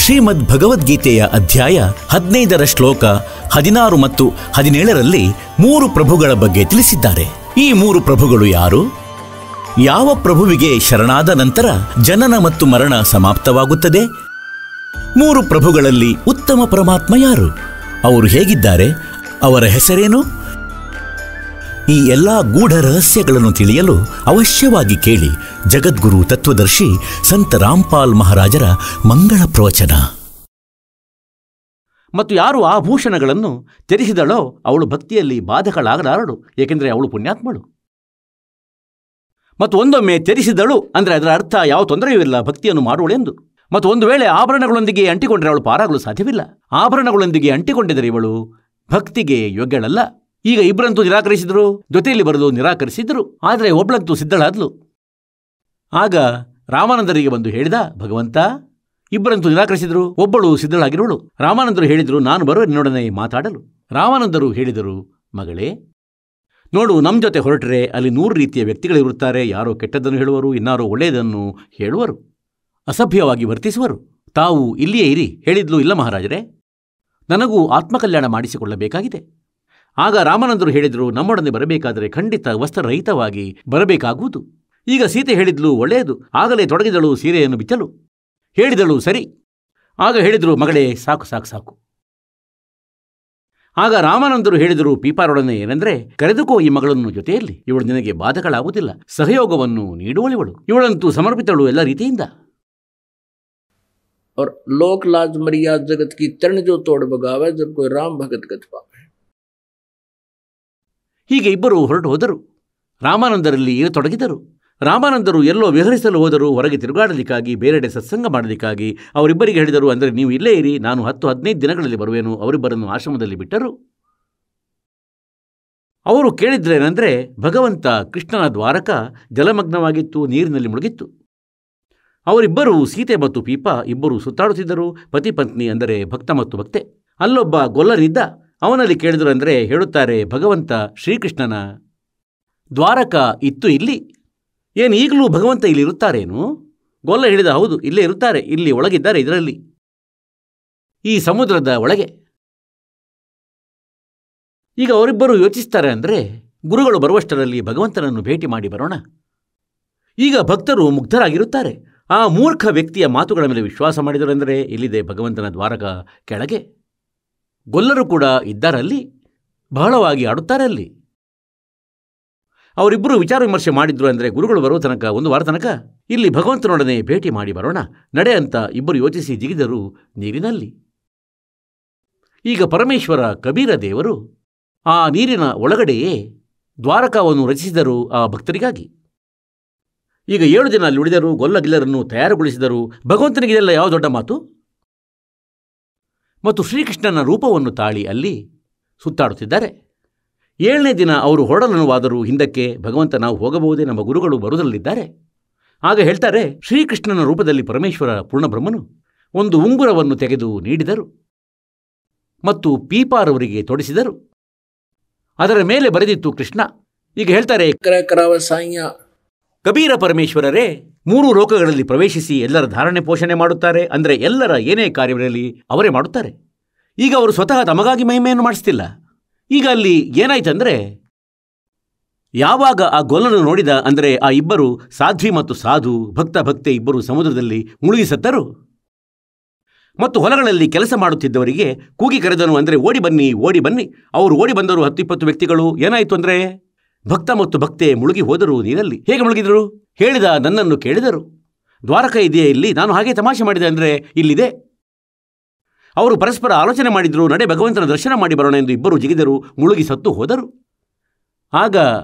ಶ್ರೀಮದ್ ಭಗವದ್ಗೀತೆಯ ಅಧ್ಯಾಯ 15ರ ಶ್ಲೋಕ 16 ಮತ್ತು 17ರಲ್ಲಿ 3 ಪ್ರಭುಗಳ ಬಗ್ಗೆ ತಿಳಿಸಿದ್ದಾರೆ. ಈ 3 ಪ್ರಭುಗಳು ಯಾರು? ಯಾವ ಪ್ರಭುವಿಗೆ ಶರಣಾದ ನಂತರ ಜನನ ಮತ್ತು ಮರಣ ಸಮಾಪ್ತವಾಗುತ್ತದೆ? 3 ಪ್ರಭುಗಳಲ್ಲಿ ಉತ್ತಮ ಪರಮಾತ್ಮ ಯಾರು? ಅವರು ಹೇಗಿದ್ದಾರೆ? ಅವರ ಹೆಸರೇನು? ಈ ಎಲ್ಲಾ ಗೂಢ ರಹಸ್ಯಗಳನ್ನು ತಿಳಿಯಲು ಅವಶ್ಯವಾಗಿ ಕೇಳಿ ಜಗದ್ಗುರು ತತ್ವದರ್ಶಿ ಸಂತ ರಾಮ್ಪಾಲ್ ಮಹಾರಾಜರ ಮಂಗಳ ಪ್ರವಚನ. ಮತ್ತು ಯಾರು ಆ ಭೂಷಣಗಳನ್ನು ತ್ಯಜಿಸಿದಳೋ ಅವಳು ಭಕ್ತಿಯಲ್ಲಿ ಬಾಧಕಳಾಗಲಾರಳು, ಏಕೆಂದರೆ ಅವಳು ಪುಣ್ಯಾತ್ಮಳು. ಮತ್ತು ಒಂದೊಮ್ಮೆ ತ್ಯಜಿಸಿದಳು ಅಂದರೆ ಅದರ ಅರ್ಥ ಯಾವ ತೊಂದರೆಯೂ ಇಲ್ಲ, ಭಕ್ತಿಯನ್ನು ಮಾಡುವಳೆಂದು. ಮತ್ತು ಒಂದು ವೇಳೆ ಆಭರಣಗಳೊಂದಿಗೆ ಅಂಟಿಕೊಂಡರೆ ಅವಳು ಪಾರಾಗಲು ಸಾಧ್ಯವಿಲ್ಲ. ಆಭರಣಗಳೊಂದಿಗೆ ಅಂಟಿಕೊಂಡಿದ್ದರೆ ಇವಳು ಭಕ್ತಿಗೆ ಯೋಗ್ಯಳಲ್ಲ. ಈಗ ಇಬ್ಬರಂತೂ ನಿರಾಕರಿಸಿದರು, ಜೊತೆಯಲ್ಲಿ ಬರಲು ನಿರಾಕರಿಸಿದರು, ಆದರೆ ಒಬ್ಬಳಂತೂ ಸಿದ್ಧಳಾದ್ಲು. ಆಗ ರಾಮಾನಂದರಿಗೆ ಬಂದು ಹೇಳಿದ ಭಗವಂತ, ಇಬ್ಬರಂತೂ ನಿರಾಕರಿಸಿದರು, ಒಬ್ಬಳು ಸಿದ್ಧಳಾಗಿರುವಳು. ರಾಮಾನಂದರು ಹೇಳಿದರು, ನಾನು ಬರುವ ನಿನ್ನೊಡನೆ ಮಾತಾಡಲು. ರಾಮಾನಂದರು ಹೇಳಿದರು, ಮಗಳೇ ನೋಡು, ನಮ್ಮ ಜೊತೆ ಹೊರಟರೆ ಅಲ್ಲಿ 100 ರೀತಿಯ ವ್ಯಕ್ತಿಗಳಿರುತ್ತಾರೆ. ಯಾರೋ ಕೆಟ್ಟದ್ದನ್ನು ಹೇಳುವರು, ಇನ್ನಾರೋ ಒಳ್ಳೆಯದನ್ನು ಹೇಳುವರು, ಅಸಭ್ಯವಾಗಿ ವರ್ತಿಸುವರು. ತಾವು ಇಲ್ಲಿಯೇ ಇರಿ. ಹೇಳಿದ್ಲು, ಇಲ್ಲ ಮಹಾರಾಜರೇ, ನನಗೂ ಆತ್ಮಕಲ್ಯಾಣ ಮಾಡಿಸಿಕೊಳ್ಳಬೇಕಾಗಿದೆ. ಆಗ ರಾಮಾನಂದರು ಹೇಳಿದರು, ನಮ್ಮೊಡನೆ ಬರಬೇಕಾದರೆ ಖಂಡಿತ ವಸ್ತ್ರರಹಿತವಾಗಿ ಬರಬೇಕಾಗುವುದು. ಈಗ ಸೀತೆ ಹೇಳಿದ್ಲು, ಒಳ್ಳೆಯದು. ಆಗಲೇ ತೊಡಗಿದಳು ಸೀರೆಯನ್ನು ಬಿಚ್ಚಲು. ಹೇಳಿದಳು, ಸರಿ. ಆಗ ಹೇಳಿದರು, ಮಗಳೇ ಸಾಕು ಸಾಕು ಸಾಕು. ಆಗ ರಾಮಾನಂದರು ಹೇಳಿದರು ಪೀಪಾರೊಡನೆ ಏನೆಂದರೆ, ಕರೆದುಕೋ ಈ ಮಗಳನ್ನು ಜೊತೆಯಲ್ಲಿ, ಇವಳು ನಿನಗೆ ಬಾಧಕಳಾಗುವುದಿಲ್ಲ, ಸಹಯೋಗವನ್ನು ನೀಡುವಳಿವಳು, ಇವಳಂತೂ ಸಮರ್ಪಿತಳು ಎಲ್ಲ ರೀತಿಯಿಂದ. और लोक लाज मर्याद जगत की तरण जो तोड़ बगावे जब कोई राम भगत गत पावे. ಹೀಗೆ ಇಬ್ಬರು ಹೊರಟು ಹೋದರು. ರಾಮಾನಂದರಲ್ಲಿ ತೊಡಗಿದರು. ರಾಮಾನಂದರು ಎಲ್ಲೋ ವಿಹರಿಸಲು ಹೋದರು, ಹೊರಗೆ ತಿರುಗಾಡಲಿಕ್ಕಾಗಿ, ಬೇರೆಡೆ ಸತ್ಸಂಗ ಮಾಡಲಿಕ್ಕಾಗಿ. ಅವರಿಬ್ಬರಿಗೆ ಹೇಳಿದರು, ಅಂದರೆ ನೀವು ಇಲ್ಲೇ ಇರಿ, ನಾನು 10-15 ದಿನಗಳಲ್ಲಿ ಬರುವೆನು. ಅವರಿಬ್ಬರನ್ನು ಆಶ್ರಮದಲ್ಲಿ ಬಿಟ್ಟರು. ಅವರು ಕೇಳಿದ್ರೇನೆಂದರೆ, ಭಗವಂತ ಕೃಷ್ಣನ ದ್ವಾರಕ ಜಲಮಗ್ನವಾಗಿತ್ತು, ನೀರಿನಲ್ಲಿ ಮುಳುಗಿತ್ತು. ಅವರಿಬ್ಬರು, ಸೀತೆ ಮತ್ತು ಪೀಪ ಇಬ್ಬರು ಸುತ್ತಾಡುತ್ತಿದ್ದರು, ಪತಿ ಪತ್ನಿ, ಅಂದರೆ ಭಕ್ತ ಮತ್ತು ಭಕ್ತೆ. ಅಲ್ಲೊಬ್ಬ ಗೊಲ್ಲನಿದ್ದ. ಅವನಲ್ಲಿ ಕೇಳಿದರು, ಅಂದರೆ ಹೇಳುತ್ತಾರೆ, ಭಗವಂತ ಶ್ರೀಕೃಷ್ಣನ ದ್ವಾರಕ ಇತ್ತು ಇಲ್ಲಿ. ಏನು ಈಗಲೂ ಭಗವಂತ ಇಲ್ಲಿ ಇರುತ್ತಾರೇನು? ಗೊಲ್ಲ ಹೇಳಿದ, ಹೌದು, ಇಲ್ಲೇ ಇರುತ್ತಾರೆ, ಇಲ್ಲಿ ಒಳಗಿದ್ದಾರೆ, ಇದರಲ್ಲಿ, ಈ ಸಮುದ್ರದ ಒಳಗೆ. ಈಗ ಅವರಿಬ್ಬರು ಯೋಚಿಸ್ತಾರೆ, ಅಂದರೆ ಗುರುಗಳು ಬರುವಷ್ಟರಲ್ಲಿ ಭಗವಂತನನ್ನು ಭೇಟಿ ಮಾಡಿ ಬರೋಣ. ಈಗ ಭಕ್ತರು ಮುಗ್ಧರಾಗಿರುತ್ತಾರೆ. ಆ ಮೂರ್ಖ ವ್ಯಕ್ತಿಯ ಮಾತುಗಳ ಮೇಲೆ ವಿಶ್ವಾಸ ಮಾಡಿದರೆಂದರೆ, ಇಲ್ಲಿದೆ ಭಗವಂತನ ದ್ವಾರಕ ಕೆಳಗೆ. ಗೊಲ್ಲರು ಕೂಡ ಇದ್ದಾರಲ್ಲಿ, ಬಹಳವಾಗಿ ಆಡುತ್ತಾರೆ ಅಲ್ಲಿ. ಅವರಿಬ್ಬರು ವಿಚಾರ ವಿಮರ್ಶೆ ಮಾಡಿದ್ರು, ಅಂದರೆ ಗುರುಗಳು ಬರುವ ತನಕ 1 ವಾರ ತನಕ ಇಲ್ಲಿ ಭಗವಂತನೊಡನೆ ಭೇಟಿ ಮಾಡಿ ಬರೋಣ, ನಡೆ ಅಂತ ಇಬ್ಬರು ಯೋಚಿಸಿ ಜಿಗಿದರು ನೀರಿನಲ್ಲಿ. ಈಗ ಪರಮೇಶ್ವರ ಕಬೀರ ದೇವರು ಆ ನೀರಿನ ಒಳಗಡೆಯೇ ದ್ವಾರಕವನ್ನು ರಚಿಸಿದರು ಆ ಭಕ್ತರಿಗಾಗಿ. ಈಗ 7 ದಿನ ಅಲ್ಲಿ ಉಳಿದರು, ಗೊಲ್ಲಗಿಲ್ಲರನ್ನು ತಯಾರುಗೊಳಿಸಿದರು. ಭಗವಂತನಿಗೆ ಇದೆಲ್ಲ ಯಾವ ದೊಡ್ಡ ಮಾತು? ಮತ್ತು ಶ್ರೀಕೃಷ್ಣನ ರೂಪವನ್ನು ತಾಳಿ ಅಲ್ಲಿ ಸುತ್ತಾಡುತ್ತಿದ್ದಾರೆ. 7ನೇ ದಿನ ಅವರು ಹೊರಡಲನುವಾದರು ಹಿಂದಕ್ಕೆ. ಭಗವಂತ, ನಾವು ಹೋಗಬಹುದೇ, ನಮ್ಮ ಗುರುಗಳು ಬರುವುದರಲ್ಲಿದ್ದಾರೆ. ಆಗ ಹೇಳ್ತಾರೆ, ಶ್ರೀಕೃಷ್ಣನ ರೂಪದಲ್ಲಿ ಪರಮೇಶ್ವರ ಪೂರ್ಣಬ್ರಹ್ಮನು ಒಂದು ಉಂಗುರವನ್ನು ತೆಗೆದು ನೀಡಿದರು ಮತ್ತು ಪೀಪಾರವರಿಗೆ ತೊಡಿಸಿದರು. ಅದರ ಮೇಲೆ ಬರೆದಿತ್ತು ಕೃಷ್ಣ. ಈಗ ಹೇಳ್ತಾರೆ, ಕಬೀರ ಪರಮೇಶ್ವರರೇ 3 ಲೋಕಗಳಲ್ಲಿ ಪ್ರವೇಶಿಸಿ ಎಲ್ಲರ ಧಾರಣೆ ಪೋಷಣೆ ಮಾಡುತ್ತಾರೆ, ಅಂದರೆ ಎಲ್ಲರ ಏನೇ ಕಾರ್ಯವಿರಲಿ ಅವರೇ ಮಾಡುತ್ತಾರೆ. ಈಗ ಅವರು ಸ್ವತಃ ತಮಗಾಗಿ ಮಹಿಮೆಯನ್ನು ಮಾಡಿಸ್ತಿಲ್ಲ. ಈಗ ಅಲ್ಲಿ ಏನಾಯ್ತಂದರೆ, ಯಾವಾಗ ಆ ಗೊಲ್ಲನ್ನು ನೋಡಿದ, ಅಂದರೆ ಆ ಇಬ್ಬರು ಸಾಧ್ವಿ ಮತ್ತು ಸಾಧು ಭಕ್ತೆ ಇಬ್ಬರು ಸಮುದ್ರದಲ್ಲಿ ಮುಳುಗಿಸತ್ತರು. ಮತ್ತು ಹೊಲಗಳಲ್ಲಿ ಕೆಲಸ ಮಾಡುತ್ತಿದ್ದವರಿಗೆ ಕೂಗಿ ಕರೆದನು, ಅಂದರೆ ಓಡಿ ಬನ್ನಿ ಓಡಿ ಬನ್ನಿ. ಅವರು ಓಡಿ ಬಂದರು, 10-20 ವ್ಯಕ್ತಿಗಳು. ಏನಾಯಿತು ಅಂದರೆ, ಭಕ್ತ ಮತ್ತು ಭಕ್ತೆ ಮುಳುಗಿ ಹೋದರು ನೀರಲ್ಲಿ. ಹೇಗೆ ಮುಳುಗಿದರು? ಹೇಳಿದ ನನ್ನನ್ನು ಕೇಳಿದರು, ದ್ವಾರಕ ಇದೆಯೇ ಇಲ್ಲಿ? ನಾನು ಹಾಗೆ ತಮಾಷೆ ಮಾಡಿದೆ, ಅಂದರೆ ಇಲ್ಲಿದೆ. ಅವರು ಪರಸ್ಪರ ಆಲೋಚನೆ ಮಾಡಿದರು, ನಡೆ ಭಗವಂತನ ದರ್ಶನ ಮಾಡಿ ಬರೋಣ ಎಂದು ಇಬ್ಬರು ಜಿಗಿದರು, ಮುಳುಗಿ ಸತ್ತು ಹೋದರು. ಆಗ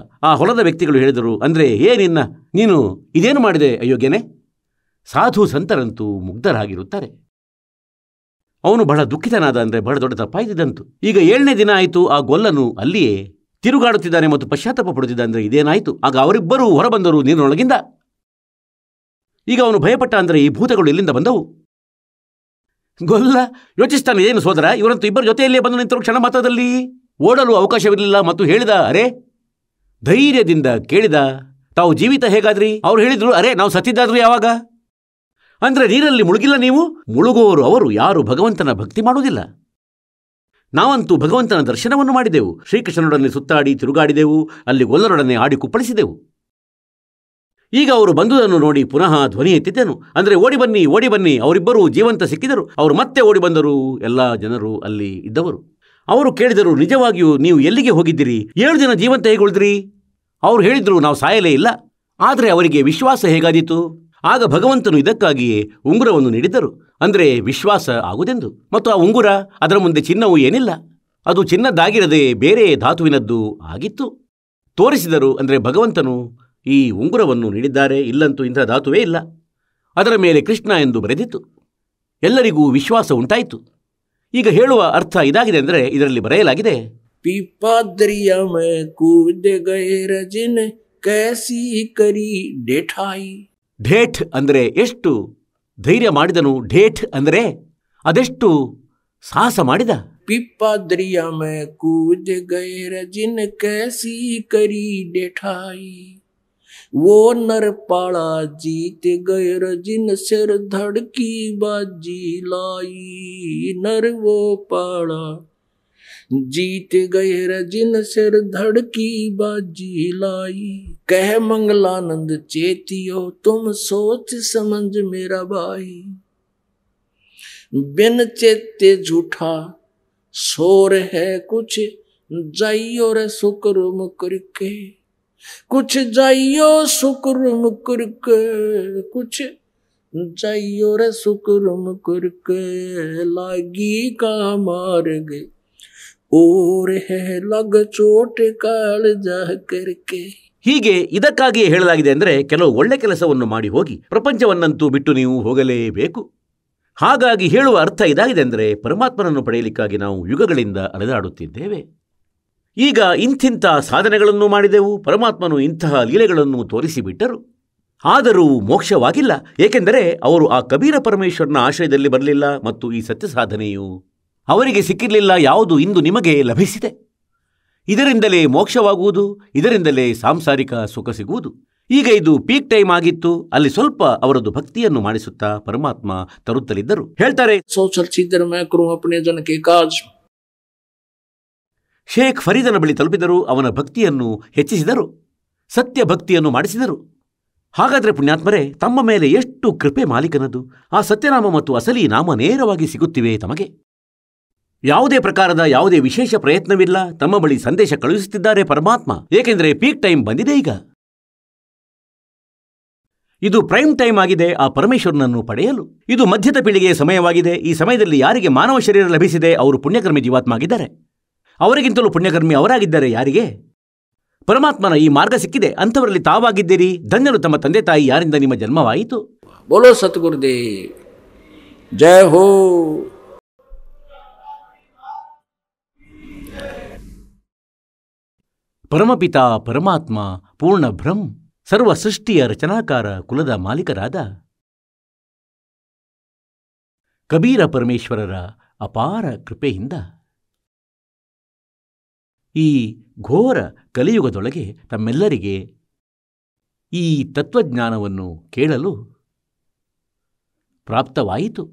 ಆ ಹೊಲದ ವ್ಯಕ್ತಿಗಳು ಹೇಳಿದರು, ಅಂದರೆ ನೀನು ಇದೇನು ಮಾಡಿದೆ ಅಯೋಗ್ಯನೇ? ಸಾಧು ಸಂತರಂತೂ ಮುಗ್ಧರಾಗಿರುತ್ತಾರೆ. ಅವನು ಬಹಳ ದುಃಖಿತನಾದ, ಅಂದರೆ ಬಹಳ ದೊಡ್ಡ ತಪ್ಪಾಯ್ತಿದ್ದಂತು. ಈಗ 7ನೇ ದಿನ ಆಯಿತು, ಆ ಗೊಲ್ಲನು ಅಲ್ಲಿಯೇ ತಿರುಗಾಡುತ್ತಿದ್ದಾನೆ ಮತ್ತು ಪಶ್ಚಾತ್ತಾಪ ಪಡುತ್ತಿದ್ದ, ಅಂದರೆ ಇದೇನಾಯಿತು? ಆಗ ಅವರಿಬ್ಬರೂ ಹೊರಬಂದರು ನೀರಿನೊಳಗಿಂದ. ಈಗ ಅವನು ಭಯಪಟ್ಟ, ಅಂದರೆ ಈ ಭೂತಗಳು ಎಲ್ಲಿಂದ ಬಂದವು? ಗೊಲ್ಲ ಯೋಚಿಸ್ತಾನೆ, ಏನು ಸೋದರ, ಇವರಂತೂ ಇಬ್ಬರ ಜೊತೆಯಲ್ಲೇ ಬಂದು ನಿಂತರು ಕ್ಷಣ ಮಾತ್ರದಲ್ಲಿ. ಓಡಲು ಅವಕಾಶವಿರಲಿಲ್ಲ ಮತ್ತು ಹೇಳಿದ, ಅರೆ, ಧೈರ್ಯದಿಂದ ಕೇಳಿದ, ತಾವು ಜೀವಿತ ಹೇಗಾದ್ರಿ? ಅವ್ರು ಹೇಳಿದ್ರು, ಅರೆ, ನಾವು ಸತ್ತಿದ್ದಾದ್ರೂ ಯಾವಾಗ? ಅಂದರೆ ನೀರಲ್ಲಿ ಮುಳುಗಿಲ್ಲ ನೀವು, ಮುಳುಗುವವರು ಅವರು ಯಾರು ಭಗವಂತನ ಭಕ್ತಿ ಮಾಡುವುದಿಲ್ಲ. ನಾವಂತೂ ಭಗವಂತನ ದರ್ಶನವನ್ನು ಮಾಡಿದೆವು, ಶ್ರೀಕೃಷ್ಣನೊಡನೆ ಸುತ್ತಾಡಿ ತಿರುಗಾಡಿದೆವು, ಅಲ್ಲಿ ಗೊಲ್ಲರೊಡನೆ ಆಡಿ ಕುಪ್ಪಳಿಸಿದೆವು. ಈಗ ಅವರು ಬಂದುದನ್ನು ನೋಡಿ ಪುನಃ ಧ್ವನಿ ಎತ್ತಿದ್ದೆನು, ಅಂದರೆ ಓಡಿ ಬನ್ನಿ ಓಡಿ ಬನ್ನಿ. ಅವರಿಬ್ಬರೂ ಜೀವಂತ ಸಿಕ್ಕಿದರು. ಅವರು ಮತ್ತೆ ಓಡಿ ಬಂದರು, ಎಲ್ಲ ಜನರು ಅಲ್ಲಿ ಇದ್ದವರು. ಅವರು ಕೇಳಿದರು, ನಿಜವಾಗಿಯೂ ನೀವು ಎಲ್ಲಿಗೆ ಹೋಗಿದ್ದೀರಿ? 7 ದಿನ ಜೀವಂತ ಹೇಗೆ ಉಳಿದ್ರಿ? ಅವರು ಹೇಳಿದರು, ನಾವು ಸಾಯಲೇ ಇಲ್ಲ. ಆದರೆ ಅವರಿಗೆ ವಿಶ್ವಾಸ ಹೇಗಾದೀತು? ಆಗ ಭಗವಂತನು ಇದಕ್ಕಾಗಿಯೇ ಉಂಗುರವನ್ನು ನೀಡಿದ್ದರು, ಅಂದರೆ ವಿಶ್ವಾಸ ಆಗುವುದೆಂದು. ಮತ್ತು ಆ ಉಂಗುರ, ಅದರ ಮುಂದೆ ಚಿನ್ನವೂ ಏನಿಲ್ಲ, ಅದು ಚಿನ್ನದ್ದಾಗಿರದೆ ಬೇರೆ ಧಾತುವಿನದ್ದು ಆಗಿತ್ತು. ತೋರಿಸಿದರು, ಅಂದರೆ ಭಗವಂತನು ಈ ಉಂಗುರವನ್ನು ನೀಡಿದ್ದಾರೆ, ಇಲ್ಲಂತೂ ಇಂಥ ಧಾತುವೇ ಇಲ್ಲ. ಅದರ ಮೇಲೆ ಕೃಷ್ಣ ಎಂದು ಬರೆದಿತ್ತು. ಎಲ್ಲರಿಗೂ ವಿಶ್ವಾಸ ಉಂಟಾಯಿತು. ಈಗ ಹೇಳುವ ಅರ್ಥ ಇದಾಗಿದೆ, ಅಂದರೆ ಇದರಲ್ಲಿ ಬರೆಯಲಾಗಿದೆ, पीपा दरिया में कूद गए रजन कैसी करी डेठाई. ಢೇಠ್ ಅಂದರೆ ಎಷ್ಟು ಧೈರ್ಯ ಮಾಡಿದನು, ಢೇಠ್ ಅಂದರೆ ಅದೆಷ್ಟು ಸಾಹಸ ಮಾಡಿದ. पीपा दरिया में कूद गए रजन कैसी करी डेठाई. वो नर पाड़ा जीत गए रजन सिर धड़की बाजी लाई. नर वो पाड़ा जीत गए रजिन सिर धड़की बाजी लाई. कह मंगलानंद चेतियो तुम सोच समझ मेरा भाई. बिन चेते झूठा शोर है कुछ जाइयो रे शुक्र मुकर के. कुछ जाइयो शुक्र मुकर के. कुछ जाइयो रे शुक्र मुकर के. लागी का मार गए और है लग चोट काल जा करके. ಹೀಗೆ ಇದಕ್ಕಾಗಿಯೇ ಹೇಳಲಾಗಿದೆ, ಅಂದರೆ ಕೆಲವು ಒಳ್ಳೆ ಕೆಲಸವನ್ನು ಮಾಡಿ ಹೋಗಿ, ಪ್ರಪಂಚವನ್ನಂತೂ ಬಿಟ್ಟು ನೀವು ಹೋಗಲೇಬೇಕು. ಹಾಗಾಗಿ ಹೇಳುವ ಅರ್ಥ ಇದಾಗಿದೆ, ಅಂದರೆ ಪರಮಾತ್ಮನನ್ನು ಪಡೆಯಲಿಕ್ಕಾಗಿ ನಾವು ಯುಗಗಳಿಂದ ಅಲೆದಾಡುತ್ತಿದ್ದೇವೆ. ಈಗ ಇಂಥಿಂಥ ಸಾಧನೆಗಳನ್ನು ಮಾಡಿದೆವು, ಪರಮಾತ್ಮನು ಇಂತಹ ಲೀಲೆಗಳನ್ನು ತೋರಿಸಿಬಿಟ್ಟರು. ಆದರೂ ಮೋಕ್ಷವಾಗಿಲ್ಲ, ಏಕೆಂದರೆ ಅವರು ಆ ಕಬೀರ ಪರಮೇಶ್ವರನ ಆಶ್ರಯದಲ್ಲಿ ಬರಲಿಲ್ಲ, ಮತ್ತು ಈ ಸತ್ಯ ಸಾಧನೆಯು ಅವರಿಗೆ ಸಿಕ್ಕಿರಲಿಲ್ಲ. ಯಾವುದು ಇಂದು ನಿಮಗೆ ಲಭಿಸಿದೆ, ಇದರಿಂದಲೇ ಮೋಕ್ಷವಾಗುವುದು, ಇದರಿಂದಲೇ ಸಾಂಸಾರಿಕ ಸುಖ ಸಿಗುವುದು. ಈಗ ಇದು ಪೀಕ್ ಟೈಮ್ ಆಗಿತ್ತು. ಅಲ್ಲಿ ಸ್ವಲ್ಪ ಅವರದ್ದು ಭಕ್ತಿಯನ್ನು ಮಾಡಿಸುತ್ತಾ ಪರಮಾತ್ಮ ತರುತ್ತಲಿದ್ದರು. ಹೇಳ್ತಾರೆ, सोचल सीधर मैं करूं अपने जन के काज. ಶೇಖ್ ಫರೀದನ ಬಳಿ ತಲುಪಿದರು, ಅವನ ಭಕ್ತಿಯನ್ನು ಹೆಚ್ಚಿಸಿದರು, ಸತ್ಯ ಭಕ್ತಿಯನ್ನು ಮಾಡಿಸಿದರು. ಹಾಗಾದರೆ ಪುಣ್ಯಾತ್ಮರೇ, ತಮ್ಮ ಮೇಲೆ ಎಷ್ಟು ಕೃಪೆ ಮಾಲೀಕನದು. ಆ ಸತ್ಯನಾಮ ಮತ್ತು ಅಸಲಿ ನಾಮ ನೇರವಾಗಿ ಸಿಗುತ್ತಿವೆ ತಮಗೆ. ಯಾವುದೇ ಪ್ರಕಾರದ ಯಾವುದೇ ವಿಶೇಷ ಪ್ರಯತ್ನವಿಲ್ಲ. ತಮ್ಮ ಬಳಿ ಸಂದೇಶ ಕಳುಹಿಸುತ್ತಿದ್ದಾರೆ ಪರಮಾತ್ಮ, ಏಕೆಂದರೆ ಪೀಕ್ ಟೈಮ್ ಬಂದಿದೆ. ಈಗ ಇದು ಪ್ರೈಮ್ ಟೈಮ್ ಆಗಿದೆ ಆ ಪರಮೇಶ್ವರನನ್ನು ಪಡೆಯಲು. ಇದು ಮಧ್ಯದ ಪೀಳಿಗೆಯ ಸಮಯವಾಗಿದೆ. ಈ ಸಮಯದಲ್ಲಿ ಯಾರಿಗೆ ಮಾನವ ಶರೀರ ಲಭಿಸಿದೆ ಅವರು ಪುಣ್ಯಕರ್ಮಿ ಜೀವಾತ್ಮ ಆಗಿದ್ದಾರೆ. ಅವರಿಗಿಂತಲೂ ಪುಣ್ಯಕರ್ಮಿ ಅವರಾಗಿದ್ದಾರೆ ಯಾರಿಗೆ ಪರಮಾತ್ಮನ ಈ ಮಾರ್ಗ ಸಿಕ್ಕಿದೆ, ಅಂಥವರಲ್ಲಿ ತಾವಾಗಿದ್ದೀರಿ. ಧನ್ಯರು ತಮ್ಮ ತಂದೆ ತಾಯಿ ಯಾರಿಂದ ನಿಮ್ಮ ಜನ್ಮವಾಯಿತು. बोलो सतगुरुदेव जय हो. ಪರಮಪಿತಾ ಪರಮಾತ್ಮ ಪೂರ್ಣ ಬ್ರಹ್ಮ ಸರ್ವ ಸೃಷ್ಟಿಯ ರಚನಾಕಾರ ಕುಲದ ಮಾಲೀಕರಾದ ಕಬೀರ ಪರಮೇಶ್ವರರ ಅಪಾರ ಕೃಪೆಯಿಂದ ಈ ಘೋರ ಕಲಿಯುಗದೊಳಗೆ ತಮ್ಮೆಲ್ಲರಿಗೆ ಈ ತತ್ವಜ್ಞಾನವನ್ನು ಕೇಳಲು ಪ್ರಾಪ್ತವಾಯಿತು.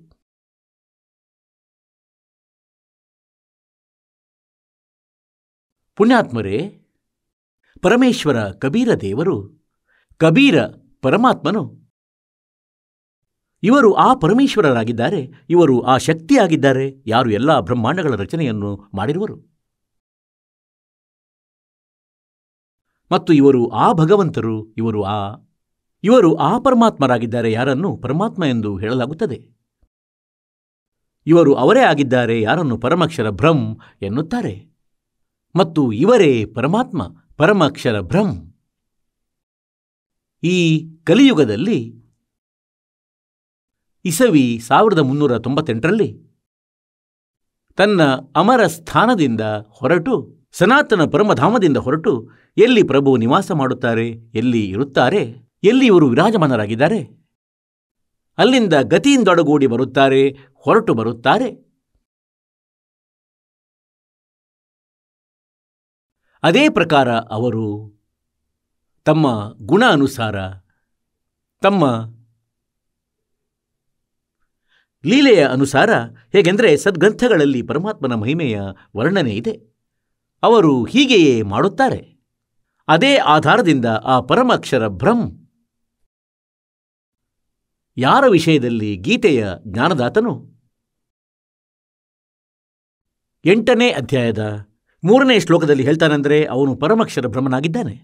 ಪುಣ್ಯಾತ್ಮರೇ, ಪರಮೇಶ್ವರ ಕಬೀರ ದೇವರು, ಕಬೀರ ಪರಮಾತ್ಮನು, ಇವರು ಆ ಪರಮೇಶ್ವರರಾಗಿದ್ದಾರೆ. ಇವರು ಆ ಶಕ್ತಿಯಾಗಿದ್ದಾರೆ, ಯಾರು ಎಲ್ಲ ಬ್ರಹ್ಮಾಂಡಗಳ ರಚನೆಯನ್ನು ಮಾಡಿರುವರು. ಮತ್ತು ಇವರು ಆ ಭಗವಂತರು, ಇವರು ಆ ಪರಮಾತ್ಮರಾಗಿದ್ದಾರೆ, ಯಾರನ್ನು ಪರಮಾತ್ಮ ಎಂದು ಹೇಳಲಾಗುತ್ತದೆ. ಇವರು ಅವರೇ ಆಗಿದ್ದಾರೆ, ಯಾರನ್ನು ಪರಮಾಕ್ಷರ ಬ್ರಹ್ಮ ಎನ್ನುತ್ತಾರೆ. ಮತ್ತು ಇವರೇ ಪರಮಾತ್ಮ, ಪರಮಾಕ್ಷರ ಬ್ರಹ್ಮ. ಈ ಕಲಿಯುಗದಲ್ಲಿ ಇಸವಿ 1398ರಲ್ಲಿ ತನ್ನ ಅಮರ ಸ್ಥಾನದಿಂದ ಹೊರಟು, ಸನಾತನ ಪರಮಧಾಮದಿಂದ ಹೊರಟು, ಎಲ್ಲಿ ಪ್ರಭು ನಿವಾಸ ಮಾಡುತ್ತಾರೆ, ಎಲ್ಲಿ ಇರುತ್ತಾರೆ, ಎಲ್ಲಿ ಇವರು ವಿರಾಜಮಾನರಾಗಿದ್ದಾರೆ, ಅಲ್ಲಿಂದ ಗತಿಯಿಂದೊಡಗೂಡಿ ಬರುತ್ತಾರೆ, ಹೊರಟು ಬರುತ್ತಾರೆ. ಅದೇ ಪ್ರಕಾರ ಅವರು ತಮ್ಮ ಗುಣ ಅನುಸಾರ, ತಮ್ಮ ಲೀಲೆಯ ಅನುಸಾರ ಹೇಗೆಂದರೆ ಸದ್ಗ್ರಂಥಗಳಲ್ಲಿ ಪರಮಾತ್ಮನ ಮಹಿಮೆಯ ವರ್ಣನೆ ಇದೆ. ಅವರು ಹೀಗೆಯೇ ಮಾಡುತ್ತಾರೆ. ಅದೇ ಆಧಾರದಿಂದ ಆ ಪರಮಾಕ್ಷರ ಬ್ರಹ್ಮ ಯಾರ ವಿಷಯದಲ್ಲಿ ಗೀತೆಯ ಜ್ಞಾನದಾತನು 8ನೇ ಅಧ್ಯಾಯದ 3ನೇ ಶ್ಲೋಕದಲ್ಲಿ ಹೇಳ್ತಾನೆಂದರೆ ಅವನು ಪರಮಾಕ್ಷರ ಬ್ರಹ್ಮನಾಗಿದ್ದಾನೆ.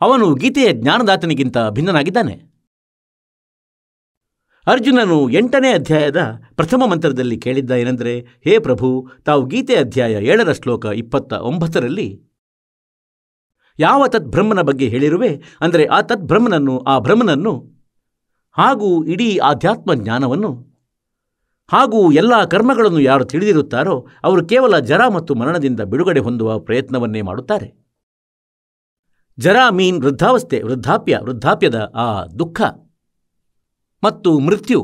ಅವನು ಗೀತೆಯ ಜ್ಞಾನದಾತನಿಗಿಂತ ಭಿನ್ನನಾಗಿದ್ದಾನೆ. ಅರ್ಜುನನು 8ನೇ ಅಧ್ಯಾಯದ ಪ್ರಥಮ ಮಂತ್ರದಲ್ಲಿ ಕೇಳಿದ್ದ ಏನೆಂದರೆ, ಹೇ ಪ್ರಭು, ತಾವು ಗೀತೆ ಅಧ್ಯಾಯ 7ರ ಶ್ಲೋಕ 29ರಲ್ಲಿ ಯಾವ ತದ್ಬ್ರಹ್ಮನ ಬಗ್ಗೆ ಹೇಳಿರುವೆ, ಅಂದರೆ ಆ ತದ್ಬ್ರಹ್ಮನನ್ನು, ಆ ಬ್ರಹ್ಮನನ್ನು ಹಾಗೂ ಇಡೀ ಆಧ್ಯಾತ್ಮ ಜ್ಞಾನವನ್ನು ಹಾಗೂ ಎಲ್ಲ ಕರ್ಮಗಳನ್ನು ಯಾರು ತಿಳಿದಿರುತ್ತಾರೋ ಅವರು ಕೇವಲ ಜರ ಮತ್ತು ಮರಣದಿಂದ ಬಿಡುಗಡೆ ಹೊಂದುವ ಪ್ರಯತ್ನವನ್ನೇ ಮಾಡುತ್ತಾರೆ. ಜರ ಮೀನ್ ವೃದ್ಧಾವಸ್ಥೆ, ವೃದ್ಧಾಪ್ಯದ ಆ ದುಃಖ ಮತ್ತು ಮೃತ್ಯು,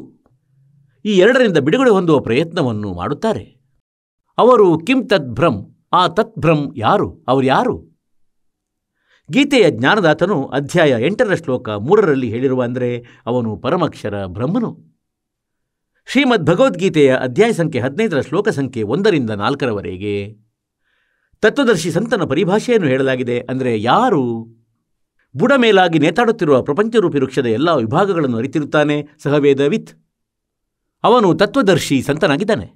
ಈ ಎರಡರಿಂದ ಬಿಡುಗಡೆ ಹೊಂದುವ ಪ್ರಯತ್ನವನ್ನು ಮಾಡುತ್ತಾರೆ. ಅವರು ಕಿಂ ತದ್ಬ್ರಹ್ಮ್, ಆ ತದ್ಬ್ರಹ್ಮ್ ಯಾರು, ಅವರು ಯಾರು? ಗೀತೆಯ ಜ್ಞಾನದಾತನು ಅಧ್ಯಾಯ 8ರ ಶ್ಲೋಕ 3ರಲ್ಲಿ ಹೇಳಿರುವ ಅಂದರೆ ಅವನು ಪರಮಾಕ್ಷರ ಬ್ರಹ್ಮನು. ಶ್ರೀಮದ್ ಭಗವದ್ಗೀತೆಯ ಅಧ್ಯಾಯ ಸಂಖ್ಯೆ 15ರ ಶ್ಲೋಕ ಸಂಖ್ಯೆ 1ರಿಂದ 4ರವರೆಗೆ ತತ್ವದರ್ಶಿ ಸಂತನ ಪರಿಭಾಷೆಯನ್ನು ಹೇಳಲಾಗಿದೆ. ಅಂದರೆ ಯಾರು ಬುಡ ಮೇಲಾಗಿ ನೇತಾಡುತ್ತಿರುವ ಪ್ರಪಂಚರೂಪಿ ವೃಕ್ಷದ ಎಲ್ಲ ವಿಭಾಗಗಳನ್ನು ಅರಿತಿರುತ್ತಾನೆ, ಸಹವೇದವಿತ್, ಅವನು ತತ್ವದರ್ಶಿ ಸಂತನಾಗಿದ್ದಾನೆ.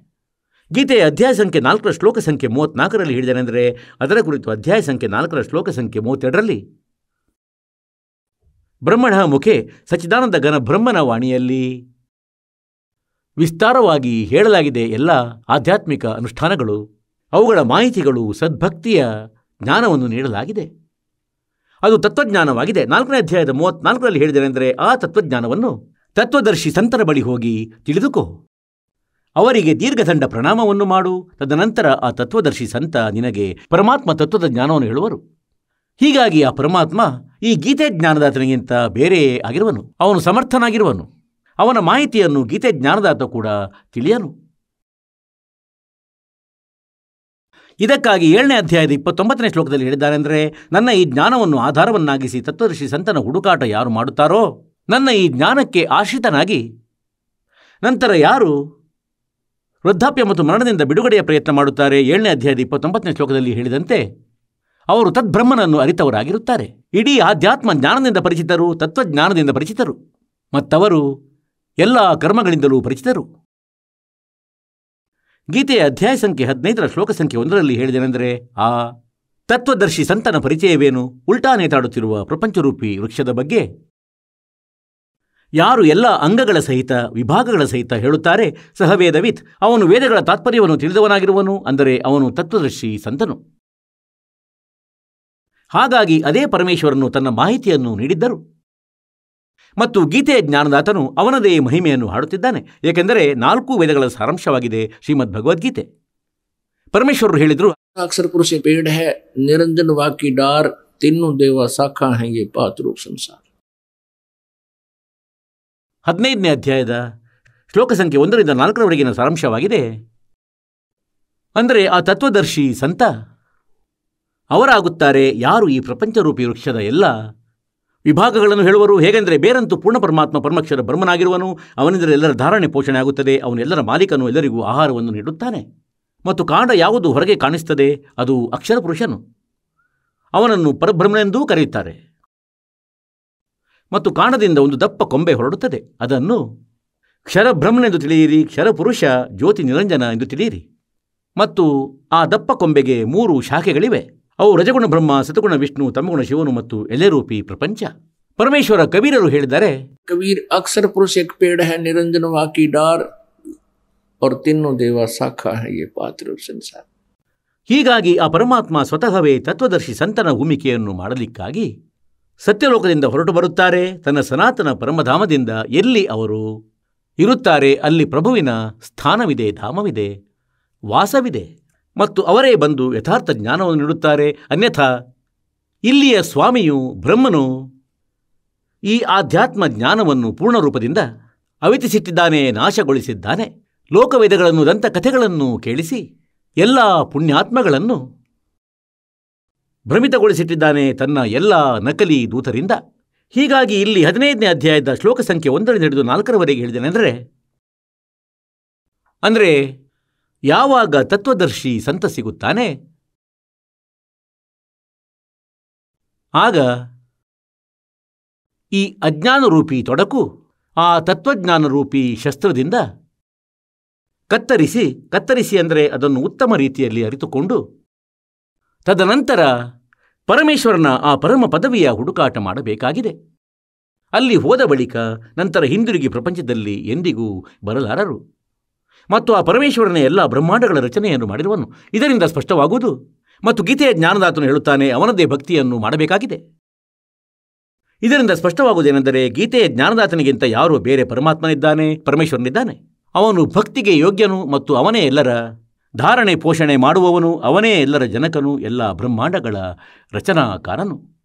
ಗೀತೆಯ ಅಧ್ಯಾಯ ಸಂಖ್ಯೆ 4ರ ಶ್ಲೋಕ ಸಂಖ್ಯೆ 34ರಲ್ಲಿ ಹೇಳಿದನೆಂದರೆ ಅದರ ಕುರಿತು ಅಧ್ಯಾಯ ಸಂಖ್ಯೆ 4ರ ಶ್ಲೋಕ ಸಂಖ್ಯೆ 32ರಲ್ಲಿ ಬ್ರಹ್ಮಣ ಮುಖೆ ಸಚ್ಚಿದಾನಂದ ಘನ ಬ್ರಹ್ಮನ ವಾಣಿಯಲ್ಲಿ ವಿಸ್ತಾರವಾಗಿ ಹೇಳಲಾಗಿದೆ. ಎಲ್ಲ ಆಧ್ಯಾತ್ಮಿಕ ಅನುಷ್ಠಾನಗಳು, ಅವುಗಳ ಮಾಹಿತಿಗಳು, ಸದ್ಭಕ್ತಿಯ ಜ್ಞಾನವನ್ನು ನೀಡಲಾಗಿದೆ. ಅದು ತತ್ವಜ್ಞಾನವಾಗಿದೆ. 4ನೇ ಅಧ್ಯಾಯದ 34ರಲ್ಲಿ ಹೇಳಿದನೆಂದರೆ ಆ ತತ್ವಜ್ಞಾನವನ್ನು ತತ್ವದರ್ಶಿ ಸಂತರ ಬಳಿ ಹೋಗಿ ತಿಳಿದುಕೋ, ಅವರಿಗೆ ದೀರ್ಘದಂಡ ಪ್ರಣಾಮವನ್ನು ಮಾಡು. ತದನಂತರ ಆ ತತ್ವದರ್ಶಿ ಸಂತ ನಿನಗೆ ಪರಮಾತ್ಮ ತತ್ವದ ಜ್ಞಾನವನ್ನು ಹೇಳುವರು. ಹೀಗಾಗಿ ಆ ಪರಮಾತ್ಮ ಈ ಗೀತೆ ಜ್ಞಾನದಾತನಿಗಿಂತ ಬೇರೆಯೇ ಆಗಿರುವನು. ಅವನು ಸಮರ್ಥನಾಗಿರುವನು. ಅವನ ಮಾಹಿತಿಯನ್ನು ಗೀತೆ ಜ್ಞಾನದಾತ ಕೂಡ ತಿಳಿಯನು. ಇದಕ್ಕಾಗಿ 7ನೇ ಅಧ್ಯಾಯದ 29ನೇ ಶ್ಲೋಕದಲ್ಲಿ ಹೇಳಿದ್ದಾರೆಂದರೆ, ನನ್ನ ಈ ಜ್ಞಾನವನ್ನು ಆಧಾರವನ್ನಾಗಿಸಿ ತತ್ವದರ್ಶಿ ಸಂತನ ಹುಡುಕಾಟ ಯಾರು ಮಾಡುತ್ತಾರೋ, ನನ್ನ ಈ ಜ್ಞಾನಕ್ಕೆ ಆಶ್ರಿತನಾಗಿ ನಂತರ ಯಾರು ವೃದ್ಧಾಪ್ಯ ಮತ್ತು ಮರಣದಿಂದ ಬಿಡುಗಡೆಯ ಪ್ರಯತ್ನ ಮಾಡುತ್ತಾರೆ, 7ನೇ ಅಧ್ಯಾಯದ 29ನೇ ಶ್ಲೋಕದಲ್ಲಿ ಹೇಳಿದಂತೆ ಅವರು ತದ್ಬ್ರಹ್ಮನನ್ನು ಅರಿತವರಾಗಿರುತ್ತಾರೆ. ಇಡೀ ಆಧ್ಯಾತ್ಮ ಜ್ಞಾನದಿಂದ ಪರಿಚಿತರು, ತತ್ವಜ್ಞಾನದಿಂದ ಪರಿಚಿತರು, ಮತ್ತವರು ಎಲ್ಲ ಕರ್ಮಗಳಿಂದಲೂ ಪರಿಚಿತರು. ಗೀತೆಯ ಅಧ್ಯಾಯ ಸಂಖ್ಯೆ 15ರ ಶ್ಲೋಕ ಸಂಖ್ಯೆ 1ರಲ್ಲಿ ಹೇಳಿದನೆಂದರೆ ಆ ತತ್ವದರ್ಶಿ ಸಂತನ ಪರಿಚಯವೇನು, ಉಲ್ಟಾ ನೇತಾಡುತ್ತಿರುವ ಪ್ರಪಂಚರೂಪಿ ವೃಕ್ಷದ ಬಗ್ಗೆ ಯಾರು ಎಲ್ಲ ಅಂಗಗಳ ಸಹಿತ ವಿಭಾಗಗಳ ಸಹಿತ ಹೇಳುತ್ತಾರೆ, ಸಹವೇದವಿತ್, ಅವನು ವೇದಗಳ ತಾತ್ಪರ್ಯವನ್ನು ತಿಳಿದವನಾಗಿರುವನು. ಅಂದರೆ ಅವನು ತತ್ವದರ್ಶಿ ಸಂತನು. ಹಾಗಾಗಿ ಅದೇ ಪರಮೇಶ್ವರನು ತನ್ನ ಮಾಹಿತಿಯನ್ನು ನೀಡಿದ್ದರು ಮತ್ತು ಗೀತೆಯ ಜ್ಞಾನದಾತನು ಅವನದೇ ಮಹಿಮೆಯನ್ನು ಹಾಡುತ್ತಿದ್ದಾನೆ. ಏಕೆಂದರೆ 4 ವೇದಗಳ ಸಾರಾಂಶವಾಗಿದೆ ಶ್ರೀಮದ್ ಭಗವದ್ಗೀತೆ. ಪರಮೇಶ್ವರರು ಹೇಳಿದರು, अक्षर पुरुष पेड़ है, निरंजन वाकी डार, तीनों देवा शाखा हैं, ये पात रूप संसार. 15ನೇ ಅಧ್ಯಾಯದ ಶ್ಲೋಕ ಸಂಖ್ಯೆ 1ರಿಂದ 4ರವರೆಗಿನ ಸಾರಾಂಶವಾಗಿದೆ. ಅಂದರೆ ಆ ತತ್ವದರ್ಶಿ ಸಂತ ಅವರಾಗುತ್ತಾರೆ ಯಾರು ಈ ಪ್ರಪಂಚರೂಪಿ ವೃಕ್ಷದ ಎಲ್ಲ ವಿಭಾಗಗಳನ್ನು ಹೇಳುವರು. ಹೇಗೆಂದರೆ ಬೇರಂತೂ ಪೂರ್ಣ ಪರಮಾತ್ಮ ಪರಮಾಕ್ಷರ ಬ್ರಹ್ಮನಾಗಿರುವನು. ಅವನಿಂದ ಎಲ್ಲರ ಧಾರಣೆ ಪೋಷಣೆ ಆಗುತ್ತದೆ. ಅವನು ಎಲ್ಲರ ಮಾಲೀಕನು, ಎಲ್ಲರಿಗೂ ಆಹಾರವನ್ನು ನೀಡುತ್ತಾನೆ. ಮತ್ತು ಕಾಂಡ ಯಾವುದು ಹೊರಗೆ ಕಾಣಿಸ್ತದೆ ಅದು ಅಕ್ಷರ ಪುರುಷನು. ಅವನನ್ನು ಪರಬ್ರಹ್ಮನೆಂದೂ ಕರೆಯುತ್ತಾರೆ. ಮತ್ತು ಕಾಂಡದಿಂದ ಒಂದು ದಪ್ಪ ಕೊಂಬೆ ಹೊರಡುತ್ತದೆ, ಅದನ್ನು ಕ್ಷರಬ್ರಹ್ಮನೆಂದು ತಿಳಿಯಿರಿ, ಕ್ಷರಪುರುಷ ಜ್ಯೋತಿ ನಿರಂಜನ ಎಂದು ತಿಳಿಯಿರಿ. ಮತ್ತು ಆ ದಪ್ಪ ಕೊಂಬೆಗೆ 3 ಶಾಖೆಗಳಿವೆ. ಅವು ರಜಗುಣ ಬ್ರಹ್ಮ, ಸತಗುಣ ವಿಷ್ಣು, ತಮಗುಣ ಶಿವನು ಮತ್ತು ಎಲೆರೂಪಿ ಪ್ರಪಂಚ. ಪರಮೇಶ್ವರ ಕಬೀರರು ಹೇಳಿದ್ದಾರೆ, कबीर अक्षर पुरुष एक पेड़ है, निरंजन वाकी डार, और तीनों देवा शाखा है, ये पात रूप संसार. ಹೀಗಾಗಿ ಆ ಪರಮಾತ್ಮ ಸ್ವತಃವೇ ತತ್ವದರ್ಶಿ ಸಂತನ ಭೂಮಿಕೆಯನ್ನು ಮಾಡಲಿಕ್ಕಾಗಿ ಸತ್ಯಲೋಕದಿಂದ ಹೊರಟು ಬರುತ್ತಾರೆ. ತನ್ನ ಸನಾತನ ಪರಮಧಾಮದಿಂದ ಎಲ್ಲಿ ಅವರು ಇರುತ್ತಾರೆ ಅಲ್ಲಿ ಪ್ರಭುವಿನ ಸ್ಥಾನವಿದೆ, ಧಾಮವಿದೆ, ವಾಸವಿದೆ. ಮತ್ತು ಅವರೇ ಬಂದು ಯಥಾರ್ಥ ಜ್ಞಾನವನ್ನು ನೀಡುತ್ತಾರೆ. ಅನ್ಯಥಾ ಇಲ್ಲಿಯ ಸ್ವಾಮಿಯು ಬ್ರಹ್ಮನು ಈ ಆಧ್ಯಾತ್ಮ ಜ್ಞಾನವನ್ನು ಪೂರ್ಣ ರೂಪದಿಂದ ಅವಿತಿಸಿಟ್ಟಿದ್ದಾನೆ, ನಾಶಗೊಳಿಸಿದ್ದಾನೆ. ಲೋಕವೇದಗಳನ್ನು, ದಂತಕಥೆಗಳನ್ನು ಕೇಳಿಸಿ ಎಲ್ಲ ಪುಣ್ಯಾತ್ಮಗಳನ್ನು ಭ್ರಮಿತಗೊಳಿಸಿಟ್ಟಿದ್ದಾನೆ ತನ್ನ ಎಲ್ಲ ನಕಲಿ ದೂತರಿಂದ. ಹೀಗಾಗಿ ಇಲ್ಲಿ 15ನೇ ಅಧ್ಯಾಯದ ಶ್ಲೋಕ ಸಂಖ್ಯೆ 1ರಿಂದ ಹಿಡಿದು 4ರವರೆಗೆ ಹೇಳಿದ್ದೇನೆಂದರೆ, ಅಂದರೆ ಯಾವಾಗ ತತ್ವದರ್ಶಿ ಸಂತ ಸಿಗುತ್ತಾನೆ ಆಗ ಈ ಅಜ್ಞಾನರೂಪಿ ತೊಡಕು ಆ ತತ್ವಜ್ಞಾನರೂಪಿ ಶಸ್ತ್ರದಿಂದ ಕತ್ತರಿಸಿ ಅಂದರೆ ಅದನ್ನು ಉತ್ತಮ ರೀತಿಯಲ್ಲಿ ಅರಿತುಕೊಂಡು ತದನಂತರ ಪರಮೇಶ್ವರನ ಆ ಪರಮ ಪದವಿಯ ಹುಡುಕಾಟ ಮಾಡಬೇಕಾಗಿದೆ. ಅಲ್ಲಿ ಹೋದ ಬಳಿಕ ನಂತರ ಹಿಂದಿರುಗಿ ಪ್ರಪಂಚದಲ್ಲಿ ಎಂದಿಗೂ ಬರಲಾರರು. ಮತ್ತು ಆ ಪರಮೇಶ್ವರನ ಎಲ್ಲ ಬ್ರಹ್ಮಾಂಡಗಳ ರಚನೆಯನ್ನು ಮಾಡಿರುವನು. ಇದರಿಂದ ಸ್ಪಷ್ಟವಾಗುವುದು. ಮತ್ತು ಗೀತೆಯ ಜ್ಞಾನದಾತನು ಹೇಳುತ್ತಾನೆ, ಅವನದೇ ಭಕ್ತಿಯನ್ನು ಮಾಡಬೇಕಾಗಿದೆ. ಇದರಿಂದ ಸ್ಪಷ್ಟವಾಗುವುದೇನೆಂದರೆ, ಗೀತೆಯ ಜ್ಞಾನದಾತನಿಗಿಂತ ಯಾರೋ ಬೇರೆ ಪರಮಾತ್ಮನಿದ್ದಾನೆ, ಪರಮೇಶ್ವರನಿದ್ದಾನೆ. ಅವನು ಭಕ್ತಿಗೆ ಯೋಗ್ಯನು ಮತ್ತು ಅವನೇ ಎಲ್ಲರ ಧಾರಣೆ ಪೋಷಣೆ ಮಾಡುವವನು, ಅವನೇ ಎಲ್ಲರ ಜನಕನು, ಎಲ್ಲ ಬ್ರಹ್ಮಾಂಡಗಳ ರಚನಾಕಾರನು.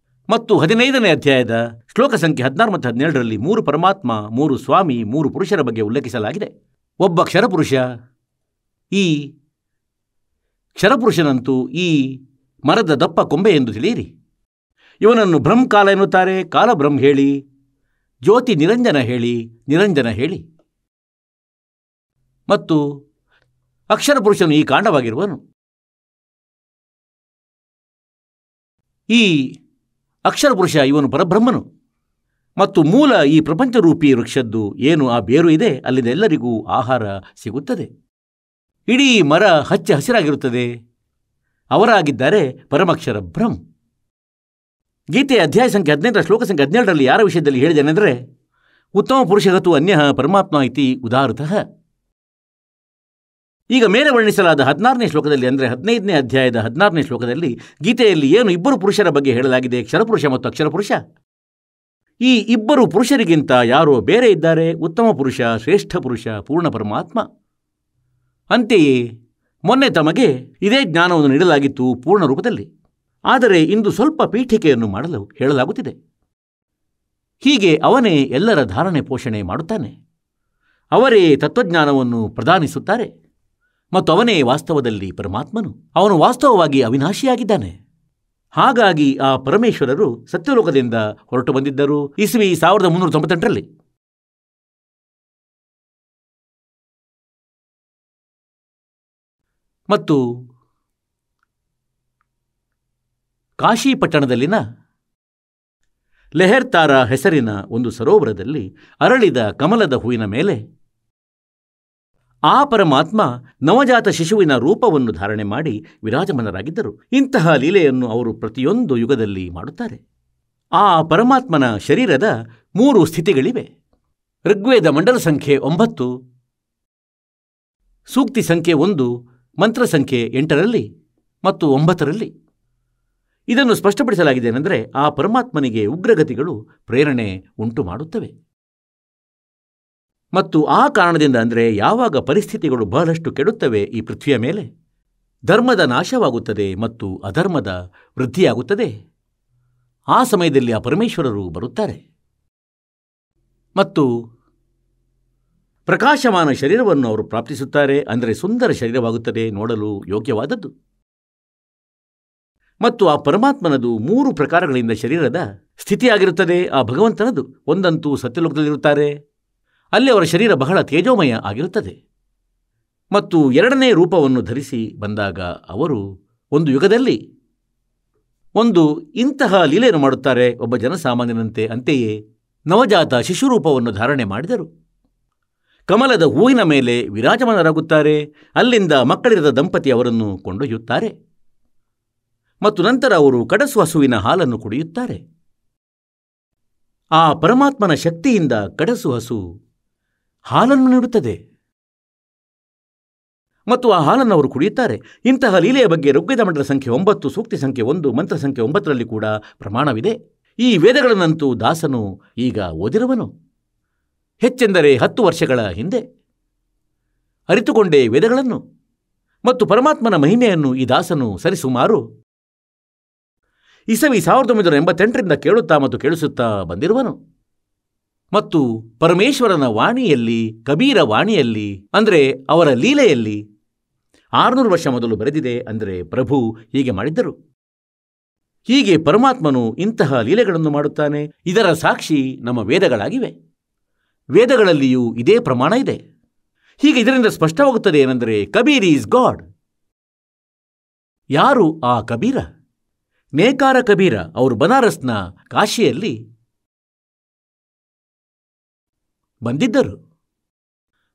ಮತ್ತು 15ನೇ ಅಧ್ಯಾಯದ ಶ್ಲೋಕ ಸಂಖ್ಯೆ 16 ಮತ್ತು 17ರಲ್ಲಿ 3 ಪರಮಾತ್ಮ, 3 ಸ್ವಾಮಿ, 3 ಪುರುಷರ ಬಗ್ಗೆ ಉಲ್ಲೇಖಿಸಲಾಗಿದೆ. ಒಬ್ಬ ಕ್ಷರಪುರುಷ. ಈ ಕ್ಷರಪುರುಷನಂತೂ ಈ ಮರದ ದಪ್ಪ ಕೊಂಬೆ ಎಂದು ತಿಳಿಯಿರಿ. ಇವನನ್ನು ಬ್ರಹ್ಮಕಾಲ ಎನ್ನುತ್ತಾರೆ. ಕಾಲ ಬ್ರಹ್ಮ ಹೇಳಿ, ಜ್ಯೋತಿ ನಿರಂಜನ ಹೇಳಿ. ಮತ್ತು ಅಕ್ಷರ ಪುರುಷನು ಈ ಕಾಂಡವಾಗಿರುವನು. ಈ ಅಕ್ಷರ ಪುರುಷ ಇವನು ಪರಬ್ರಹ್ಮನು. ಮತ್ತು ಮೂಲ ಈ ಪ್ರಪಂಚರೂಪಿ ವೃಕ್ಷದ್ದು ಏನು ಆ ಬೇರು ಇದೆ, ಅಲ್ಲಿಂದ ಎಲ್ಲರಿಗೂ ಆಹಾರ ಸಿಗುತ್ತದೆ. ಇಡೀ ಮರ ಹಚ್ಚ ಹಸಿರಾಗಿರುತ್ತದೆ. ಅವರಾಗಿದ್ದಾರೆ ಪರಮಕ್ಷರ ಬ್ರಹ್ಮ. ಗೀತೆಯ ಅಧ್ಯಾಯ ಸಂಖ್ಯೆ 15ರ ಶ್ಲೋಕ ಸಂಖ್ಯೆ 17ರಲ್ಲಿ ಯಾರ ವಿಷಯದಲ್ಲಿ ಹೇಳಿದೆನೆಂದರೆ, ಉತ್ತಮ ಪುರುಷಗತು ಅನ್ಯ ಪರಮಾತ್ಮ ಇತಿ ಉದಾಹೃತಃ. ಈಗ ಮೇಲೆ ವರ್ಣಿಸಲಾದ 16ನೇ ಶ್ಲೋಕದಲ್ಲಿ, ಅಂದರೆ 15ನೇ ಅಧ್ಯಾಯದ 16ನೇ ಶ್ಲೋಕದಲ್ಲಿ ಗೀತೆಯಲ್ಲಿ ಏನು 2 ಪುರುಷರ ಬಗ್ಗೆ ಹೇಳಲಾಗಿದೆ, ಕ್ಷರಪುರುಷ ಮತ್ತು ಅಕ್ಷರಪುರುಷ. ಈ 2 ಪುರುಷರಿಗಿಂತ ಯಾರೋ ಬೇರೆ ಇದ್ದಾರೆ, ಉತ್ತಮ ಪುರುಷ, ಶ್ರೇಷ್ಠ ಪುರುಷ, ಪೂರ್ಣ ಪರಮಾತ್ಮ. ಅಂತೆಯೇ ಮೊನ್ನೆ ತಮಗೆ ಇದೇ ಜ್ಞಾನವನ್ನು ನೀಡಲಾಗಿತ್ತು ಪೂರ್ಣ ರೂಪದಲ್ಲಿ. ಆದರೆ ಇಂದು ಸ್ವಲ್ಪ ಪೀಠಿಕೆಯನ್ನು ಮಾಡಲು ಹೇಳಲಾಗುತ್ತಿದೆ. ಹೀಗೆ ಅವನೇ ಎಲ್ಲರ ಧಾರಣೆ ಪೋಷಣೆ ಮಾಡುತ್ತಾನೆ. ಅವರೇ ತತ್ವಜ್ಞಾನವನ್ನು ಪ್ರದಾನಿಸುತ್ತಾರೆ. ಮತ್ತು ಅವನೇ ವಾಸ್ತವದಲ್ಲಿ ಪರಮಾತ್ಮನು. ಅವನು ವಾಸ್ತವವಾಗಿ ಅವಿನಾಶಿಯಾಗಿದ್ದಾನೆ. ಹಾಗಾಗಿ ಆ ಪರಮೇಶ್ವರರು ಸತ್ಯಲೋಕದಿಂದ ಹೊರಟು ಬಂದಿದ್ದರು ಇಸ್ವಿ 1398ರಲ್ಲಿ. ಮತ್ತು ಕಾಶಿ ಪಟ್ಟಣದಲ್ಲಿನ ಲೆಹರ್ತಾರ ಹೆಸರಿನ ಒಂದು ಸರೋವರದಲ್ಲಿ ಅರಳಿದ ಕಮಲದ ಹೂವಿನ ಮೇಲೆ ಆ ಪರಮಾತ್ಮ ನವಜಾತ ಶಿಶುವಿನ ರೂಪವನ್ನು ಧಾರಣೆ ಮಾಡಿ ವಿರಾಜಮಾನರಾಗಿದ್ದರು. ಇಂತಹ ಲೀಲೆಯನ್ನು ಅವರು ಪ್ರತಿಯೊಂದು ಯುಗದಲ್ಲಿ ಮಾಡುತ್ತಾರೆ. ಆ ಪರಮಾತ್ಮನ ಶರೀರದ 3 ಸ್ಥಿತಿಗಳಿವೆ. ಋಗ್ವೇದ ಮಂಡಲ ಸಂಖ್ಯೆ 9, ಸೂಕ್ತಿ ಸಂಖ್ಯೆ 1, ಮಂತ್ರ ಸಂಖ್ಯೆ 8ರಲ್ಲಿ ಮತ್ತು 9ರಲ್ಲಿ ಇದನ್ನು ಸ್ಪಷ್ಟಪಡಿಸಲಾಗಿದೆನೆಂದರೆ, ಆ ಪರಮಾತ್ಮನಿಗೆ ಉಗ್ರಗತಿಗಳು ಪ್ರೇರಣೆ ಉಂಟು ಮಾಡುತ್ತವೆ. ಮತ್ತು ಆ ಕಾರಣದಿಂದ, ಅಂದರೆ ಯಾವಾಗ ಪರಿಸ್ಥಿತಿಗಳು ಬಹಳಷ್ಟು ಕೆಡುತ್ತವೆ ಈ ಪೃಥ್ವಿಯ ಮೇಲೆ, ಧರ್ಮದ ನಾಶವಾಗುತ್ತದೆ ಮತ್ತು ಅಧರ್ಮದ ವೃದ್ಧಿಯಾಗುತ್ತದೆ, ಆ ಸಮಯದಲ್ಲಿ ಆ ಪರಮೇಶ್ವರರು ಬರುತ್ತಾರೆ ಮತ್ತು ಪ್ರಕಾಶಮಾನ ಶರೀರವನ್ನು ಅವರು ಪ್ರಾಪ್ತಿಸುತ್ತಾರೆ. ಅಂದರೆ ಸುಂದರ ಶರೀರವಾಗುತ್ತದೆ, ನೋಡಲು ಯೋಗ್ಯವಾದದ್ದು. ಮತ್ತು ಆ ಪರಮಾತ್ಮನದು 3 ಪ್ರಕಾರಗಳಿಂದ ಶರೀರದ ಸ್ಥಿತಿಯಾಗಿರುತ್ತದೆ. ಆ ಭಗವಂತನದು ಒಂದಂತೂ ಸತ್ಯಲೋಕದಲ್ಲಿರುತ್ತಾರೆ, ಅಲ್ಲಿ ಅವರ ಶರೀರ ಬಹಳ ತೇಜೋಮಯ ಆಗಿರುತ್ತದೆ. ಮತ್ತು 2ನೇ ರೂಪವನ್ನು ಧರಿಸಿ ಬಂದಾಗ ಅವರು ಒಂದು ಯುಗದಲ್ಲಿ ಒಂದು ಇಂತಹ ಲೀಲೆಯನ್ನು ಮಾಡುತ್ತಾರೆ, ಒಬ್ಬ ಜನಸಾಮಾನ್ಯನಂತೆ. ಅಂತೆಯೇ ನವಜಾತ ಶಿಶುರೂಪವನ್ನು ಧಾರಣೆ ಮಾಡಿದರು. ಕಮಲದ ಹೂವಿನ ಮೇಲೆ ವಿರಾಜಮಾನರಾಗುತ್ತಾರೆ. ಅಲ್ಲಿಂದ ಮಕ್ಕಳಿರದ ದಂಪತಿ ಅವರನ್ನು ಕೊಂಡೊಯ್ಯುತ್ತಾರೆ ಮತ್ತು ನಂತರ ಅವರು ಕಡಸು ಹಸುವಿನ ಹಾಲನ್ನು ಕುಡಿಯುತ್ತಾರೆ. ಆ ಪರಮಾತ್ಮನ ಶಕ್ತಿಯಿಂದ ಕಡಸು ಹಸು ಹಾಲನ್ನು ನೀಡುತ್ತದೆ ಮತ್ತು ಆ ಹಾಲನ್ನು ಅವರು ಕುಡಿಯುತ್ತಾರೆ. ಇಂತಹ ಲೀಲೆಯ ಬಗ್ಗೆ ಋಗ್ವೇದ ಮಂಡಲ ಸಂಖ್ಯೆ 9, ಸೂಕ್ತಿ ಸಂಖ್ಯೆ 1, ಮಂತ್ರ ಸಂಖ್ಯೆ 9ರಲ್ಲಿ ಕೂಡ ಪ್ರಮಾಣವಿದೆ. ಈ ವೇದಗಳನ್ನಂತೂ ದಾಸನು ಈಗ ಓದಿರುವನು. ಹೆಚ್ಚೆಂದರೆ 10 ವರ್ಷಗಳ ಹಿಂದೆ ಅರಿತುಕೊಂಡೇ ವೇದಗಳನ್ನು ಮತ್ತು ಪರಮಾತ್ಮನ ಮಹಿಮೆಯನ್ನು ಈ ದಾಸನು ಸರಿಸುಮಾರು ಇಸವಿ 1988ರಿಂದ ಕೇಳುತ್ತಾ ಮತ್ತು ಕೇಳಿಸುತ್ತಾ ಬಂದಿರುವನು. ಮತ್ತು ಪರಮೇಶ್ವರನ ವಾಣಿಯಲ್ಲಿ, ಕಬೀರ ವಾಣಿಯಲ್ಲಿ, ಅಂದರೆ ಅವರ ಲೀಲೆಯಲ್ಲಿ 600 ವರ್ಷ ಮೊದಲು ಬರೆದಿದೆ. ಅಂದರೆ ಪ್ರಭು ಹೀಗೆ ಮಾಡಿದ್ದರು. ಹೀಗೆ ಪರಮಾತ್ಮನು ಇಂತಹ ಲೀಲೆಗಳನ್ನು ಮಾಡುತ್ತಾನೆ. ಇದರ ಸಾಕ್ಷಿ ನಮ್ಮ ವೇದಗಳಾಗಿವೆ. ವೇದಗಳಲ್ಲಿಯೂ ಇದೇ ಪ್ರಮಾಣ ಇದೆ. ಹೀಗೆ ಇದರಿಂದ ಸ್ಪಷ್ಟವಾಗುತ್ತದೆ ಏನೆಂದರೆ ಕಬೀರ್ ಈಸ್ ಗಾಡ್. ಯಾರು ಆ ಕಬೀರ? ನೇಕಾರ ಕಬೀರ. ಅವರು ಬನಾರಸ್ನ ಕಾಶಿಯಲ್ಲಿ ಬಂದಿದ್ದರು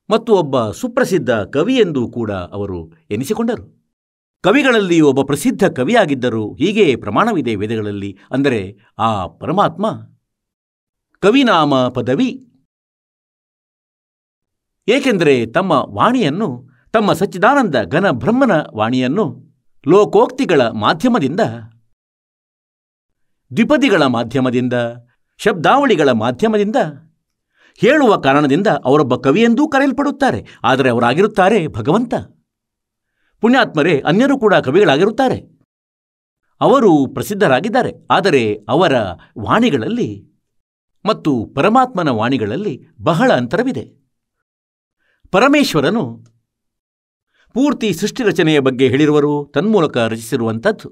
ಮತ್ತು ಒಬ್ಬ ಸುಪ್ರಸಿದ್ಧ ಕವಿ ಎಂದು ಕೂಡ ಅವರು ಎನಿಸಿಕೊಂಡರು. ಕವಿಗಳಲ್ಲಿ ಒಬ್ಬ ಪ್ರಸಿದ್ಧ ಕವಿಯಾಗಿದ್ದರು. ಹೀಗೆ ಪ್ರಮಾಣವಿದೆ ವೇದಗಳಲ್ಲಿ. ಅಂದರೆ ಆ ಪರಮಾತ್ಮ ಕವಿನಾಮ ಪದವಿ. ಏಕೆಂದರೆ ತಮ್ಮ ವಾಣಿಯನ್ನು, ತಮ್ಮ ಸಚ್ಚಿದಾನಂದ ಘನ ಬ್ರಹ್ಮನ ವಾಣಿಯನ್ನು ಲೋಕೋಕ್ತಿಗಳ ಮಾಧ್ಯಮದಿಂದ, ದ್ವಿಪದಿಗಳ ಮಾಧ್ಯಮದಿಂದ, ಶಬ್ದಾವಳಿಗಳ ಮಾಧ್ಯಮದಿಂದ ಹೇಳುವ ಕಾರಣದಿಂದ ಅವರೊಬ್ಬ ಕವಿಯೆಂದೂ ಕರೆಯಲ್ಪಡುತ್ತಾರೆ. ಆದರೆ ಅವರಾಗಿರುತ್ತಾರೆ ಭಗವಂತ. ಪುಣ್ಯಾತ್ಮರೇ, ಅನ್ಯರು ಕೂಡ ಕವಿಗಳಾಗಿರುತ್ತಾರೆ, ಅವರು ಪ್ರಸಿದ್ಧರಾಗಿದ್ದಾರೆ. ಆದರೆ ಅವರ ವಾಣಿಗಳಲ್ಲಿ ಮತ್ತು ಪರಮಾತ್ಮನ ವಾಣಿಗಳಲ್ಲಿ ಬಹಳ ಅಂತರವಿದೆ. ಪರಮೇಶ್ವರನು ಪೂರ್ತಿ ಸೃಷ್ಟಿ ರಚನೆಯ ಬಗ್ಗೆ ಹೇಳಿರುವರು, ತನ್ಮೂಲಕ ರಚಿಸಿರುವಂಥದ್ದು.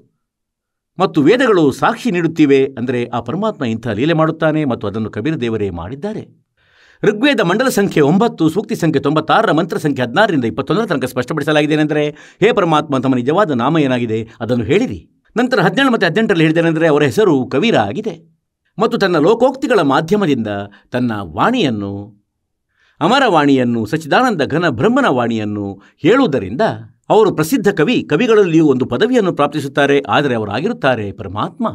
ಮತ್ತು ವೇದಗಳು ಸಾಕ್ಷಿ ನೀಡುತ್ತಿವೆ. ಅಂದರೆ ಆ ಪರಮಾತ್ಮ ಇಂಥ ಲೀಲೆ ಮಾಡುತ್ತಾನೆ ಮತ್ತು ಅದನ್ನು ಕಬೀರ್ ದೇವರೇ ಮಾಡಿದ್ದಾರೆ. ಋಗ್ವೇದ ಮಂಡಲ ಸಂಖ್ಯೆ 9 ಸೂಕ್ತಿ ಸಂಖ್ಯೆ 96 ಮಂತ್ರ ಸಂಖ್ಯೆ 16ರಿಂದ 21 ತನಕ ಸ್ಪಷ್ಟಪಡಿಸಲಾಗಿದೆ ಏನೆಂದರೆ, ಹೇ ಪರಮಾತ್ಮ, ತಮ್ಮ ನಿಜವಾದ ನಾಮ ಏನಾಗಿದೆ ಅದನ್ನು ಹೇಳಿರಿ. ನಂತರ 17 ಮತ್ತು 18ರಲ್ಲಿ ಹೇಳಿದ್ದೇನೆಂದರೆ, ಅವರ ಹೆಸರು ಕಬೀರ ಆಗಿದೆ ಮತ್ತು ತನ್ನ ಲೋಕೋಕ್ತಿಗಳ ಮಾಧ್ಯಮದಿಂದ ತನ್ನ ವಾಣಿಯನ್ನು, ಅಮರವಾಣಿಯನ್ನು, ಸಚ್ಚಿದಾನಂದ ಘನ ಬ್ರಹ್ಮನ ವಾಣಿಯನ್ನು ಹೇಳುವುದರಿಂದ ಅವರು ಪ್ರಸಿದ್ಧ ಕವಿ. ಕವಿಗಳಲ್ಲಿಯೂ ಒಂದು ಪದವಿಯನ್ನು ಪ್ರಾಪ್ತಿಸುತ್ತಾರೆ. ಆದರೆ ಅವರಾಗಿರುತ್ತಾರೆ ಪರಮಾತ್ಮ.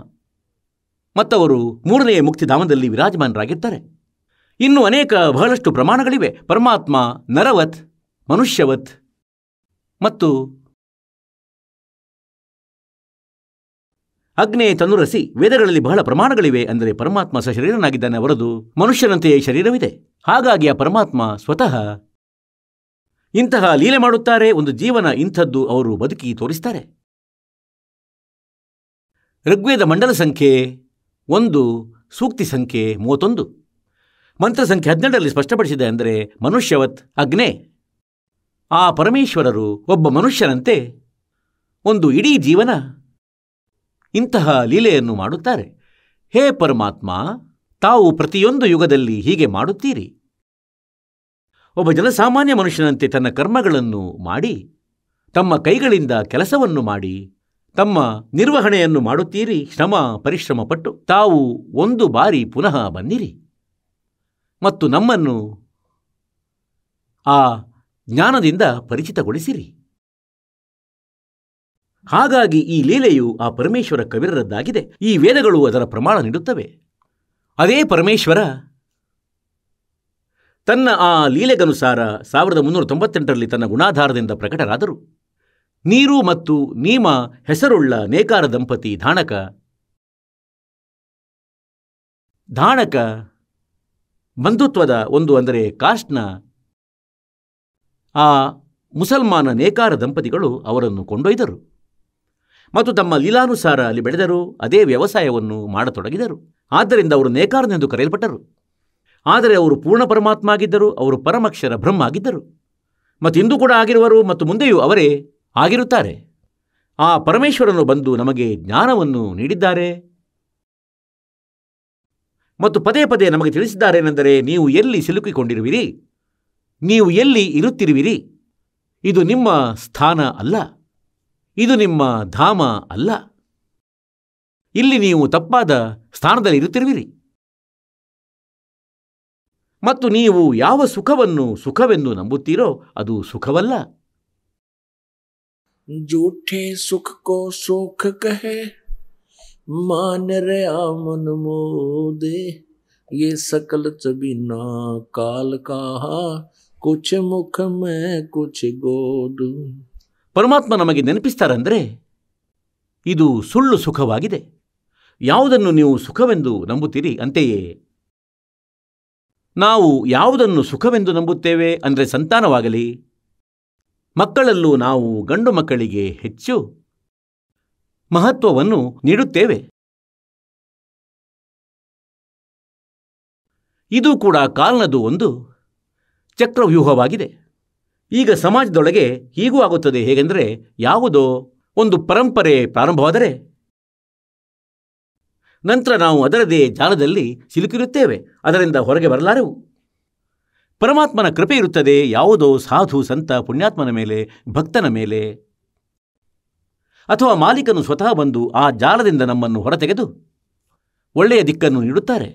ಮತ್ತವರು 3ನೇ ಮುಕ್ತಿಧಾಮದಲ್ಲಿ ವಿರಾಜಮಾನರಾಗಿರ್ತಾರೆ. ಇನ್ನು ಅನೇಕ ಬಹಳಷ್ಟು ಪ್ರಮಾಣಗಳಿವೆ. ಪರಮಾತ್ಮ ನರವತ್, ಮನುಷ್ಯವತ್ ಮತ್ತು ಅಗ್ನೇ ತನುರಸಿ. ವೇದಗಳಲ್ಲಿ ಬಹಳ ಪ್ರಮಾಣಗಳಿವೆ. ಅಂದರೆ ಪರಮಾತ್ಮ ಸಶರೀರನಾಗಿದ್ದಾನೆ, ಅವರದು ಮನುಷ್ಯನಂತೆಯೇ ಶರೀರವಿದೆ. ಹಾಗಾಗಿ ಆ ಪರಮಾತ್ಮ ಸ್ವತಃ ಇಂತಹ ಲೀಲೆ ಮಾಡುತ್ತಾರೆ. ಒಂದು ಜೀವನ ಇಂಥದ್ದು ಅವರು ಬದುಕಿ ತೋರಿಸ್ತಾರೆ. ಋಗ್ವೇದ ಮಂಡಲ ಸಂಖ್ಯೆ 1 ಸೂಕ್ತಿ ಸಂಖ್ಯೆ 31 ಮಂತ್ರ ಸಂಖ್ಯೆ 12ರಲ್ಲಿ ಸ್ಪಷ್ಟಪಡಿಸಿದೆ. ಅಂದರೆ ಮನುಷ್ಯವತ್ ಅಗ್ನೇ. ಆ ಪರಮೇಶ್ವರರು ಒಬ್ಬ ಮನುಷ್ಯನಂತೆ ಒಂದು ಇಡೀ ಜೀವನ ಇಂತಹ ಲೀಲೆಯನ್ನು ಮಾಡುತ್ತಾರೆ. ಹೇ ಪರಮಾತ್ಮ, ತಾವು ಪ್ರತಿಯೊಂದು ಯುಗದಲ್ಲಿ ಹೀಗೆ ಮಾಡುತ್ತೀರಿ. ಒಬ್ಬ ಜನಸಾಮಾನ್ಯ ಮನುಷ್ಯನಂತೆ ತನ್ನ ಕರ್ಮಗಳನ್ನು ಮಾಡಿ, ತಮ್ಮ ಕೈಗಳಿಂದ ಕೆಲಸವನ್ನು ಮಾಡಿ, ತಮ್ಮ ನಿರ್ವಹಣೆಯನ್ನು ಮಾಡುತ್ತೀರಿ. ಶ್ರಮ ಪರಿಶ್ರಮ ಪಟ್ಟು ತಾವು ಒಂದು ಬಾರಿ ಪುನಃ ಬನ್ನಿರಿ ಮತ್ತು ನಮ್ಮನ್ನು ಆ ಜ್ಞಾನದಿಂದ ಪರಿಚಿತಗೊಳಿಸಿರಿ. ಹಾಗಾಗಿ ಈ ಲೀಲೆಯು ಆ ಪರಮೇಶ್ವರ ಕಬೀರರದ್ದಾಗಿದೆ. ಈ ವೇದಗಳು ಅದರ ಪ್ರಮಾಣ ನೀಡುತ್ತವೆ. ಅದೇ ಪರಮೇಶ್ವರ ತನ್ನ ಆ ಲೀಲೆಗನುಸಾರ 1398ರಲ್ಲಿ ತನ್ನ ಗುಣಾಧಾರದಿಂದ ಪ್ರಕಟರಾದರು. ನೀರು ಮತ್ತು ನೀಮ ಹೆಸರುಳ್ಳ ನೇಕಾರ ದಂಪತಿ ಧಾಣಕ ಬಂಧುತ್ವದ ಒಂದು, ಅಂದರೆ ಕಾಸ್ಟ್ನ ಆ ಮುಸಲ್ಮಾನ ನೇಕಾರ ದಂಪತಿಗಳು ಅವರನ್ನು ಕೊಂಡೊಯ್ದರು ಮತ್ತು ತಮ್ಮ ಲೀಲಾನುಸಾರ ಅಲ್ಲಿ ಬೆಳೆದರು. ಅದೇ ವ್ಯವಸಾಯವನ್ನು ಮಾಡತೊಡಗಿದರು. ಆದ್ದರಿಂದ ಅವರು ನೇಕಾರನೆಂದು ಕರೆಯಲ್ಪಟ್ಟರು. ಆದರೆ ಅವರು ಪೂರ್ಣ ಪರಮಾತ್ಮ ಆಗಿದ್ದರು. ಅವರು ಪರಮಕ್ಷರ ಬ್ರಹ್ಮ ಆಗಿದ್ದರು ಮತ್ತು ಇಂದು ಕೂಡ ಆಗಿರುವರು ಮತ್ತು ಮುಂದೆಯೂ ಅವರೇ ಆಗಿರುತ್ತಾರೆ. ಆ ಪರಮೇಶ್ವರನು ಬಂದು ನಮಗೆ ಜ್ಞಾನವನ್ನು ನೀಡಿದ್ದಾರೆ ಮತ್ತು ಪದೇ ಪದೇ ನಮಗೆ ತಿಳಿಸಿದ್ದಾರೇನೆಂದರೆ, ನೀವು ಎಲ್ಲಿ ಸಿಲುಕಿಕೊಂಡಿರುವಿರಿ, ನೀವು ಎಲ್ಲಿ ಇರುತ್ತಿರುವಿರಿ, ಇದು ನಿಮ್ಮ ಸ್ಥಾನ ಅಲ್ಲ, ಇದು ನಿಮ್ಮ ಧಾಮ ಅಲ್ಲ. ಇಲ್ಲಿ ನೀವು ತಪ್ಪಾದ ಸ್ಥಾನದಲ್ಲಿ ಇರುತ್ತಿರುವಿರಿ ಮತ್ತು ನೀವು ಯಾವ ಸುಖವನ್ನು ಸುಖವೆಂದು ನಂಬುತ್ತೀರೋ ಅದು ಸುಖವಲ್ಲ. ಜೂಠೆ ಸುಖ ಕೋ ಸುಖ ಕಹೆ मान रहा मन मोदे ये सकल चबीना काल कहा कुछ मुख में कुछ गोद. ಪರಮಾತ್ಮ ನಮಗೆ ನೆನಪಿಸ್ತಾರಂದರೆ ಇದು ಸುಳ್ಳು ಸುಖವಾಗಿದೆ. ಯಾವುದನ್ನು ನೀವು ಸುಖವೆಂದು ನಂಬುತ್ತೀರಿ, ಅಂತೆಯೇ ನಾವು ಯಾವುದನ್ನು ಸುಖವೆಂದು ನಂಬುತ್ತೇವೆ ಅಂದರೆ ಸಂತಾನವಾಗಲಿ, ಮಕ್ಕಳಲ್ಲೂ ನಾವು ಗಂಡು ಮಕ್ಕಳಿಗೆ ಹೆಚ್ಚು ಮಹತ್ವವನ್ನು ನೀಡುತ್ತೇವೆ. ಇದು ಕೂಡ ಕಾಲನದು ಒಂದು ಚಕ್ರವ್ಯೂಹವಾಗಿದೆ. ಈಗ ಸಮಾಜದೊಳಗೆ ಹೀಗೂ ಆಗುತ್ತದೆ. ಹೇಗೆಂದರೆ, ಯಾವುದೋ ಒಂದು ಪರಂಪರೆ ಪ್ರಾರಂಭವಾದರೆ ನಂತರ ನಾವು ಅದರದೇ ಜಾಲದಲ್ಲಿ ಸಿಲುಕಿರುತ್ತೇವೆ, ಅದರಿಂದ ಹೊರಗೆ ಬರಲಾರೆವು. ಪರಮಾತ್ಮನ ಕೃಪೆ ಇರುತ್ತದೆ ಯಾವುದೋ ಸಾಧು ಸಂತ ಪುಣ್ಯಾತ್ಮನ ಮೇಲೆ, ಭಕ್ತನ ಮೇಲೆ, ಅಥವಾ ಮಾಲೀಕನು ಸ್ವತಃ ಬಂದು ಆ ಜಾಲದಿಂದ ನಮ್ಮನ್ನು ಹೊರತೆಗೆದು ಒಳ್ಳೆಯ ದಿಕ್ಕನ್ನು ನೀಡುತ್ತಾರೆ.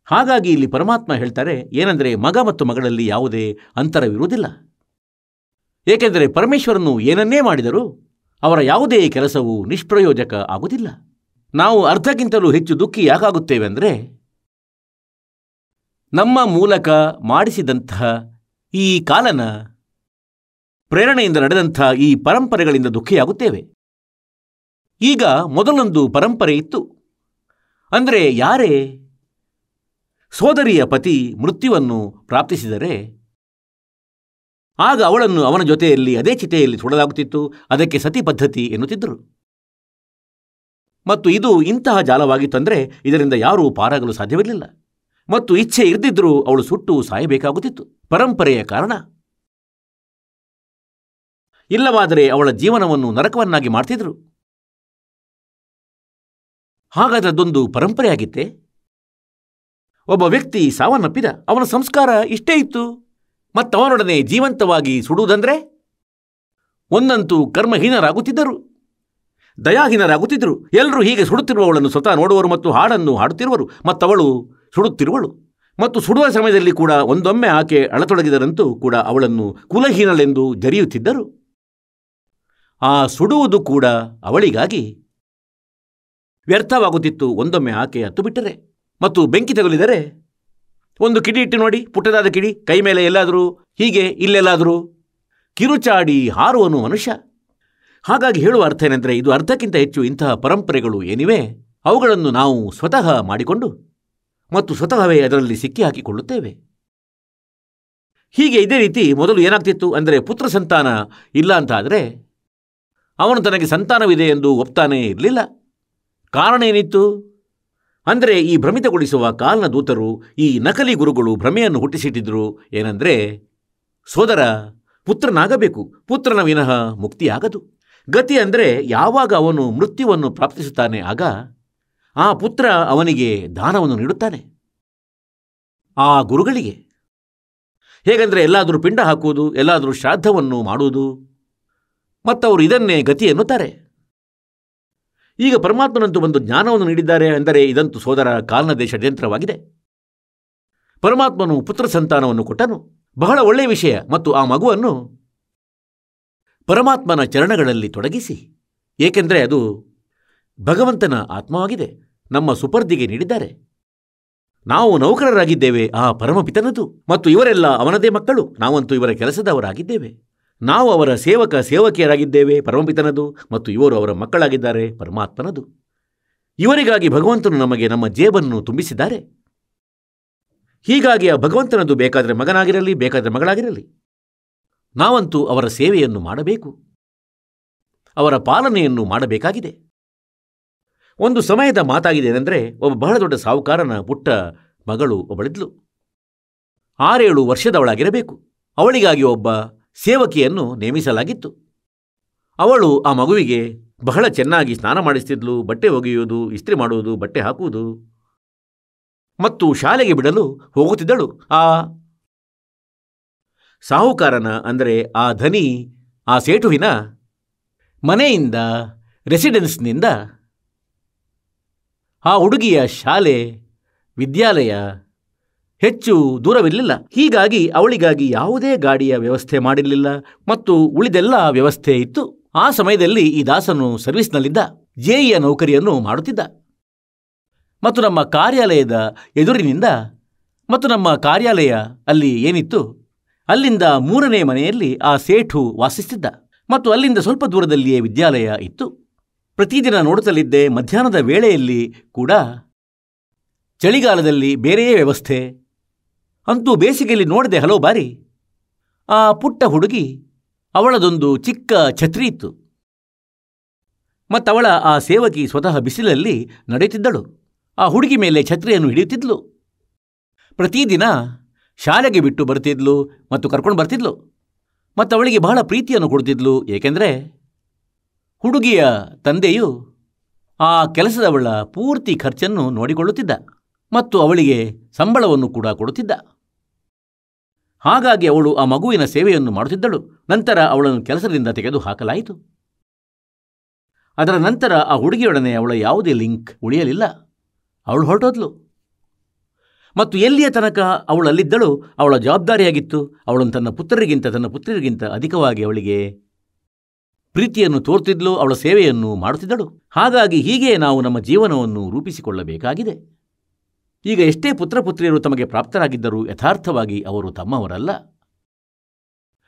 ಹಾಗಾಗಿ ಇಲ್ಲಿ ಪರಮಾತ್ಮ ಹೇಳ್ತಾರೆ ಏನೆಂದರೆ, ಮಗ ಮತ್ತು ಮಗಳಲ್ಲಿ ಯಾವುದೇ ಅಂತರವಿರುವುದಿಲ್ಲ. ಏಕೆಂದರೆ ಪರಮೇಶ್ವರನು ಏನನ್ನೇ ಮಾಡಿದರೂ ಅವರ ಯಾವುದೇ ಕೆಲಸವು ನಿಷ್ಪ್ರಯೋಜಕ ಆಗುವುದಿಲ್ಲ. ನಾವು ಅರ್ಧಕ್ಕಿಂತಲೂ ಹೆಚ್ಚು ದುಃಖಿ ಯಾಕಾಗುತ್ತೇವೆ ಅಂದರೆ, ನಮ್ಮ ಮೂಲಕ ಮಾಡಿಸಿದಂತಹ ಈ ಕಾಲನ ಪ್ರೇರಣೆಯಿಂದ ನಡೆದಂಥ ಈ ಪರಂಪರೆಗಳಿಂದ ದುಃಖಿಯಾಗುತ್ತೇವೆ. ಈಗ ಮೊದಲೊಂದು ಪರಂಪರೆ ಇತ್ತು. ಅಂದರೆ ಯಾರೇ ಸೋದರಿಯ ಪತಿ ಮೃತ್ಯುವನ್ನು ಪ್ರಾಪ್ತಿಸಿದರೆ ಆಗ ಅವಳನ್ನು ಅವನ ಜೊತೆಯಲ್ಲಿ ಅದೇ ಚಿತೆಯಲ್ಲಿ ಸುಡಲಾಗುತ್ತಿತ್ತು. ಅದಕ್ಕೆ ಸತಿ ಪದ್ಧತಿ ಎನ್ನುತ್ತಿದ್ದರು. ಮತ್ತು ಇದು ಇಂತಹ ಜಾಲವಾಗಿತ್ತು ಅಂದರೆ ಇದರಿಂದ ಯಾರೂ ಪಾರಾಗಲು ಸಾಧ್ಯವಿರಲಿಲ್ಲ. ಮತ್ತು ಇಚ್ಛೆ ಇರದಿದ್ದರೂ ಅವಳು ಸುಟ್ಟು ಸಾಯಬೇಕಾಗುತ್ತಿತ್ತು. ಪರಂಪರೆಯ ಕಾರಣ. ಇಲ್ಲವಾದರೆ ಅವಳ ಜೀವನವನ್ನು ನರಕವನ್ನಾಗಿ ಮಾಡ್ತಿದ್ರು. ಹಾಗಾದರೆ ಅದೊಂದು ಪರಂಪರೆಯಾಗಿತ್ತೆ. ಒಬ್ಬ ವ್ಯಕ್ತಿ ಸಾವನ್ನಪ್ಪಿದ, ಅವನ ಸಂಸ್ಕಾರ ಇಷ್ಟೇ ಇತ್ತು. ಮತ್ತವನೊಡನೆ ಜೀವಂತವಾಗಿ ಸುಡುವುದಂದ್ರೆ ಒಂದಂತೂ ಕರ್ಮಹೀನರಾಗುತ್ತಿದ್ದರು, ದಯಾಹೀನರಾಗುತ್ತಿದ್ದರು. ಎಲ್ಲರೂ ಹೀಗೆ ಸುಡುತ್ತಿರುವವಳನ್ನು ಸ್ವತಃ ನೋಡುವರು ಮತ್ತು ಹಾಡನ್ನು ಹಾಡುತ್ತಿರುವರು. ಮತ್ತವಳು ಸುಡುತ್ತಿರುವಳು. ಮತ್ತು ಸುಡುವ ಸಮಯದಲ್ಲಿ ಕೂಡ ಒಂದೊಮ್ಮೆ ಆಕೆ ಅಳತೊಡಗಿದರಂತೂ ಕೂಡ ಅವಳನ್ನು ಕುಲಹೀನಳೆಂದು ಜರಿಯುತ್ತಿದ್ದರು. ಆ ಸುಡುವುದು ಕೂಡ ಅವಳಿಗಾಗಿ ವ್ಯರ್ಥವಾಗುತ್ತಿತ್ತು. ಒಂದೊಮ್ಮೆ ಆಕೆ ಹತ್ತು ಬಿಟ್ಟರೆ ಮತ್ತು ಬೆಂಕಿ ತಗುಲಿದರೆ ಒಂದು ಕಿಡಿ ಇಟ್ಟು ನೋಡಿ, ಪುಟ್ಟದಾದ ಕಿಡಿ, ಕೈ ಮೇಲೆ ಎಲ್ಲಾದರೂ ಹೀಗೆ ಇಲ್ಲೆಲ್ಲಾದರೂ ಕಿರುಚಾಡಿ ಹಾರುವನು ಮನುಷ್ಯ. ಹಾಗಾಗಿ ಹೇಳುವ ಅರ್ಥ ಏನೆಂದರೆ, ಇದು ಅರ್ಧಕ್ಕಿಂತ ಹೆಚ್ಚು ಇಂತಹ ಪರಂಪರೆಗಳು ಏನಿವೆ ಅವುಗಳನ್ನು ನಾವು ಸ್ವತಃ ಮಾಡಿಕೊಂಡು ಮತ್ತು ಸ್ವತಃವೇ ಅದರಲ್ಲಿ ಸಿಕ್ಕಿ ಹಾಕಿಕೊಳ್ಳುತ್ತೇವೆ. ಹೀಗೆ ಇದೇ ರೀತಿ ಮೊದಲು ಏನಾಗ್ತಿತ್ತು ಅಂದರೆ, ಪುತ್ರ ಸಂತಾನ ಇಲ್ಲ ಅಂತ ಆದರೆ ಅವನು ತನಗೆ ಸಂತಾನವಿದೆ ಎಂದು ಒಪ್ತಾನೇ ಇರಲಿಲ್ಲ. ಕಾರಣ ಏನಿತ್ತು ಅಂದರೆ, ಈ ಭ್ರಮಿತಗೊಳಿಸುವ ಕಾಲನ ದೂತರು, ಈ ನಕಲಿ ಗುರುಗಳು ಭ್ರಮೆಯನ್ನು ಹುಟ್ಟಿಸಿಟ್ಟಿದ್ರು. ಏನೆಂದರೆ, ಸೋದರ ಪುತ್ರನಾಗಬೇಕು, ಪುತ್ರನ ವಿನಃ ಮುಕ್ತಿಯಾಗದು. ಗತಿ ಅಂದರೆ ಯಾವಾಗ ಅವನು ಮೃತ್ಯುವನ್ನು ಪ್ರಾಪ್ತಿಸುತ್ತಾನೆ ಆಗ ಆ ಪುತ್ರ ಅವನಿಗೆ ದಾನವನ್ನು ನೀಡುತ್ತಾನೆ, ಆ ಗುರುಗಳಿಗೆ. ಹೇಗೆಂದರೆ ಎಲ್ಲಾದರೂ ಪಿಂಡ ಹಾಕುವುದು, ಎಲ್ಲಾದರೂ ಶ್ರಾದ್ದವನ್ನು ಮಾಡುವುದು, ಮತ್ತವರು ಇದನ್ನೇ ಗತಿ ಎನ್ನುತ್ತಾರೆ. ಈಗ ಪರಮಾತ್ಮನಂತೂ ಒಂದು ಜ್ಞಾನವನ್ನು ನೀಡಿದ್ದಾರೆ ಅಂದರೆ ಇದಂತೂ ಸೋದರ ಕಾಲನದೇ ಷಡ್ಯಂತ್ರವಾಗಿದೆ. ಪರಮಾತ್ಮನು ಪುತ್ರ ಸಂತಾನವನ್ನು ಕೊಟ್ಟನು, ಬಹಳ ಒಳ್ಳೆಯ ವಿಷಯ. ಮತ್ತು ಆ ಮಗುವನ್ನು ಪರಮಾತ್ಮನ ಚರಣಗಳಲ್ಲಿ ತೊಡಗಿಸಿ, ಏಕೆಂದರೆ ಅದು ಭಗವಂತನ ಆತ್ಮವಾಗಿದೆ, ನಮ್ಮ ಸುಪರ್ದಿಗೆ ನೀಡಿದ್ದಾರೆ. ನಾವು ನೌಕರರಾಗಿದ್ದೇವೆ ಆ ಪರಮಪಿತನದು, ಮತ್ತು ಇವರೆಲ್ಲ ಅವನದೇ ಮಕ್ಕಳು. ನಾವಂತೂ ಇವರ ಕೆಲಸದವರಾಗಿದ್ದೇವೆ. ನಾವು ಅವರ ಸೇವಕಿಯರಾಗಿದ್ದೇವೆ ಪರಮಪಿತನದು, ಮತ್ತು ಇವರು ಅವರ ಮಕ್ಕಳಾಗಿದ್ದಾರೆ ಪರಮಾತ್ಮನದು. ಇವರಿಗಾಗಿ ಭಗವಂತನು ನಮಗೆ ನಮ್ಮ ಜೇಬನ್ನು ತುಂಬಿಸಿದ್ದಾರೆ. ಹೀಗಾಗಿ ಆ ಭಗವಂತನದು ಬೇಕಾದರೆ ಮಗನಾಗಿರಲಿ, ಬೇಕಾದರೆ ಮಗಳಾಗಿರಲಿ, ನಾವಂತೂ ಅವರ ಸೇವೆಯನ್ನು ಮಾಡಬೇಕು, ಅವರ ಪಾಲನೆಯನ್ನು ಮಾಡಬೇಕಾಗಿದೆ. ಒಂದು ಸಮಯದ ಮಾತಾಗಿದೆ ಏನೆಂದರೆ, ಒಬ್ಬ ಬಹಳ ದೊಡ್ಡ ಸಾಹುಕಾರನ ಪುಟ್ಟ ಮಗಳು ಒಬ್ಬಳಿದ್ಲು. 6-7 ವರ್ಷದವಳಾಗಿರಬೇಕು. ಅವಳಿಗಾಗಿ ಒಬ್ಬ ಸೇವಕಿಯನ್ನು ನೇಮಿಸಲಾಗಿತ್ತು. ಅವಳು ಆ ಮಗುವಿಗೆ ಬಹಳ ಚೆನ್ನಾಗಿ ಸ್ನಾನ ಮಾಡಿಸ್ತಿದ್ಲು, ಬಟ್ಟೆ ಒಗೆಯುವುದು, ಇಸ್ತ್ರಿ ಮಾಡುವುದು, ಬಟ್ಟೆ ಹಾಕುವುದು, ಮತ್ತು ಶಾಲೆಗೆ ಬಿಡಲು ಹೋಗುತ್ತಿದ್ದಳು. ಆ ಸಾಹುಕಾರನ ಅಂದರೆ ಆ ಧನಿ, ಆ ಸೇಠುವಿನ ಮನೆಯಿಂದ, ರೆಸಿಡೆನ್ಸ್ನಿಂದ ಆ ಹುಡುಗಿಯ ಶಾಲೆ, ವಿದ್ಯಾಲಯ ಹೆಚ್ಚು ದೂರವಿರಲಿಲ್ಲ. ಹೀಗಾಗಿ ಅವಳಿಗಾಗಿ ಯಾವುದೇ ಗಾಡಿಯ ವ್ಯವಸ್ಥೆ ಮಾಡಿರಲಿಲ್ಲ ಮತ್ತು ಉಳಿದೆಲ್ಲ ವ್ಯವಸ್ಥೆ ಇತ್ತು. ಆ ಸಮಯದಲ್ಲಿ ಈ ದಾಸನು ಸರ್ವಿಸ್ನಲ್ಲಿದ್ದ, ಜೆಇಯ ನೌಕರಿಯನ್ನು ಮಾಡುತ್ತಿದ್ದ. ಮತ್ತು ನಮ್ಮ ಕಾರ್ಯಾಲಯದ ಎದುರಿನಿಂದ ಮತ್ತು ನಮ್ಮ ಕಾರ್ಯಾಲಯ ಅಲ್ಲಿ ಏನಿತ್ತು ಅಲ್ಲಿಂದ 3ನೇ ಮನೆಯಲ್ಲಿ ಆ ಸೇಠು ವಾಸಿಸುತ್ತಿದ್ದ. ಮತ್ತು ಅಲ್ಲಿಂದ ಸ್ವಲ್ಪ ದೂರದಲ್ಲಿಯೇ ವಿದ್ಯಾಲಯ ಇತ್ತು. ಪ್ರತಿದಿನ ನೋಡುತ್ತಲಿದ್ದೆ. ಮಧ್ಯಾಹ್ನದ ವೇಳೆಯಲ್ಲಿ ಕೂಡ, ಚಳಿಗಾಲದಲ್ಲಿ ಬೇರೆಯೇ ವ್ಯವಸ್ಥೆ. ಅಂತೂ ಬೇಸಿಗೆಯಲ್ಲಿ ನೋಡಿದೆ ಹಲವು ಬಾರಿ. ಆ ಪುಟ್ಟ ಹುಡುಗಿ, ಅವಳದೊಂದು ಚಿಕ್ಕ ಛತ್ರಿ ಇತ್ತು. ಮತ್ತವಳ ಆ ಸೇವಕಿ ಸ್ವತಃ ಬಿಸಿಲಲ್ಲಿ ನಡೆಯುತ್ತಿದ್ದಳು. ಆ ಹುಡುಗಿ ಮೇಲೆ ಛತ್ರಿಯನ್ನು ಹಿಡಿಯುತ್ತಿದ್ಲು. ಪ್ರತಿದಿನ ಶಾಲೆಗೆ ಬಿಟ್ಟು ಬರ್ತಿದ್ಲು ಮತ್ತು ಕರ್ಕೊಂಡು ಬರ್ತಿದ್ಲು. ಮತ್ತು ಅವಳಿಗೆ ಬಹಳ ಪ್ರೀತಿಯನ್ನು ಕೊಡ್ತಿದ್ಲು. ಏಕೆಂದರೆ ಹುಡುಗಿಯ ತಂದೆಯು ಆ ಕೆಲಸದವಳ ಪೂರ್ತಿ ಖರ್ಚನ್ನು ನೋಡಿಕೊಳ್ಳುತ್ತಿದ್ದ ಮತ್ತು ಅವಳಿಗೆ ಸಂಬಳವನ್ನು ಕೂಡ ಕೊಡುತ್ತಿದ್ದ. ಹಾಗಾಗಿ ಅವಳು ಆ ಮಗುವಿನ ಸೇವೆಯನ್ನು ಮಾಡುತ್ತಿದ್ದಳು. ನಂತರ ಅವಳನ್ನು ಕೆಲಸದಿಂದ ತೆಗೆದು ಹಾಕಲಾಯಿತು. ಅದರ ನಂತರ ಆ ಹುಡುಗಿಯೊಡನೆ ಅವಳ ಯಾವುದೇ ಲಿಂಕ್ ಉಳಿಯಲಿಲ್ಲ. ಅವಳು ಹೊರಟೋದ್ಲು. ಮತ್ತು ಎಲ್ಲಿಯ ತನಕ ಅವಳಲ್ಲಿದ್ದಳು ಅವಳ ಜವಾಬ್ದಾರಿಯಾಗಿತ್ತು. ಅವಳನ್ನು ತನ್ನ ಪುತ್ರಿಗಿಂತ ಅಧಿಕವಾಗಿ ಅವಳಿಗೆ ಪ್ರೀತಿಯನ್ನು ತೋರ್ತಿದ್ಲು, ಅವಳ ಸೇವೆಯನ್ನು ಮಾಡುತ್ತಿದ್ದಳು. ಹಾಗಾಗಿ ಹೀಗೆ ನಾವು ನಮ್ಮ ಜೀವನವನ್ನು ರೂಪಿಸಿಕೊಳ್ಳಬೇಕಾಗಿದೆ. ಈಗ ಎಷ್ಟೇ ಪುತ್ರಪುತ್ರಿಯರು ತಮಗೆ ಪ್ರಾಪ್ತರಾಗಿದ್ದರೂ ಯಥಾರ್ಥವಾಗಿ ಅವರು ತಮ್ಮವರಲ್ಲ.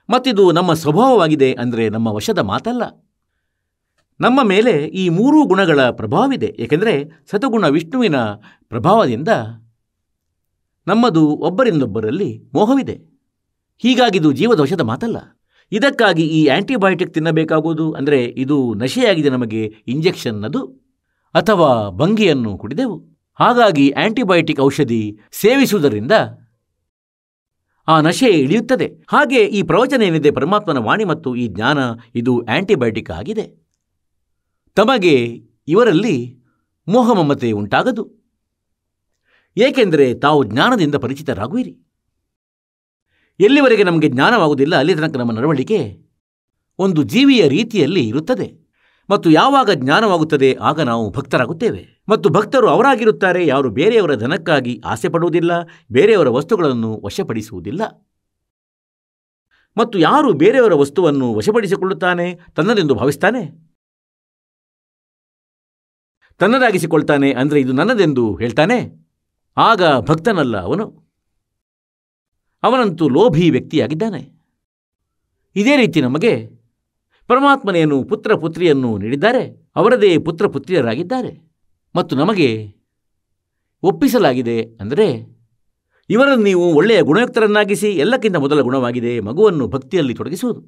ಮತ್ತಿದು ನಮ್ಮ ಸ್ವಭಾವವಾಗಿದೆ, ಅಂದರೆ ನಮ್ಮ ವಶದ ಮಾತಲ್ಲ. ನಮ್ಮ ಮೇಲೆ ಈ ಮೂರೂ ಗುಣಗಳ ಪ್ರಭಾವವಿದೆ. ಏಕೆಂದರೆ ಸತಗುಣ ವಿಷ್ಣುವಿನ ಪ್ರಭಾವದಿಂದ ನಮ್ಮದು ಒಬ್ಬರಿಂದೊಬ್ಬರಲ್ಲಿ ಮೋಹವಿದೆ. ಹೀಗಾಗಿದು ಜೀವದ ವಶದ ಮಾತಲ್ಲ. ಇದಕ್ಕಾಗಿ ಈ ಆಂಟಿಬಯೋಟಿಕ್ ತಿನ್ನಬೇಕಾಗುವುದು, ಅಂದರೆ ಇದು ನಶೆಯಾಗಿದೆ ನಮಗೆ ಇಂಜೆಕ್ಷನ್ನದು, ಅಥವಾ ಭಂಗಿಯನ್ನು ಕುಡಿದೆವು. ಹಾಗಾಗಿ ಆಂಟಿಬಯೋಟಿಕ್ ಔಷಧಿ ಸೇವಿಸುವುದರಿಂದ ಆ ನಶೆ ಇಳಿಯುತ್ತದೆ. ಹಾಗೆ ಈ ಪ್ರವಚನ ಏನಿದೆ, ಪರಮಾತ್ಮನ ವಾಣಿ ಮತ್ತು ಈ ಜ್ಞಾನ, ಇದು ಆಂಟಿಬಯೋಟಿಕ್ ಆಗಿದೆ. ತಮಗೆ ಇವರಲ್ಲಿ ಮೋಹಮಮತೆ ಉಂಟಾಗದು. ಏಕೆಂದರೆ ತಾವು ಜ್ಞಾನದಿಂದ ಪರಿಚಿತರಾಗುವಿರಿ. ಎಲ್ಲಿವರೆಗೆ ನಮಗೆ ಜ್ಞಾನವಾಗುವುದಿಲ್ಲ ಅಲ್ಲಿ ತನಕ ನಮ್ಮ ನಡವಳಿಕೆ ಒಂದು ಜೀವಿಯ ರೀತಿಯಲ್ಲಿ ಇರುತ್ತದೆ. ಮತ್ತು ಯಾವಾಗ ಜ್ಞಾನವಾಗುತ್ತದೆ ಆಗ ನಾವು ಭಕ್ತರಾಗುತ್ತೇವೆ. ಮತ್ತು ಭಕ್ತರು ಅವರಾಗಿರುತ್ತಾರೆ ಯಾರು ಬೇರೆಯವರ ಧನಕ್ಕಾಗಿ ಆಸೆ ಪಡುವುದಿಲ್ಲ, ಬೇರೆಯವರ ವಸ್ತುಗಳನ್ನು ವಶಪಡಿಸುವುದಿಲ್ಲ. ಮತ್ತು ಯಾರು ಬೇರೆಯವರ ವಸ್ತುವನ್ನು ವಶಪಡಿಸಿಕೊಳ್ಳುತ್ತಾನೆ, ತನ್ನದೆಂದು ಭಾವಿಸ್ತಾನೆ, ತನ್ನದಾಗಿಸಿಕೊಳ್ತಾನೆ, ಅಂದರೆ ಇದು ನನ್ನದೆಂದು ಹೇಳ್ತಾನೆ, ಆಗ ಭಕ್ತನಲ್ಲ ಅವನು. ಅವನಂತೂ ಲೋಭಿ ವ್ಯಕ್ತಿಯಾಗಿದ್ದಾನೆ. ಇದೇ ರೀತಿ ನಮಗೆ ಪರಮಾತ್ಮನೇನು ಪುತ್ರ ಪುತ್ರಿಯನ್ನು ನೀಡಿದ್ದಾರೆ, ಅವರದೇ ಪುತ್ರ ಪುತ್ರಿಯರಾಗಿದ್ದಾರೆ. ಮತ್ತು ನಮಗೆ ಒಪ್ಪಿಸಲಾಗಿದೆ, ಅಂದರೆ ಇವರನ್ನು ನೀವು ಒಳ್ಳೆಯ ಗುಣಯುಕ್ತರನ್ನಾಗಿಸಿ. ಎಲ್ಲಕ್ಕಿಂತ ಮೊದಲ ಗುಣವಾಗಿದೆ ಮಗುವನ್ನು ಭಕ್ತಿಯಲ್ಲಿ ತೊಡಗಿಸುವುದು,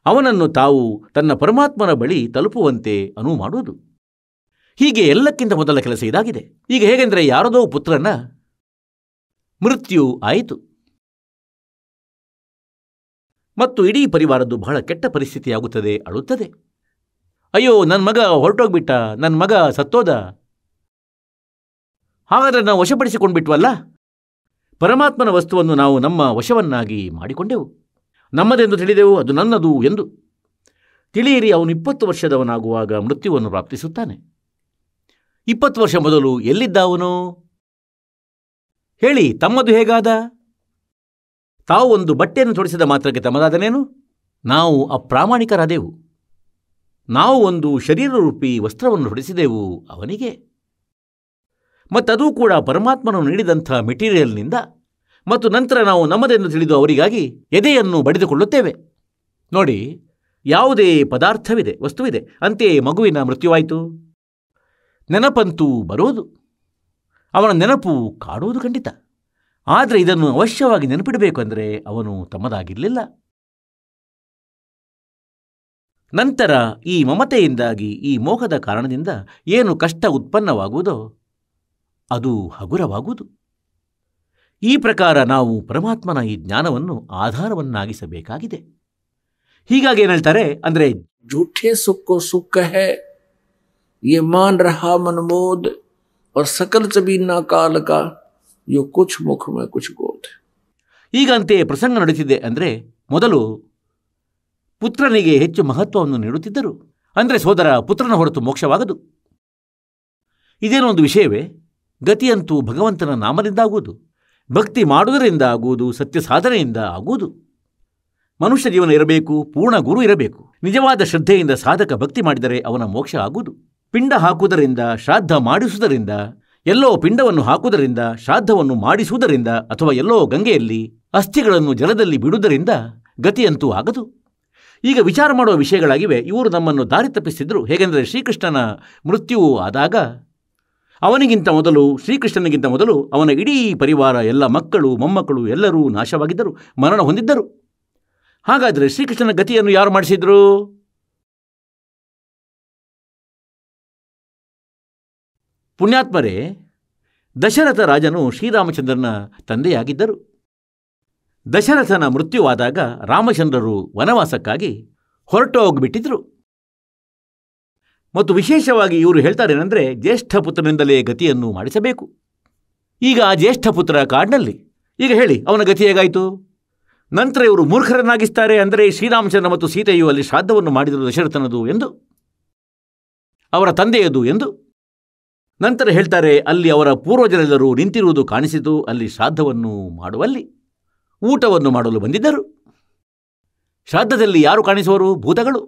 ಅವನನ್ನು ತಾವು ತನ್ನ ಪರಮಾತ್ಮನ ಬಳಿ ತಲುಪುವಂತೆ ಅನುವು ಮಾಡುವುದು. ಹೀಗೆ ಎಲ್ಲಕ್ಕಿಂತ ಮೊದಲ ಕೆಲಸ ಇದಾಗಿದೆ. ಈಗ ಹೇಗೆಂದರೆ ಯಾರದೋ ಪುತ್ರನ ಮೃತ್ಯು ಆಯಿತು ಮತ್ತು ಇಡೀ ಪರಿವಾರದ್ದು ಬಹಳ ಕೆಟ್ಟ ಪರಿಸ್ಥಿತಿಯಾಗುತ್ತದೆ, ಅಳುತ್ತದೆ. ಅಯ್ಯೋ, ನನ್ನ ಮಗ ಹೊರಟೋಗ್ಬಿಟ್ಟ, ನನ್ನ ಮಗ ಸತ್ತೋದ. ಹಾಗಾದರೆ ನಾವು ವಶಪಡಿಸಿಕೊಂಡ್ಬಿಟ್ವಲ್ಲ. ಪರಮಾತ್ಮನ ವಸ್ತುವನ್ನು ನಾವು ನಮ್ಮ ವಶವನ್ನಾಗಿ ಮಾಡಿಕೊಂಡೆವು, ನಮ್ಮದೆಂದು ತಿಳಿದೆವು, ಅದು ನನ್ನದು ಎಂದು. ತಿಳಿಯಿರಿ, ಅವನು 20 ವರ್ಷದವನಾಗುವಾಗ ಮೃತ್ಯುವನ್ನು ಪ್ರಾಪ್ತಿಸುತ್ತಾನೆ. 20 ವರ್ಷ ಮೊದಲು ಎಲ್ಲಿದ್ದ ಅವನು? ಹೇಳಿ, ತಮ್ಮದು ಹೇಗಾದ? ತಾವು ಒಂದು ಬಟ್ಟೆಯನ್ನು ತೊಡಿಸಿದ ಮಾತ್ರಕ್ಕೆ ತಮ್ಮದಾದನೇನು? ನಾವು ಅಪ್ರಾಮಾಣಿಕರಾದೆವು. ನಾವು ಒಂದು ಶರೀರರೂಪಿ ವಸ್ತ್ರವನ್ನು ತೊಡಿಸಿದೆವು ಅವನಿಗೆ. ಮತ್ತದೂ ಕೂಡ ಪರಮಾತ್ಮನು ನೀಡಿದಂಥ ಮೆಟೀರಿಯಲ್ನಿಂದ. ಮತ್ತು ನಂತರ ನಾವು ನಮ್ಮದೆಂದು ತಿಳಿದು ಅವರಿಗಾಗಿ ಎದೆಯನ್ನು ಬಡಿದುಕೊಳ್ಳುತ್ತೇವೆ. ನೋಡಿ, ಯಾವುದೇ ಪದಾರ್ಥವಿದೆ, ವಸ್ತುವಿದೆ. ಅಂತೆಯೇ ಮಗುವಿನ ಮೃತ್ಯುವಾಯಿತು, ನೆನಪಂತೂ ಬರೋದು, ಅವನ ನೆನಪು ಕಾಡುವುದು ಖಂಡಿತ. ಆದರೆ ಇದನ್ನು ಅವಶ್ಯವಾಗಿ ನೆನಪಿಡಬೇಕೆಂದರೆ ಅವನು ತಮ್ಮದಾಗಿರಲಿಲ್ಲ. ನಂತರ ಈ ಮಮತೆಯಿಂದಾಗಿ, ಈ ಮೋಹದ ಕಾರಣದಿಂದ ಏನು ಕಷ್ಟ ಉತ್ಪನ್ನವಾಗುವುದೋ ಅದು ಹಗುರವಾಗುವುದು. ಈ ಪ್ರಕಾರ ನಾವು ಪರಮಾತ್ಮನ ಈ ಜ್ಞಾನವನ್ನು ಆಧಾರವನ್ನಾಗಿಸಬೇಕಾಗಿದೆ. ಹೀಗಾಗಿ ಏನು ಹೇಳ್ತಾರೆ ಅಂದರೆ, झूठे सुख को सुख है ये मान रहा मनमोद और सकल चबीना काल का यो कुछ मुख में कुछ गोद. ಈಗಂತೆ ಪ್ರಸಂಗ ನಡೆಯುತ್ತಿದೆ. ಅಂದರೆ ಮೊದಲು ಪುತ್ರನಿಗೆ ಹೆಚ್ಚು ಮಹತ್ವವನ್ನು ನೀಡುತ್ತಿದ್ದರು. ಅಂದರೆ ಸೋದರ ಪುತ್ರನ ಹೊರತು ಮೋಕ್ಷವಾಗದು. ಇದೇನೋ ಒಂದು ವಿಷಯವೇ. ಗತಿಯಂತೂ ಭಗವಂತನ ನಾಮದಿಂದ ಆಗುವುದು, ಭಕ್ತಿ ಮಾಡುವುದರಿಂದ ಆಗುವುದು, ಸತ್ಯ ಸಾಧನೆಯಿಂದ ಆಗುವುದು. ಮನುಷ್ಯ ಜೀವನ ಇರಬೇಕು, ಪೂರ್ಣ ಗುರು ಇರಬೇಕು. ನಿಜವಾದ ಶ್ರದ್ಧೆಯಿಂದ ಸಾಧಕ ಭಕ್ತಿ ಮಾಡಿದರೆ ಅವನ ಮೋಕ್ಷ ಆಗುವುದು. ಪಿಂಡ ಹಾಕುವುದರಿಂದ, ಶ್ರಾದ್ದ ಮಾಡಿಸುವುದರಿಂದ, ಎಲ್ಲೋ ಪಿಂಡವನ್ನು ಹಾಕುವುದರಿಂದ, ಶ್ರಾದ್ದವನ್ನು ಮಾಡಿಸುವುದರಿಂದ, ಅಥವಾ ಎಲ್ಲೋ ಗಂಗೆಯಲ್ಲಿ ಅಸ್ಥಿಗಳನ್ನು ಜಲದಲ್ಲಿ ಬಿಡುವುದರಿಂದ ಗತಿಯಂತೂ ಆಗದು. ಈಗ ವಿಚಾರ ಮಾಡುವ ವಿಷಯಗಳಾಗಿವೆ. ಇವರು ನಮ್ಮನ್ನು ದಾರಿ ತಪ್ಪಿಸಿದ್ರು. ಹೇಗೆಂದರೆ ಶ್ರೀಕೃಷ್ಣನ ಮೃತ್ಯುವು ಆದಾಗ ಅವನಿಗಿಂತ ಮೊದಲು, ಶ್ರೀಕೃಷ್ಣನಿಗಿಂತ ಮೊದಲು ಅವನ ಇಡೀ ಪರಿವಾರ, ಎಲ್ಲ ಮಕ್ಕಳು ಮೊಮ್ಮಕ್ಕಳು ಎಲ್ಲರೂ ನಾಶವಾಗಿದ್ದರು, ಮರಣ ಹೊಂದಿದ್ದರು. ಹಾಗಾದರೆ ಶ್ರೀಕೃಷ್ಣನ ಗತಿಯನ್ನು ಯಾರು ಮಾಡಿಸಿದ್ರು? ಪುಣ್ಯಾತ್ಮರೇ, ದಶರಥ ರಾಜನು ಶ್ರೀರಾಮಚಂದ್ರನ ತಂದೆಯಾಗಿದ್ದರು. ದಶರಥನ ಮೃತ್ಯುವಾದಾಗ ರಾಮಚಂದ್ರರು ವನವಾಸಕ್ಕಾಗಿ ಹೊರಟೋಗ್ಬಿಟ್ಟಿದ್ರು. ಮತ್ತು ವಿಶೇಷವಾಗಿ ಇವರು ಹೇಳ್ತಾರೇನೆಂದರೆ ಜ್ಯೇಷ್ಠ ಪುತ್ರನಿಂದಲೇ ಗತಿಯನ್ನು ಮಾಡಿಸಬೇಕು. ಈಗ ಆ ಜ್ಯೇಷ್ಠ ಪುತ್ರ ಕಾಡಿನಲ್ಲಿ, ಈಗ ಹೇಳಿ ಅವನ ಗತಿ ಹೇಗಾಯಿತು? ನಂತರ ಇವರು ಮೂರ್ಖರನ್ನಾಗಿಸ್ತಾರೆ. ಅಂದರೆ ಶ್ರೀರಾಮಚಂದ್ರ ಮತ್ತು ಸೀತೆಯು ಅಲ್ಲಿ ಶ್ರಾದ್ದವನ್ನು ಮಾಡಿದರು ದಶರಥನದು ಎಂದು, ಅವರ ತಂದೆಯದು ಎಂದು. ನಂತರ ಹೇಳ್ತಾರೆ ಅಲ್ಲಿ ಅವರ ಪೂರ್ವಜರೆಲ್ಲರೂ ನಿಂತಿರುವುದು ಕಾಣಿಸಿತು, ಅಲ್ಲಿ ಶ್ರಾದ್ದವನ್ನು ಮಾಡುವಲ್ಲಿ ಊಟವನ್ನು ಮಾಡಲು ಬಂದಿದ್ದರು. ಶ್ರಾದ್ದದಲ್ಲಿ ಯಾರು ಕಾಣಿಸುವರು? ಭೂತಗಳು.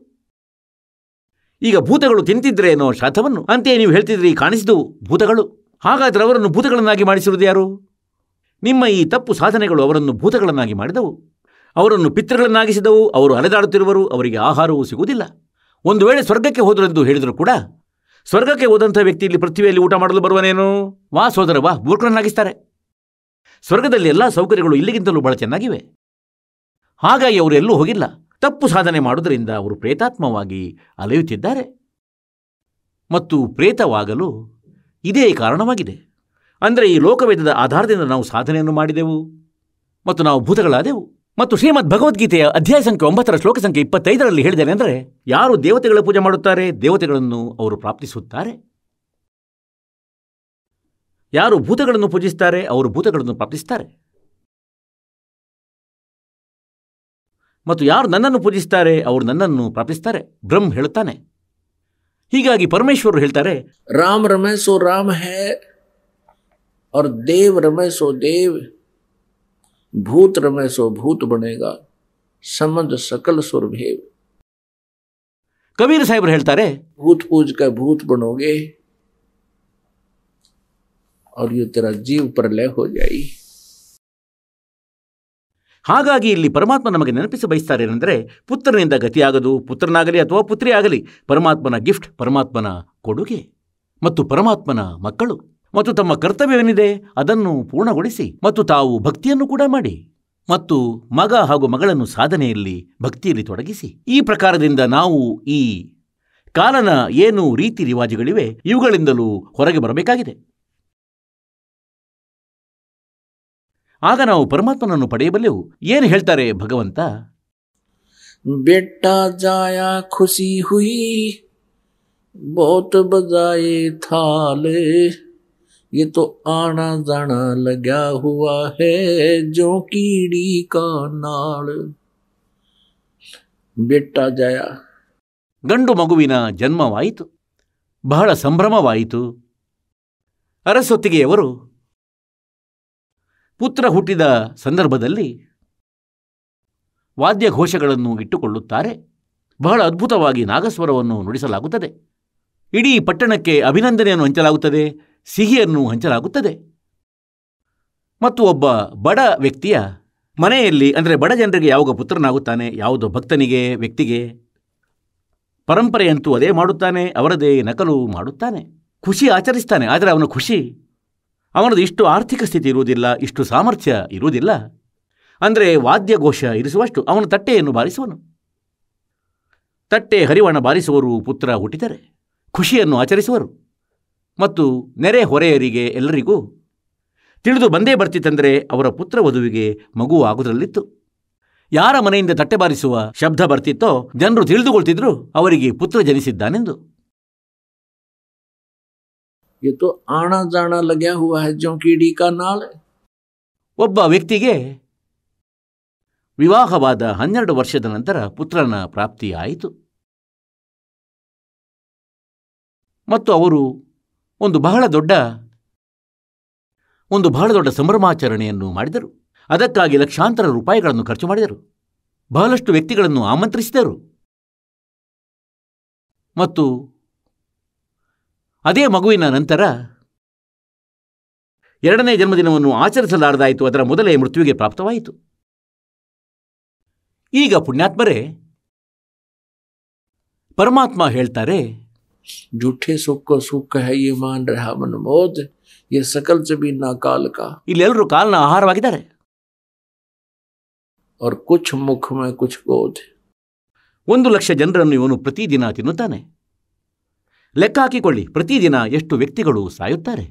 ಈಗ ಭೂತಗಳು ತಿಂತಿದ್ರೇನೋ ಶ್ರಾದ್ದವನ್ನು, ಅಂತೆಯೇ ನೀವು ಹೇಳ್ತಿದ್ರಿ ಕಾಣಿಸಿದವು ಭೂತಗಳು. ಹಾಗಾದರೆ ಅವರನ್ನು ಭೂತಗಳನ್ನಾಗಿ ಮಾಡಿಸಿರುವುದು ಯಾರು? ನಿಮ್ಮ ಈ ತಪ್ಪು ಸಾಧನೆಗಳು ಅವರನ್ನು ಭೂತಗಳನ್ನಾಗಿ ಮಾಡಿದವು, ಅವರನ್ನು ಪಿತೃಗಳನ್ನಾಗಿಸಿದವು. ಅವರು ಅಲೆದಾಡುತ್ತಿರುವರು, ಅವರಿಗೆ ಆಹಾರವೂ ಸಿಗುವುದಿಲ್ಲ. ಒಂದು ವೇಳೆ ಸ್ವರ್ಗಕ್ಕೆ ಹೋದರೆಂದು ಹೇಳಿದರೂ ಕೂಡ ಸ್ವರ್ಗಕ್ಕೆ ಹೋದಂಥ ವ್ಯಕ್ತಿ ಇಲ್ಲಿ ಪೃಥ್ವಿಯಲ್ಲಿ ಊಟ ಮಾಡಲು ಬರುವನೇನು? ವಾ ಸೋದರ ವಾ, ಮೂರ್ಖರನ್ನಾಗಿಸ್ತಾರೆ. ಸ್ವರ್ಗದಲ್ಲಿ ಎಲ್ಲ ಸೌಕರ್ಯಗಳು ಇಲ್ಲಿಗಿಂತಲೂ ಬಹಳ ಚೆನ್ನಾಗಿವೆ. ಹಾಗಾಗಿ ಅವರು ಎಲ್ಲೂ ಹೋಗಿಲ್ಲ. ತಪ್ಪು ಸಾಧನೆ ಮಾಡುವುದರಿಂದ ಅವರು ಪ್ರೇತಾತ್ಮವಾಗಿ ಅಲೆಯುತ್ತಿದ್ದಾರೆ. ಮತ್ತು ಪ್ರೇತವಾಗಲು ಇದೇ ಕಾರಣವಾಗಿದೆ. ಅಂದರೆ ಈ ಲೋಕವೇದದ ಆಧಾರದಿಂದ ನಾವು ಸಾಧನೆಯನ್ನು ಮಾಡಿದೆವು ಮತ್ತು ನಾವು ಭೂತಗಳಾದೆವು. ಮತ್ತು ಶ್ರೀಮದ್ ಭಗವದ್ಗೀತೆಯ ಅಧ್ಯಾಯ ಸಂಖ್ಯೆ 9 ಶ್ಲೋಕ ಸಂಖ್ಯೆ 25ರಲ್ಲಿ ಹೇಳಿದ್ದೇನೆ ಅಂದರೆ, ಯಾರು ದೇವತೆಗಳ ಪೂಜೆ ಮಾಡುತ್ತಾರೆ ದೇವತೆಗಳನ್ನು ಅವರು ಪ್ರಾಪ್ತಿಸುತ್ತಾರೆ, ಯಾರು ಭೂತಗಳನ್ನು ಪೂಜಿಸುತ್ತಾರೆ ಅವರು ಭೂತಗಳನ್ನು ಪ್ರಾಪ್ತಿಸುತ್ತಾರೆ, ಮತ್ತು ಯಾರು ನನ್ನನ್ನು ಪೂಜಿಸುತ್ತಾರೆ ಅವರು ನನ್ನನ್ನು ಪ್ರಾಪ್ತಿಸುತ್ತಾರೆ ಬ್ರಹ್ಮ ಹೇಳುತ್ತಾನೆ. ಹೀಗಾಗಿ ಪರಮೇಶ್ವರರು ಹೇಳ್ತಾರೆ, राम रमे सो राम है और देव रमे सो देव, भूत रमे सो भूत बनेगा, संबंध सकल सुरभेव. ಕಬೀರ್ ಸಾಹೇಬರು ಹೇಳ್ತಾರೆ, भूत पूज का भूत बनोगे और ये तेरा जीव प्रलय हो जाए. ಹಾಗಾಗಿ ಇಲ್ಲಿ ಪರಮಾತ್ಮ ನಮಗೆ ನೆನಪಿಸ ಬಯಸ್ತಾರೆ ಏನೆಂದರೆ, ಪುತ್ರನಿಂದ ಗತಿಯಾಗದು, ಪುತ್ರನಾಗಲಿ ಅಥವಾ ಪುತ್ರಿ ಆಗಲಿ ಪರಮಾತ್ಮನ ಗಿಫ್ಟ್, ಪರಮಾತ್ಮನ ಕೊಡುಗೆ ಮತ್ತು ಪರಮಾತ್ಮನ ಮಕ್ಕಳು. ಮತ್ತು ತಮ್ಮ ಕರ್ತವ್ಯವೇನಿದೆ ಅದನ್ನು ಪೂರ್ಣಗೊಳಿಸಿ ಮತ್ತು ತಾವು ಭಕ್ತಿಯನ್ನು ಕೂಡ ಮಾಡಿ ಮತ್ತು ಮಗ ಹಾಗೂ ಮಗಳನ್ನು ಸಾಧನೆಯಲ್ಲಿ ಭಕ್ತಿಯಲ್ಲಿ ತೊಡಗಿಸಿ. ಈ ಪ್ರಕಾರದಿಂದ ನಾವು ಈ ಕಾಲನ ಏನು ರೀತಿ ರಿವಾಜುಗಳಿವೆ ಇವುಗಳಿಂದಲೂ ಹೊರಗೆ ಬರಬೇಕಾಗಿದೆ. ಆಗ ನಾವು ಪರಮಾತ್ಮನನ್ನು ಪಡೆಯಬಲ್ಲೆವು. ಏನು ಹೇಳ್ತಾರೆ ಭಗವಂತ? बेटा जाया खुशी हुई बहुत बजाए थाल, ये तो आना जाना लगा हुआ है जो कीड़ी का नाल. बेटा जाया, ಗಂಡು ಮಗುವಿನ ಜನ್ಮವಾಯಿತು, ಬಹಳ ಸಂಭ್ರಮವಾಯಿತು. ಅರಸೊತ್ತಿಗೆಯವರು ಪುತ್ರ ಹುಟ್ಟಿದ ಸಂದರ್ಭದಲ್ಲಿ ವಾದ್ಯಘೋಷಗಳನ್ನು ಇಟ್ಟುಕೊಳ್ಳುತ್ತಾರೆ. ಬಹಳ ಅದ್ಭುತವಾಗಿ ನಾಗಸ್ವರವನ್ನು ನುಡಿಸಲಾಗುತ್ತದೆ. ಇಡೀ ಪಟ್ಟಣಕ್ಕೆ ಅಭಿನಂದನೆಯನ್ನು ಹಂಚಲಾಗುತ್ತದೆ, ಸಿಹಿಯನ್ನು ಹಂಚಲಾಗುತ್ತದೆ. ಮತ್ತು ಒಬ್ಬ ಬಡ ವ್ಯಕ್ತಿಯ ಮನೆಯಲ್ಲಿ, ಅಂದರೆ ಬಡ ಜನರಿಗೆ ಯಾವಾಗ ಪುತ್ರನಾಗುತ್ತಾನೆ, ಯಾವುದೋ ಭಕ್ತನಿಗೆ ವ್ಯಕ್ತಿಗೆ, ಪರಂಪರೆಯಂತೂ ಅದೇ ಮಾಡುತ್ತಾನೆ, ಅವರದೇ ನಕಲು ಮಾಡುತ್ತಾನೆ, ಖುಷಿ ಆಚರಿಸ್ತಾನೆ. ಆದರೆ ಅವನ ಖುಷಿ, ಅವನದು ಇಷ್ಟು ಆರ್ಥಿಕ ಸ್ಥಿತಿ ಇರುವುದಿಲ್ಲ, ಇಷ್ಟು ಸಾಮರ್ಥ್ಯ ಇರುವುದಿಲ್ಲ. ಅಂದರೆ ವಾದ್ಯಘೋಷ ಇರಿಸುವಷ್ಟು ಅವನು ತಟ್ಟೆಯನ್ನು ಬಾರಿಸುವನು. ತಟ್ಟೆ ಹರಿವಾಣ ಬಾರಿಸುವರು ಪುತ್ರ ಹುಟ್ಟಿದರೆ, ಖುಷಿಯನ್ನು ಆಚರಿಸುವರು. ಮತ್ತು ನೆರೆ ಹೊರೆಯರಿಗೆ ಎಲ್ಲರಿಗೂ ತಿಳಿದು ಬಂದೇ ಬರ್ತಿತ್ತಂದರೆ ಅವರ ಪುತ್ರ ವಧುವಿಗೆ ಮಗು ಆಗುವುದರಲ್ಲಿತ್ತು. ಯಾರ ಮನೆಯಿಂದ ತಟ್ಟೆ ಬಾರಿಸುವ ಶಬ್ದ ಬರ್ತಿತ್ತೋ ಜನರು ತಿಳಿದುಕೊಳ್ತಿದ್ರು ಅವರಿಗೆ ಪುತ್ರ ಜನಿಸಿದ್ದಾನೆಂದು. ये तो आना जाना लगा हुआ है जो कीड़ी का नाल. ಒಬ್ಬ ವ್ಯಕ್ತಿಗೆ ವಿವಾಹವಾದ 12 ವರ್ಷದ ನಂತರ ಪುತ್ರನ ಪ್ರಾಪ್ತಿಯಾಯಿತು. ಮತ್ತು ಅವರು ಒಂದು ಬಹಳ ದೊಡ್ಡ ಸಂಭ್ರಮಾಚರಣೆಯನ್ನು ಮಾಡಿದರು. ಅದಕ್ಕಾಗಿ ಲಕ್ಷಾಂತರ ರೂಪಾಯಿಗಳನ್ನು ಖರ್ಚು ಮಾಡಿದರು. ಬಹಳಷ್ಟು ವ್ಯಕ್ತಿಗಳನ್ನು ಆಮಂತ್ರಿಸಿದರು. ಮತ್ತು ಅದೇ ಮಗುವಿನ ನಂತರ 2ನೇ ಜನ್ಮದಿನವನ್ನು ಆಚರಿಸಲಾರದಾಯಿತು. ಅದರ ಮೊದಲೇ ಮೃತ್ಯುವಿಗೆ ಪ್ರಾಪ್ತವಾಯಿತು. ಈಗ ಪುಣ್ಯಾತ್ಮರೇ, ಪರಮಾತ್ಮ ಹೇಳ್ತಾರೆ, झूठे सुख को सुख है ये मान रहा मनमोद, ये सकल जबीना काल का. ಇಲ್ಲೆಲ್ಲರೂ ಕಾಲನ ಆಹಾರವಾಗಿದ್ದಾರೆ. और कुछ मुख में कुछ बोध. 1 ಲಕ್ಷ ಜನರನ್ನು ಇವನು ಪ್ರತಿದಿನ ತಿನ್ನುತ್ತಾನೆ. ಲೆಕ್ಕ ಹಾಕಿಕೊಳ್ಳಿ, ಪ್ರತಿದಿನ ಎಷ್ಟು ವ್ಯಕ್ತಿಗಳು ಸಾಯುತ್ತಾರೆ.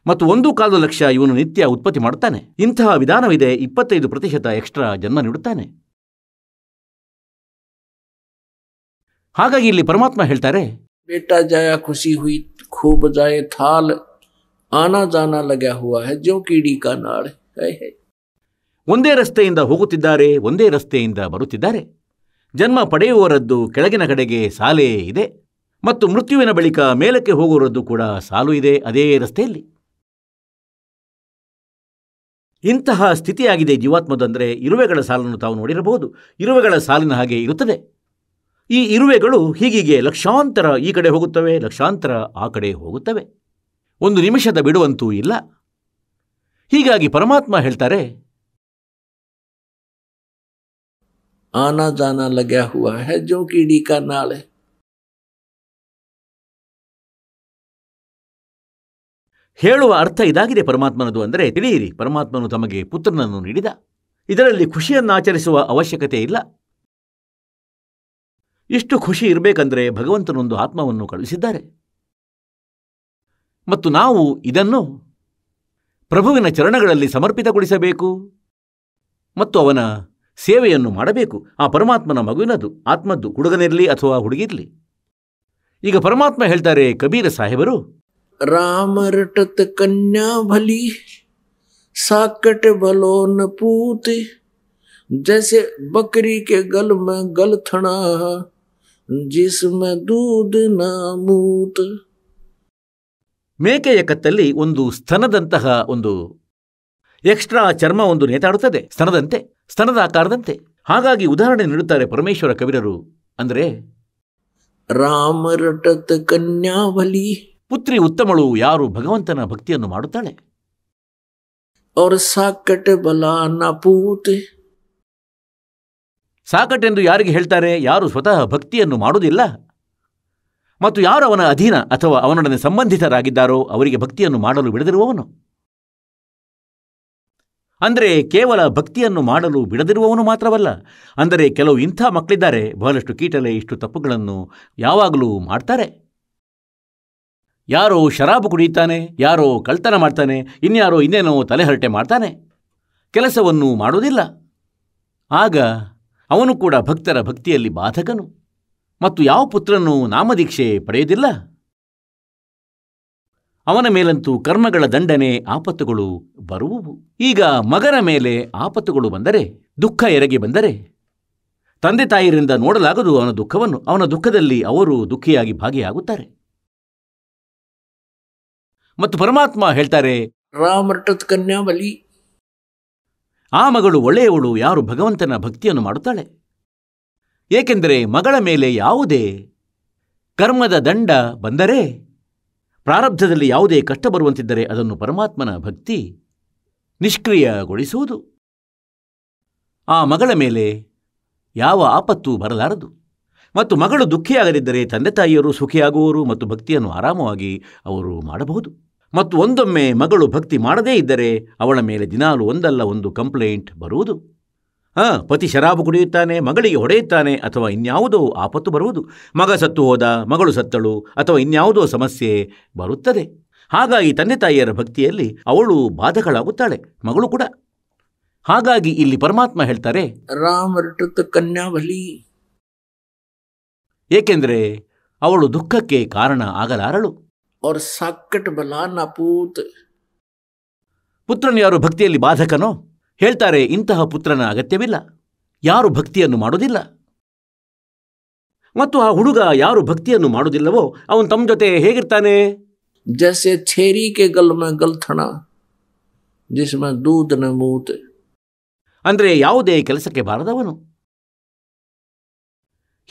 ಮತ್ತು 1.25 ಲಕ್ಷ ಇವನು ನಿತ್ಯ ಉತ್ಪತ್ತಿ ಮಾಡುತ್ತಾನೆ. ಇಂತಹ ವಿಧಾನವಿದೆ. 25% ಎಕ್ಸ್ಟ್ರಾ ಜನ್ಮ ನೀಡುತ್ತಾನೆ. ಹಾಗಾಗಿ ಇಲ್ಲಿ ಪರಮಾತ್ಮ ಹೇಳ್ತಾರೆ, बेटा जाया खुशी हुई खूब जाए थाल आना जाना लगा हुआ है जो कीड़ी का नाड़ है। ಒಂದೇ ರಸ್ತೆಯಿಂದ ಹೋಗುತ್ತಿದ್ದಾರೆ, ಒಂದೇ ರಸ್ತೆಯಿಂದ ಬರುತ್ತಿದ್ದಾರೆ. ಜನ್ಮ ಪಡೆಯುವವರದ್ದು ಕೆಳಗಿನ ಕಡೆಗೆ ಸಾಲೇ ಇದೆ ಮತ್ತು ಮೃತ್ಯುವಿನ ಬಳಿಕ ಮೇಲಕ್ಕೆ ಹೋಗುವವರದ್ದು ಕೂಡ ಸಾಲು ಇದೆ ಅದೇ ರಸ್ತೆಯಲ್ಲಿ. ಇಂತಹ ಸ್ಥಿತಿಯಾಗಿದೆ ಜೀವಾತ್ಮದಂದರೆ. ಇರುವೆಗಳ ಸಾಲನ್ನು ತಾವು ನೋಡಿರಬಹುದು. ಇರುವೆಗಳ ಸಾಲಿನ ಹಾಗೆ ಇರುತ್ತದೆ. ಈ ಇರುವೆಗಳು ಹೀಗೀಗೆ ಲಕ್ಷಾಂತರ ಈ ಕಡೆ ಹೋಗುತ್ತವೆ, ಲಕ್ಷಾಂತರ ಆ ಕಡೆ ಹೋಗುತ್ತವೆ. ಒಂದು ನಿಮಿಷದ ಬಿಡುವಂತೂ ಇಲ್ಲ. ಹೀಗಾಗಿ ಪರಮಾತ್ಮ ಹೇಳ್ತಾರೆ, आना जाना लगा हुआ है जो कीड़ी का नाल है. ಹೇಳುವ ಅರ್ಥ ಇದಾಗಿದೆ ಪರಮಾತ್ಮನದು. ಅಂದರೆ ತಿಳಿಯಿರಿ, ಪರಮಾತ್ಮನು ತಮಗೆ ಪುತ್ರನನ್ನು ನೀಡಿದ. ಇದರಲ್ಲಿ ಖುಷಿಯನ್ನು ಆಚರಿಸುವ ಅವಶ್ಯಕತೆ ಇಲ್ಲ. ಇಷ್ಟು ಖುಷಿ ಇರಬೇಕಂದ್ರೆ ಭಗವಂತನೊಂದು ಆತ್ಮವನ್ನು ಕಳುಹಿಸಿದ್ದಾರೆ ಮತ್ತು ನಾವು ಇದನ್ನು ಪ್ರಭುವಿನ ಚರಣಗಳಲ್ಲಿ ಸಮರ್ಪಿತಗೊಳಿಸಬೇಕು ಮತ್ತು ಅವನ ಸೇವೆಯನ್ನು ಮಾಡಬೇಕು. ಆ ಪರಮಾತ್ಮನ ಮಗುವಿನದು, ಆತ್ಮದ್ದು, ಹುಡುಗನಿರಲಿ ಅಥವಾ ಹುಡುಗಿರಲಿ. ಈಗ ಪರಮಾತ್ಮ ಹೇಳ್ತಾರೆ, ಕಬೀರ ಸಾಹೇಬರು, राम रटत कन्या भली साकट भलो न पूत जैसे बकरी के गल में गल थना जिसमें दूध न मूत. ಮೇಕೆಯ ಕತ್ತಲ್ಲಿ ಒಂದು ಸ್ತನದಂತಹ ಒಂದು ಎಕ್ಸ್ಟ್ರಾ ಚರ್ಮ ಒಂದು ನೇತಾಡುತ್ತದೆ, ಸ್ತನದಂತೆ, ಸ್ತನದ ಆಕಾರದಂತೆ. ಹಾಗಾಗಿ ಉದಾಹರಣೆ ನೀಡುತ್ತಾರೆ ಪರಮೇಶ್ವರ ಕವಿರರು. ಅಂದರೆ ರಾಮ ರಟತ್ ಕನ್ಯಾ ಭಲಿ, ಪುತ್ರಿ ಉತ್ತಮಳು ಯಾರು ಭಗವಂತನ ಭಕ್ತಿಯನ್ನು ಮಾಡುತ್ತಾಳೆ. और साकट भला न पूत, ಸಾಕಟೆಂದು ಯಾರಿಗೆ ಹೇಳ್ತಾರೆ? ಯಾರು ಸ್ವತಃ ಭಕ್ತಿಯನ್ನು ಮಾಡುವುದಿಲ್ಲ ಮತ್ತು ಯಾರು ಅವನ ಅಧೀನ ಅಥವಾ ಅವನೊಡನೆ ಸಂಬಂಧಿತರಾಗಿದ್ದಾರೋ ಅವರಿಗೆ ಭಕ್ತಿಯನ್ನು ಮಾಡಲು ಬಿಡದಿರುವವನು. ಅಂದರೆ ಕೇವಲ ಭಕ್ತಿಯನ್ನು ಮಾಡಲು ಬಿಡದಿರುವವನು ಮಾತ್ರವಲ್ಲ. ಅಂದರೆ ಕೆಲವು ಇಂಥ ಮಕ್ಕಳಿದ್ದಾರೆ, ಬಹಳಷ್ಟು ಕೀಟಲೆ ಇಷ್ಟು ತಪ್ಪುಗಳನ್ನು ಯಾವಾಗಲೂ ಮಾಡ್ತಾರೆ. ಯಾರೋ ಶರಾಬು ಕುಡಿಯುತ್ತಾನೆ, ಯಾರೋ ಕಳ್ತನ ಮಾಡ್ತಾನೆ, ಇನ್ಯಾರೋ ಇನ್ನೇನೋ ತಲೆಹರಟೆ ಮಾಡ್ತಾನೆ, ಕೆಲಸವನ್ನು ಮಾಡುವುದಿಲ್ಲ. ಆಗ ಅವನು ಕೂಡ ಭಕ್ತರ ಭಕ್ತಿಯಲ್ಲಿ ಬಾಧಕನು. ಮತ್ತು ಯಾವ ಪುತ್ರನು ನಾಮದೀಕ್ಷೆ ಪಡೆಯುವುದಿಲ್ಲ ಅವನ ಮೇಲಂತೂ ಕರ್ಮಗಳ ದಂಡನೆ, ಆಪತ್ತುಗಳು ಬರುವುವು. ಈಗ ಮಗನ ಮೇಲೆ ಆಪತ್ತುಗಳು ಬಂದರೆ, ದುಃಖ ಎರಗಿ ಬಂದರೆ ತಂದೆ ತಾಯಿಯರಿಂದ ನೋಡಲಾಗದು ಅವನ ದುಃಖವನ್ನು. ಅವನ ದುಃಖದಲ್ಲಿ ಅವರು ದುಃಖಿಯಾಗಿ ಭಾಗಿಯಾಗುತ್ತಾರೆ. ಮತ್ತು ಪರಮಾತ್ಮ ಹೇಳ್ತಾರೆ, ರಾಮ ರಟತ್ ಕನ್ಯಾ ಬಲಿ, ಆ ಮಗಳು ಒಳ್ಳೆಯವಳು ಯಾರು ಭಗವಂತನ ಭಕ್ತಿಯನ್ನು ಮಾಡುತ್ತಾಳೆ. ಏಕೆಂದರೆ ಮಗಳ ಮೇಲೆ ಯಾವುದೇ ಕರ್ಮದ ದಂಡ ಬಂದರೆ, ಪ್ರಾರಬ್ಧದಲ್ಲಿ ಯಾವುದೇ ಕಷ್ಟ ಬರುವಂತಿದ್ದರೆ ಅದನ್ನು ಪರಮಾತ್ಮನ ಭಕ್ತಿ ನಿಷ್ಕ್ರಿಯಗೊಳಿಸುವುದು. ಆ ಮಗಳ ಮೇಲೆ ಯಾವ ಆಪತ್ತು ಬರಲಾರದು. ಮತ್ತು ಮಗಳು ದುಃಖಿಯಾಗದಿದ್ದರೆ ತಂದೆ ತಾಯಿಯರು ಸುಖಿಯಾಗುವರು ಮತ್ತು ಭಕ್ತಿಯನ್ನು ಆರಾಮವಾಗಿ ಅವರು ಮಾಡಬಹುದು. ಮತ್ತು ಒಂದೊಮ್ಮೆ ಮಗಳು ಭಕ್ತಿ ಮಾಡದೇ ಇದ್ದರೆ ಅವಳ ಮೇಲೆ ದಿನಾಲು ಒಂದಲ್ಲ ಒಂದು ಕಂಪ್ಲೇಂಟ್ ಬರುವುದು. ಪತಿ ಶರಾಬು ಕುಡಿಯುತ್ತಾನೆ, ಮಗಳಿಗೆ ಹೊಡೆಯುತ್ತಾನೆ, ಅಥವಾ ಇನ್ಯಾವುದೋ ಆಪತ್ತು ಬರುವುದು. ಮಗ ಸತ್ತು ಹೋದ, ಮಗಳು ಸತ್ತಳು, ಅಥವಾ ಇನ್ಯಾವುದೋ ಸಮಸ್ಯೆ ಬರುತ್ತದೆ. ಹಾಗಾಗಿ ತಂದೆ ತಾಯಿಯರ ಭಕ್ತಿಯಲ್ಲಿ ಅವಳು ಬಾಧಕಳಾಗುತ್ತಾಳೆ, ಮಗಳು ಕೂಡ. ಹಾಗಾಗಿ ಇಲ್ಲಿ ಪರಮಾತ್ಮ ಹೇಳ್ತಾರೆ, ರಾಮ ರಟತ್ ಕನ್ಯಾ ಬಲಿ, ಏಕೆಂದರೆ ಅವಳು ದುಃಖಕ್ಕೆ ಕಾರಣ ಆಗಲಾರಳು. और साकट भला न पूत, ಪುತ್ರನು ಯಾರು ಭಕ್ತಿಯಲ್ಲಿ ಬಾಧಕನೋ ಹೇಳ್ತಾರೆ, ಇಂತಹ ಪುತ್ರನ ಅಗತ್ಯವಿಲ್ಲ. ಯಾರು ಭಕ್ತಿಯನ್ನು ಮಾಡುವುದಿಲ್ಲ ಮತ್ತು ಆ ಹುಡುಗ ಯಾರು ಭಕ್ತಿಯನ್ನು ಮಾಡುವುದಿಲ್ಲವೋ ಅವನು ತಮ್ಮ ಜೊತೆ ಹೇಗಿರ್ತಾನೆ? जैसे छेरी के गल में गल थना जिसमें दूध न मूत, ಅಂದರೆ ಯಾವುದೇ ಕೆಲಸಕ್ಕೆ ಬಾರದವನು.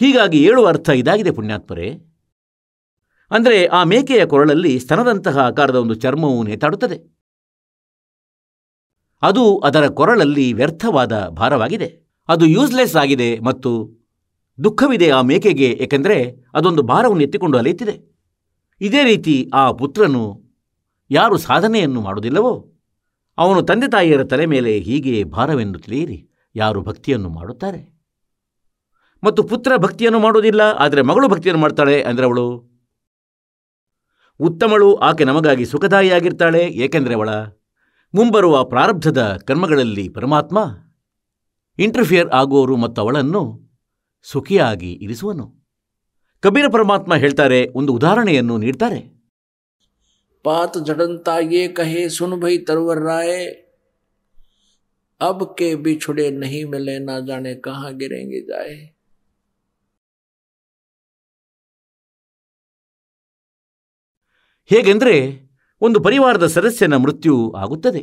ಹೀಗಾಗಿ ಹೇಳುವ ಅರ್ಥ ಇದಾಗಿದೆ ಪುಣ್ಯಾತ್ಮರೇ. ಅಂದರೆ ಆ ಮೇಕೆಯ ಕೊರಳಲ್ಲಿ ಸ್ತನದಂತಹ ಆಕಾರದ ಒಂದು ಚರ್ಮವು ನೇತಾಡುತ್ತದೆ. ಅದು ಅದರ ಕೊರಳಲ್ಲಿ ವ್ಯರ್ಥವಾದ ಭಾರವಾಗಿದೆ. ಅದು ಯೂಸ್ಲೆಸ್ ಆಗಿದೆ ಮತ್ತು ದುಃಖವಿದೆ ಆ ಮೇಕೆಗೆ, ಏಕೆಂದರೆ ಅದೊಂದು ಭಾರವನ್ನು ಎತ್ತಿಕೊಂಡು ಅಲೆಯುತ್ತಿದೆ. ಇದೇ ರೀತಿ ಆ ಪುತ್ರನು ಯಾರು ಸಾಧನೆಯನ್ನು ಮಾಡುವುದಿಲ್ಲವೋ ಅವನು ತಂದೆ ತಾಯಿಯರ ತಲೆ ಮೇಲೆ ಹೀಗೆ ಭಾರವೆಂದು ತಿಳಿಯಿರಿ, ಯಾರು ಭಕ್ತಿಯನ್ನು ಮಾಡುತ್ತಾರೆ. ಮತ್ತು ಪುತ್ರ ಭಕ್ತಿಯನ್ನು ಮಾಡುವುದಿಲ್ಲ, ಆದರೆ ಮಗಳು ಭಕ್ತಿಯನ್ನು ಮಾಡ್ತಾಳೆ. ಅಂದರೆ ಅವಳು ಉತ್ತಮಳು, ಆಕೆ ನಮಗಾಗಿ ಸುಖದಾಯಿಯಾಗಿರ್ತಾಳೆ. ಏಕೆಂದರೆ ಅವಳ ಮುಂಬರುವ ಪ್ರಾರಬ್ಧದ ಕರ್ಮಗಳಲ್ಲಿ ಪರಮಾತ್ಮ ಇಂಟರ್ಫಿಯರ್ ಆಗುವವರು ಮತ್ತು ಅವಳನ್ನು ಸುಖಿಯಾಗಿ ಇರಿಸುವನು. ಕಬೀರ ಪರಮಾತ್ಮ ಹೇಳ್ತಾರೆ, ಒಂದು ಉದಾಹರಣೆಯನ್ನು ನೀಡ್ತಾರೆ. पात झड़नता ये कहे सुन भई तरवर राय, अब के बिछुड़े नहीं मिले ना जाने कहाँ गिरेंगे जाए. ಹೇಗೆಂದರೆ, ಒಂದು ಪರಿವಾರದ ಸದಸ್ಯನ ಮೃತ್ಯು ಆಗುತ್ತದೆ.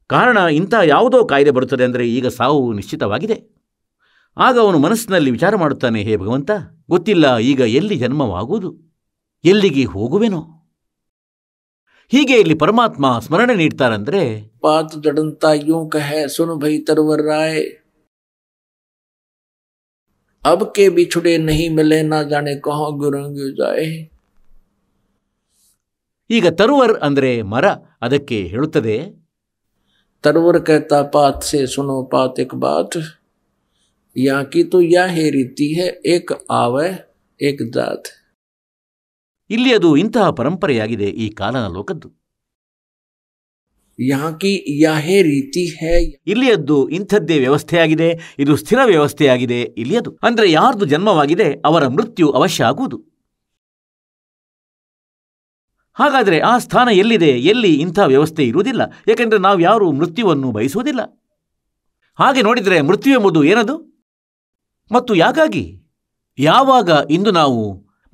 ಕಾರಣ ಇಂಥ ಯಾವುದೋ ಕಾಯಿಲೆ ಬರುತ್ತದೆ ಅಂದರೆ ಈಗ ಸಾವು ನಿಶ್ಚಿತವಾಗಿದೆ. ಆಗ ಅವನು ಮನಸ್ಸಿನಲ್ಲಿ ವಿಚಾರ ಮಾಡುತ್ತಾನೆ, ಹೇ ಭಗವಂತ, ಗೊತ್ತಿಲ್ಲ ಈಗ ಎಲ್ಲಿ ಜನ್ಮವಾಗುವುದು, ಎಲ್ಲಿಗೆ ಹೋಗುವೆನೋ. ಹೀಗೆ ಇಲ್ಲಿ ಪರಮಾತ್ಮ ಸ್ಮರಣೆ ನೀಡ್ತಾರಂದ್ರೆ, पात झड़नता यूं कहे सुन भई तरवर राय, अब के बिछुड़े नहीं मिले ना जाने कहाँ गिरेंगे जाए. ಈಗ ತರುವರ್ ಅಂದರೆ ಮರ, ಅದಕ್ಕೆ ಹೇಳುತ್ತದೆ, तरवर कहता पात से सुनो पात एक बात, यहाँ की तो यह है रीति है, एक आवे एक जात. ಇಲ್ಲಿ ಅದು ಇಂತಹ ಪರಂಪರೆಯಾಗಿದೆ, ಈ ಕಾಲನ ಲೋಕದ್ದು. यहाँ की यह ರೀತಿ है, ಇಲ್ಲಿಯದ್ದು ಇಂಥದ್ದೇ ವ್ಯವಸ್ಥೆಯಾಗಿದೆ, ಇದು ಸ್ಥಿರ ವ್ಯವಸ್ಥೆಯಾಗಿದೆ ಇಲ್ಲಿಯದು. ಅಂದರೆ ಯಾರ್ದು ಜನ್ಮವಾಗಿದೆ ಅವರ ಮೃತ್ಯು ಅವಶ್ಯ ಆಗುವುದು. ಹಾಗಾದರೆ ಆ ಸ್ಥಾನ ಎಲ್ಲಿದೆ, ಎಲ್ಲಿ ಇಂಥ ವ್ಯವಸ್ಥೆ ಇರುವುದಿಲ್ಲ? ಏಕೆಂದರೆ ನಾವು ಯಾರು ಮೃತ್ಯುವನ್ನು ಬಯಸುವುದಿಲ್ಲ. ಹಾಗೆ ನೋಡಿದರೆ ಮೃತ್ಯು ಎಂಬುದು ಏನದು ಮತ್ತು ಯಾಕಾಗಿ? ಯಾವಾಗ ಇಂದು ನಾವು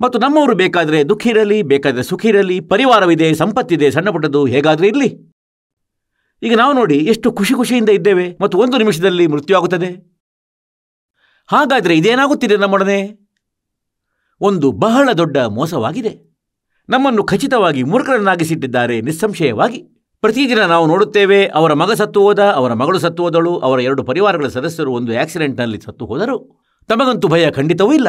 ಮತ್ತು ನಮ್ಮವರು ಬೇಕಾದರೆ ದುಃಖ ಇರಲಿ, ಬೇಕಾದರೆ ಸುಖ ಇರಲಿ, ಪರಿವಾರವಿದೆ, ಸಂಪತ್ತಿದೆ, ಸಣ್ಣ ಪುಟ್ಟದು ಹೇಗಾದರೆ ಇರಲಿ, ಈಗ ನಾವು ನೋಡಿ ಎಷ್ಟು ಖುಷಿಯಿಂದ ಇದ್ದೇವೆ ಮತ್ತು ಒಂದು ನಿಮಿಷದಲ್ಲಿ ಮೃತ್ಯು ಆಗುತ್ತದೆ. ಹಾಗಾದರೆ ಇದೇನಾಗುತ್ತಿದೆ ನಮ್ಮೊಡನೆ? ಒಂದು ಬಹಳ ದೊಡ್ಡ ಮೋಸವಾಗಿದೆ. ನಮ್ಮನ್ನು ಖಚಿತವಾಗಿ ಮೂರ್ಖರನ್ನಾಗಿಸಿಟ್ಟಿದ್ದಾರೆ. ನಿಸ್ಸಂಶಯವಾಗಿ ಪ್ರತಿದಿನ ನಾವು ನೋಡುತ್ತೇವೆ, ಅವರ ಮಗ ಸತ್ತು ಹೋದ, ಅವರ ಮಗಳು ಸತ್ತು ಹೋದಳು, ಅವರ 2 ಪರಿವಾರಗಳ ಸದಸ್ಯರು ಒಂದು ಆಕ್ಸಿಡೆಂಟ್ನಲ್ಲಿ ಸತ್ತು ಹೋದರು. ತಮಗಂತೂ ಭಯ ಖಂಡಿತವೂ ಇಲ್ಲ,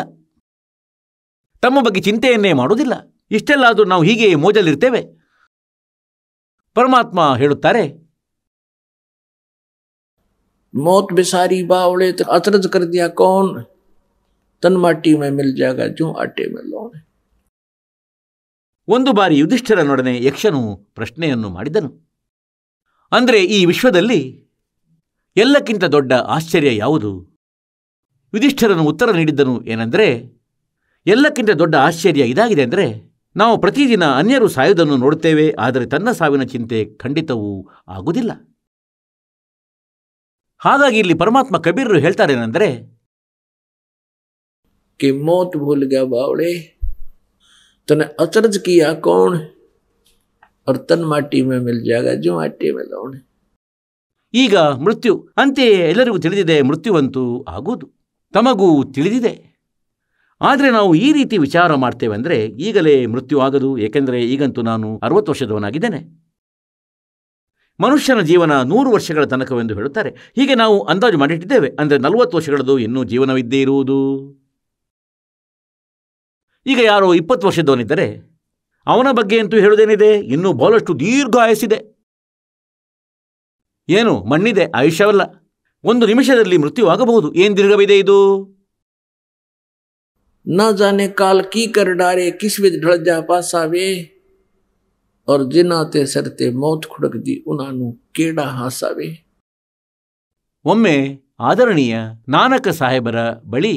ತಮ್ಮ ಬಗ್ಗೆ ಚಿಂತೆಯನ್ನೇ ಮಾಡುವುದಿಲ್ಲ. ಇಷ್ಟೆಲ್ಲ ಆದರೂ ನಾವು ಹೀಗೆ ಮೋಜಲ್ಲಿರ್ತೇವೆ. ಪರಮಾತ್ಮ ಹೇಳುತ್ತಾರೆ, मौत बिसारी बावड़े तो अचरज कर दिया कौन, तन माटी में मिल जाएगा जो आटे में लौन. ಒಂದು ಬಾರಿ ಯುಧಿಷ್ಠಿರನೊಡನೆ ಯಕ್ಷನು ಪ್ರಶ್ನೆಯನ್ನು ಮಾಡಿದನು. ಅಂದರೆ ಈ ವಿಶ್ವದಲ್ಲಿ ಎಲ್ಲಕ್ಕಿಂತ ದೊಡ್ಡ ಆಶ್ಚರ್ಯ ಯಾವುದು? ಯುಧಿಷ್ಠಿರನು ಉತ್ತರ ನೀಡಿದ್ದನು ಏನೆಂದರೆ, ಎಲ್ಲಕ್ಕಿಂತ ದೊಡ್ಡ ಆಶ್ಚರ್ಯ ಇದಾಗಿದೆ ಅಂದರೆ, ನಾವು ಪ್ರತಿದಿನ ಅನ್ಯರು ಸಾಯುವುದನ್ನು ನೋಡುತ್ತೇವೆ, ಆದರೆ ತನ್ನ ಸಾವಿನ ಚಿಂತೆ ಖಂಡಿತವೂ ಆಗುವುದಿಲ್ಲ. ಹಾಗಾಗಿ ಇಲ್ಲಿ ಪರಮಾತ್ಮ ಕಬೀರರು ಹೇಳ್ತಾರೇನೆಂದರೆ, कि मौत भूल गया बावड़े, तने अचरज किया कौन, और तन माटी में मिल जाएगा जो आटे में लौन. ಈಗ ಮೃತ್ಯು ಅಂತೆಯೇ ಎಲ್ಲರಿಗೂ ತಿಳಿದಿದೆ, ಮೃತ್ಯುವಂತೂ ಆಗುವುದು, ತಮಗೂ ತಿಳಿದಿದೆ. ಆದರೆ ನಾವು ಈ ರೀತಿ ವಿಚಾರ ಮಾಡ್ತೇವೆ ಅಂದರೆ ಈಗಲೇ ಮೃತ್ಯು ಆಗದು, ಏಕೆಂದರೆ ಈಗಂತೂ ನಾನು 60 ವರ್ಷದವನಾಗಿದ್ದೇನೆ. ಮನುಷ್ಯನ ಜೀವನ 100 ವರ್ಷಗಳ ತನಕವೆಂದು ಹೇಳುತ್ತಾರೆ. ಹೀಗೆ ನಾವು ಅಂದಾಜು ಮಾಡಿಟ್ಟಿದ್ದೇವೆ. ಅಂದರೆ 40 ವರ್ಷಗಳದು ಇನ್ನೂ ಜೀವನವಿದ್ದೇ ಇರುವುದು. ಈಗ ಯಾರೋ 20 ವರ್ಷದವನಿದ್ದರೆ ಅವನ ಬಗ್ಗೆ ಅಂತೂ ಹೇಳುವುದೇನಿದೆ, ಇನ್ನೂ ಬಹಳಷ್ಟು ದೀರ್ಘ ಆಯಸ್ಸಿದೆ. ಏನು ಮಣ್ಣಿದೆ, ಆಯುಷ್ಯವಲ್ಲ. 1 ನಿಮಿಷದಲ್ಲಿ ಮೃತ್ಯು ಆಗಬಹುದು. ಏನು ದೀರ್ಘವಿದೆ ಇದು? न जाने काल की कर डारे, किस विध ढल जा पासावे, और जिनाते सरते मौत खुड़क दी उनानु केड़ा हासावे. ಒಮ್ಮೆ ಆದರಣೀಯ ನಾನಕ ಸಾಹೇಬರ ಬಳಿ,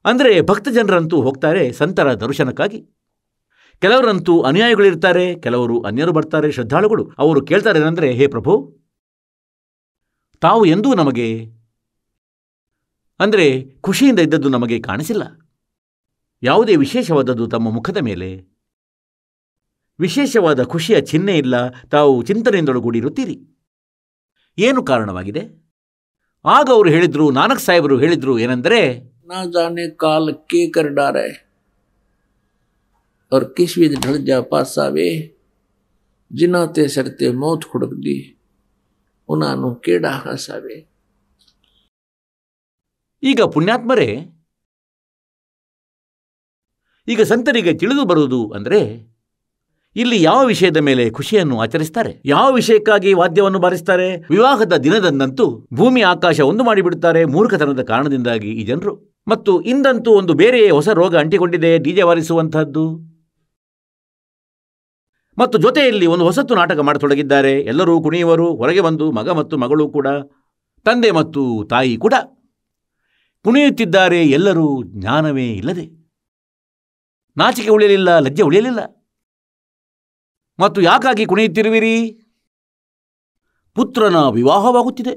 ಅಂದರೆ ಭಕ್ತ ಜನರಂತೂ ಹೋಗ್ತಾರೆ ಸಂತರ ದರ್ಶನಕ್ಕಾಗಿ. ಕೆಲವರಂತೂ ಅನುಯಾಯಿಗಳಿರ್ತಾರೆ, ಕೆಲವರು ಅನ್ಯರು ಬರ್ತಾರೆ, ಶ್ರದ್ಧಾಳುಗಳು. ಅವರು ಕೇಳ್ತಾರೇನೆಂದರೆ, ಹೇ ಪ್ರಭು, ತಾವು ಎಂದೂ ನಮಗೆ ಅಂದರೆ ಖುಷಿಯಿಂದ ಇದ್ದದ್ದು ನಮಗೆ ಕಾಣಿಸಿಲ್ಲ. ಯಾವುದೇ ವಿಶೇಷವಾದದ್ದು ತಮ್ಮ ಮುಖದ ಮೇಲೆ ವಿಶೇಷವಾದ ಖುಷಿಯ ಚಿಹ್ನೆ ಇಲ್ಲ. ತಾವು ಚಿಂತನೆಯಿಂದೊಳಗೂಡಿರುತ್ತೀರಿ. ಏನು ಕಾರಣವಾಗಿದೆ? ಆಗ ಅವರು ಹೇಳಿದ್ರು, ನಾನಕ್ ಸಾಹೇಬರು ಹೇಳಿದ್ರು ಏನೆಂದರೆ, ना जाने काल के कर डारे, और किस विध ढल जा पासावे, जिनाते सरते मौत खुड़क दी उनानु केड़ा हासावे. ಈಗ ಪುಣ್ಯಾತ್ಮರೇ, ಈಗ ಸಂತರಿಗೆ ತಿಳಿದು ಬರುವುದು ಅಂದರೆ ಇಲ್ಲಿ ಯಾವ ವಿಷಯದ ಮೇಲೆ ಖುಷಿಯನ್ನು ಆಚರಿಸ್ತಾರೆ, ಯಾವ ವಿಷಯಕ್ಕಾಗಿ ವಾದ್ಯವನ್ನು ಬಾರಿಸ್ತಾರೆ. ವಿವಾಹದ ದಿನದಂದಂತೂ ಭೂಮಿ ಆಕಾಶ ಒಂದು ಮಾಡಿಬಿಡುತ್ತಾರೆ ಮೂರ್ಖತನದ ಕಾರಣದಿಂದಾಗಿ ಈ ಜನರು. ಮತ್ತು ಇಂದಂತೂ ಒಂದು ಬೇರೆ ಹೊಸ ರೋಗ ಅಂಟಿಕೊಂಡಿದೆ, ಡಿಜೆ ವಾರಿಸುವಂತಹದ್ದು. ಮತ್ತು ಜೊತೆಯಲ್ಲಿ ಒಂದು ಹೊಸತು ನಾಟಕ ಮಾಡತೊಡಗಿದ್ದಾರೆ. ಎಲ್ಲರೂ ಕುಣಿಯುವರು. ಹೊರಗೆ ಬಂದು ಮಗ ಮತ್ತು ಮಗಳು ಕೂಡ, ತಂದೆ ಮತ್ತು ತಾಯಿ ಕೂಡ. ಕುಣಿಯುತ್ತಿದ್ದಾರೆ ಎಲ್ಲರೂ ಜ್ಞಾನವೇ ಇಲ್ಲದೆ. ನಾಚಿಕೆ ಉಳಿಯಲಿಲ್ಲ, ಲಜ್ಜೆ ಉಳಿಯಲಿಲ್ಲ. ಮತ್ತು ಯಾಕಾಗಿ ಕುಣಿಯುತ್ತಿರುವಿರಿ? ಪುತ್ರನ ವಿವಾಹವಾಗುತ್ತಿದೆ.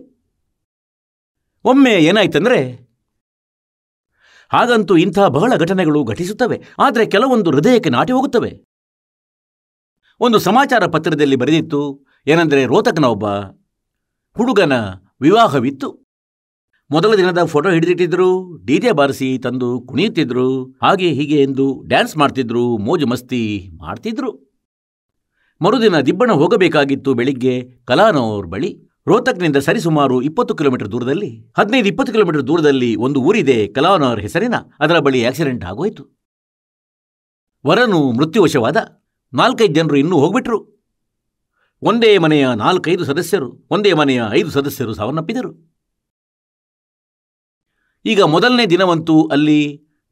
ಒಮ್ಮೆ ಏನಾಯ್ತಂದ್ರೆ, ಹಾಗಂತೂ ಇಂಥ ಬಹಳ ಘಟನೆಗಳು ಘಟಿಸುತ್ತವೆ. ಆದರೆ ಕೆಲವೊಂದು ಹೃದಯಕ್ಕೆ ನಾಟಿ ಹೋಗುತ್ತವೆ. ಒಂದು ಸಮಾಚಾರ ಪತ್ರದಲ್ಲಿ ಬರೆದಿತ್ತು ಏನಂದರೆ, ರೋಹತಕ್ನ ಒಬ್ಬ ಹುಡುಗನ ವಿವಾಹವಿತ್ತು. ಮೊದಲ ದಿನದ ಫೋಟೋ ಹಿಡಿದಿಟ್ಟಿದ್ರು, ಡಿಜೆ ಬಾರಿಸಿ ತಂದು ಕುಣಿಯುತ್ತಿದ್ರು, ಹಾಗೆ ಹೀಗೆ ಎಂದು ಡ್ಯಾನ್ಸ್ ಮಾಡ್ತಿದ್ರು, ಮೋಜು ಮಸ್ತಿ ಮಾಡ್ತಿದ್ರು. ಮರುದಿನ ದಿಬ್ಬಣ ಹೋಗಬೇಕಾಗಿತ್ತು. ಬೆಳಿಗ್ಗೆ ಕಲಾನೌರ್ ಬಳಿ, ರೋಹತಕ್ನಿಂದ ಸರಿಸುಮಾರು 20 ಕಿಲೋಮೀಟರ್ ದೂರದಲ್ಲಿ, 15-20 ಕಿಲೋಮೀಟರ್ ದೂರದಲ್ಲಿ ಒಂದು ಊರಿದೆ ಕಲಾನೌರ್ ಹೆಸರಿನ. ಅದರ ಬಳಿ ಆಕ್ಸಿಡೆಂಟ್ ಆಗೋಯ್ತು. ವರನು ಮೃತ್ಯುವಶವಾದ. 4-5 ಜನರು ಇನ್ನೂ ಹೋಗ್ಬಿಟ್ರು. ಒಂದೇ ಮನೆಯ 4-5 ಸದಸ್ಯರು, ಒಂದೇ ಮನೆಯ 5 ಸದಸ್ಯರು ಸಾವನ್ನಪ್ಪಿದರು. ಈಗ ಮೊದಲನೇ ದಿನವಂತೂ ಅಲ್ಲಿ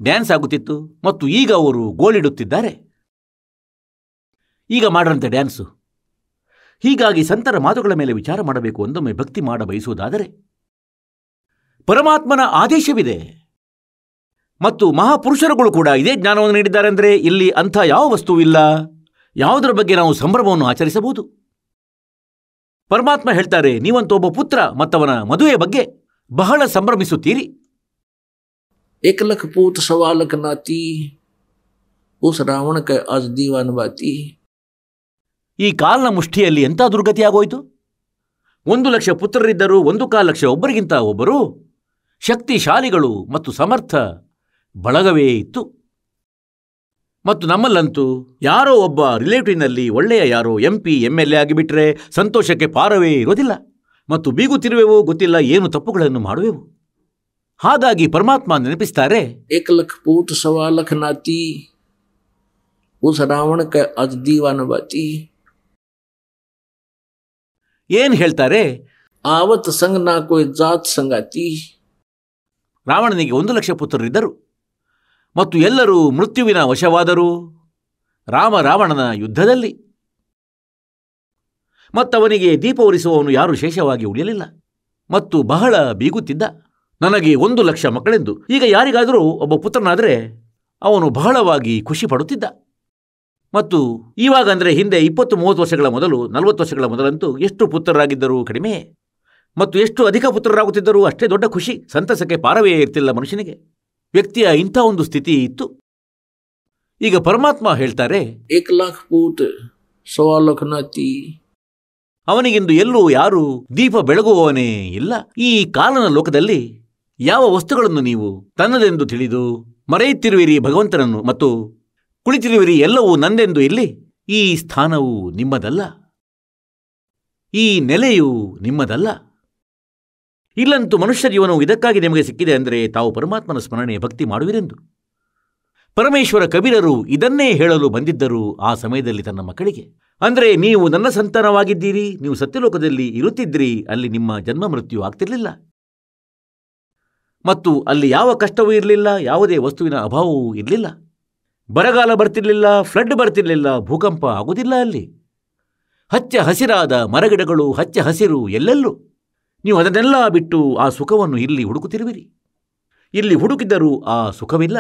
ಡ್ಯಾನ್ಸ್ ಆಗುತ್ತಿತ್ತು ಮತ್ತು ಈಗ ಅವರು ಗೋಳಿಡುತ್ತಿದ್ದಾರೆ. ಈಗ ಮಾಡ್ರಂತೆ ಡ್ಯಾನ್ಸು. ಹೀಗಾಗಿ ಸಂತರ ಮಾತುಗಳ ಮೇಲೆ ವಿಚಾರ ಮಾಡಬೇಕು. ಒಂದೊಮ್ಮೆ ಭಕ್ತಿ ಮಾಡ ಬಯಸುವುದಾದರೆ ಪರಮಾತ್ಮನ ಆದೇಶವಿದೆ ಮತ್ತು ಮಹಾಪುರುಷರುಗಳು ಕೂಡ ಇದೇ ಜ್ಞಾನವನ್ನು ನೀಡಿದ್ದಾರೆ. ಅಂದರೆ ಇಲ್ಲಿ ಅಂಥ ಯಾವ ವಸ್ತುವಿಲ್ಲ ಯಾವುದರ ಬಗ್ಗೆ ನಾವು ಸಂಭ್ರಮವನ್ನು ಆಚರಿಸಬಹುದು. ಪರಮಾತ್ಮ ಹೇಳ್ತಾರೆ, ನೀವಂತೂ ಒಬ್ಬ ಪುತ್ರ ಮತ್ತವನ ಮದುವೆ ಬಗ್ಗೆ ಬಹಳ ಸಂಭ್ರಮಿಸುತ್ತೀರಿ. 1 लाख पूत 1.25 लाख नाती उस रावण के आज दीवान बाती. ಈ ಕಾಲ್ನ ಮುಷ್ಟಿಯಲ್ಲಿ ಎಂಥ ದುರ್ಗತಿ ಆಗೋಯ್ತು. 1 ಲಕ್ಷ ಪುತ್ರರಿದ್ದರು, 1.25 ಲಕ್ಷ ಒಬ್ಬರಿಗಿಂತ ಒಬ್ಬರು ಶಕ್ತಿಶಾಲಿಗಳು ಮತ್ತು ಸಮರ್ಥ ಬಳಗವೇ ಇತ್ತು. ಮತ್ತು ನಮ್ಮಲ್ಲಂತೂ ಯಾರೋ ಒಬ್ಬ ರಿಲೇಟಿವ್ನಲ್ಲಿ ಒಳ್ಳೆಯ ಯಾರೋ MP MLA ಆಗಿಬಿಟ್ರೆ ಸಂತೋಷಕ್ಕೆ ಪಾರವೇ ಇರೋದಿಲ್ಲ ಮತ್ತು ಬೀಗುತ್ತಿರುವೆವು, ಗೊತ್ತಿಲ್ಲ ಏನು ತಪ್ಪುಗಳನ್ನು ಮಾಡುವೆವು. ಹಾಗಾಗಿ ಪರಮಾತ್ಮ ನೆನಪಿಸ್ತಾರೆ, 1 लाख पूत 1.25 लाख नाती उस रावण के आज दीवान बाती. ಏನ್ ಹೇಳ್ತಾರೆ? आवत संग ना कोई जात संगाती. ರಾವಣನಿಗೆ 1 ಲಕ್ಷ ಪುತ್ರರಿದ್ದರು ಮತ್ತು ಎಲ್ಲರೂ ಮೃತ್ಯುವಿನ ವಶವಾದರು ರಾವಣನ ಯುದ್ಧದಲ್ಲಿ. ಮತ್ತವನಿಗೆ ದೀಪ ಉರಿಸುವವನು ಯಾರು ಶೇಷವಾಗಿ ಉಳಿಯಲಿಲ್ಲ ಮತ್ತು ಬಹಳ ಬೀಗುತ್ತಿದ್ದ, ನನಗೆ 1 ಲಕ್ಷ ಮಕ್ಕಳೆಂದು. ಈಗ ಯಾರಿಗಾದರೂ ಒಬ್ಬ ಪುತ್ರನಾದರೆ ಅವನು ಬಹಳವಾಗಿ ಖುಷಿ ಪಡುತ್ತಿದ್ದ. ಮತ್ತು ಇವಾಗ ಅಂದರೆ ಹಿಂದೆ 20-30 ವರ್ಷಗಳ ಮೊದಲು, 40 ವರ್ಷಗಳ ಮೊದಲಂತೂ ಎಷ್ಟು ಪುತ್ರರಾಗಿದ್ದರೂ ಕಡಿಮೆ ಮತ್ತು ಎಷ್ಟು ಅಧಿಕ ಪುತ್ರರಾಗುತ್ತಿದ್ದರೂ ಅಷ್ಟೇ ದೊಡ್ಡ ಖುಷಿ, ಸಂತಸಕ್ಕೆ ಪಾರವೇ ಇರ್ತಿಲ್ಲ ಮನುಷ್ಯನಿಗೆ. ವ್ಯಕ್ತಿಯ ಇಂಥ ಒಂದು ಸ್ಥಿತಿ ಇತ್ತು. ಈಗ ಪರಮಾತ್ಮ ಹೇಳ್ತಾರೆ, 1 लाख पूत 1.25 लाख नाती. ಅವನಿಗಿಂದು ಎಲ್ಲೂ ಯಾರು ದೀಪ ಬೆಳಗುವವನೇ ಇಲ್ಲ. ಈ ಕಾಲನ ಲೋಕದಲ್ಲಿ ಯಾವ ವಸ್ತುಗಳನ್ನು ನೀವು ತನ್ನದೆಂದು ತಿಳಿದು ಮರೆಯುತ್ತಿರುವಿರಿ ಭಗವಂತನನ್ನು ಮತ್ತು ಕುಳಿತಿರುವಿರಿ ಎಲ್ಲವೂ ನಂದೆಂದು. ಇಲ್ಲಿ ಈ ಸ್ಥಾನವು ನಿಮ್ಮದಲ್ಲ, ಈ ನೆಲೆಯು ನಿಮ್ಮದಲ್ಲ. ಇಲ್ಲಂತೂ ಮನುಷ್ಯ ಜೀವನವು ಇದಕ್ಕಾಗಿ ನಿಮಗೆ ಸಿಕ್ಕಿದೆ ಅಂದರೆ ತಾವು ಪರಮಾತ್ಮನ ಸ್ಮರಣೆ ಭಕ್ತಿ ಮಾಡುವಿರೆಂದು. ಪರಮೇಶ್ವರ ಕಬೀರರು ಇದನ್ನೇ ಹೇಳಲು ಬಂದಿದ್ದರು ಆ ಸಮಯದಲ್ಲಿ ತನ್ನ ಮಕ್ಕಳಿಗೆ. ಅಂದರೆ ನೀವು ನನ್ನ ಸಂತಾನವಾಗಿದ್ದೀರಿ, ನೀವು ಸತ್ಯಲೋಕದಲ್ಲಿ ಇರುತ್ತಿದ್ದಿರಿ, ಅಲ್ಲಿ ನಿಮ್ಮ ಜನ್ಮ ಮೃತ್ಯು ಆಗ್ತಿರಲಿಲ್ಲ ಮತ್ತು ಅಲ್ಲಿ ಯಾವ ಕಷ್ಟವೂ ಇರಲಿಲ್ಲ, ಯಾವುದೇ ವಸ್ತುವಿನ ಅಭಾವವೂ ಇರಲಿಲ್ಲ, ಬರಗಾಲ ಬರ್ತಿರ್ಲಿಲ್ಲ, ಫ್ಲಡ್ ಬರ್ತಿರ್ಲಿಲ್ಲ, ಭೂಕಂಪ ಆಗುವುದಿಲ್ಲ. ಅಲ್ಲಿ ಹಚ್ಚ ಹಸಿರಾದ ಮರಗಿಡಗಳು, ಹಚ್ಚ ಹಸಿರು ಎಲ್ಲೆಲ್ಲೂ. ನೀವು ಅದನ್ನೆಲ್ಲ ಬಿಟ್ಟು ಆ ಸುಖವನ್ನು ಇಲ್ಲಿ ಹುಡುಕುತ್ತಿರುವಿರಿ. ಇಲ್ಲಿ ಹುಡುಕಿದರೂ ಆ ಸುಖವಿಲ್ಲ.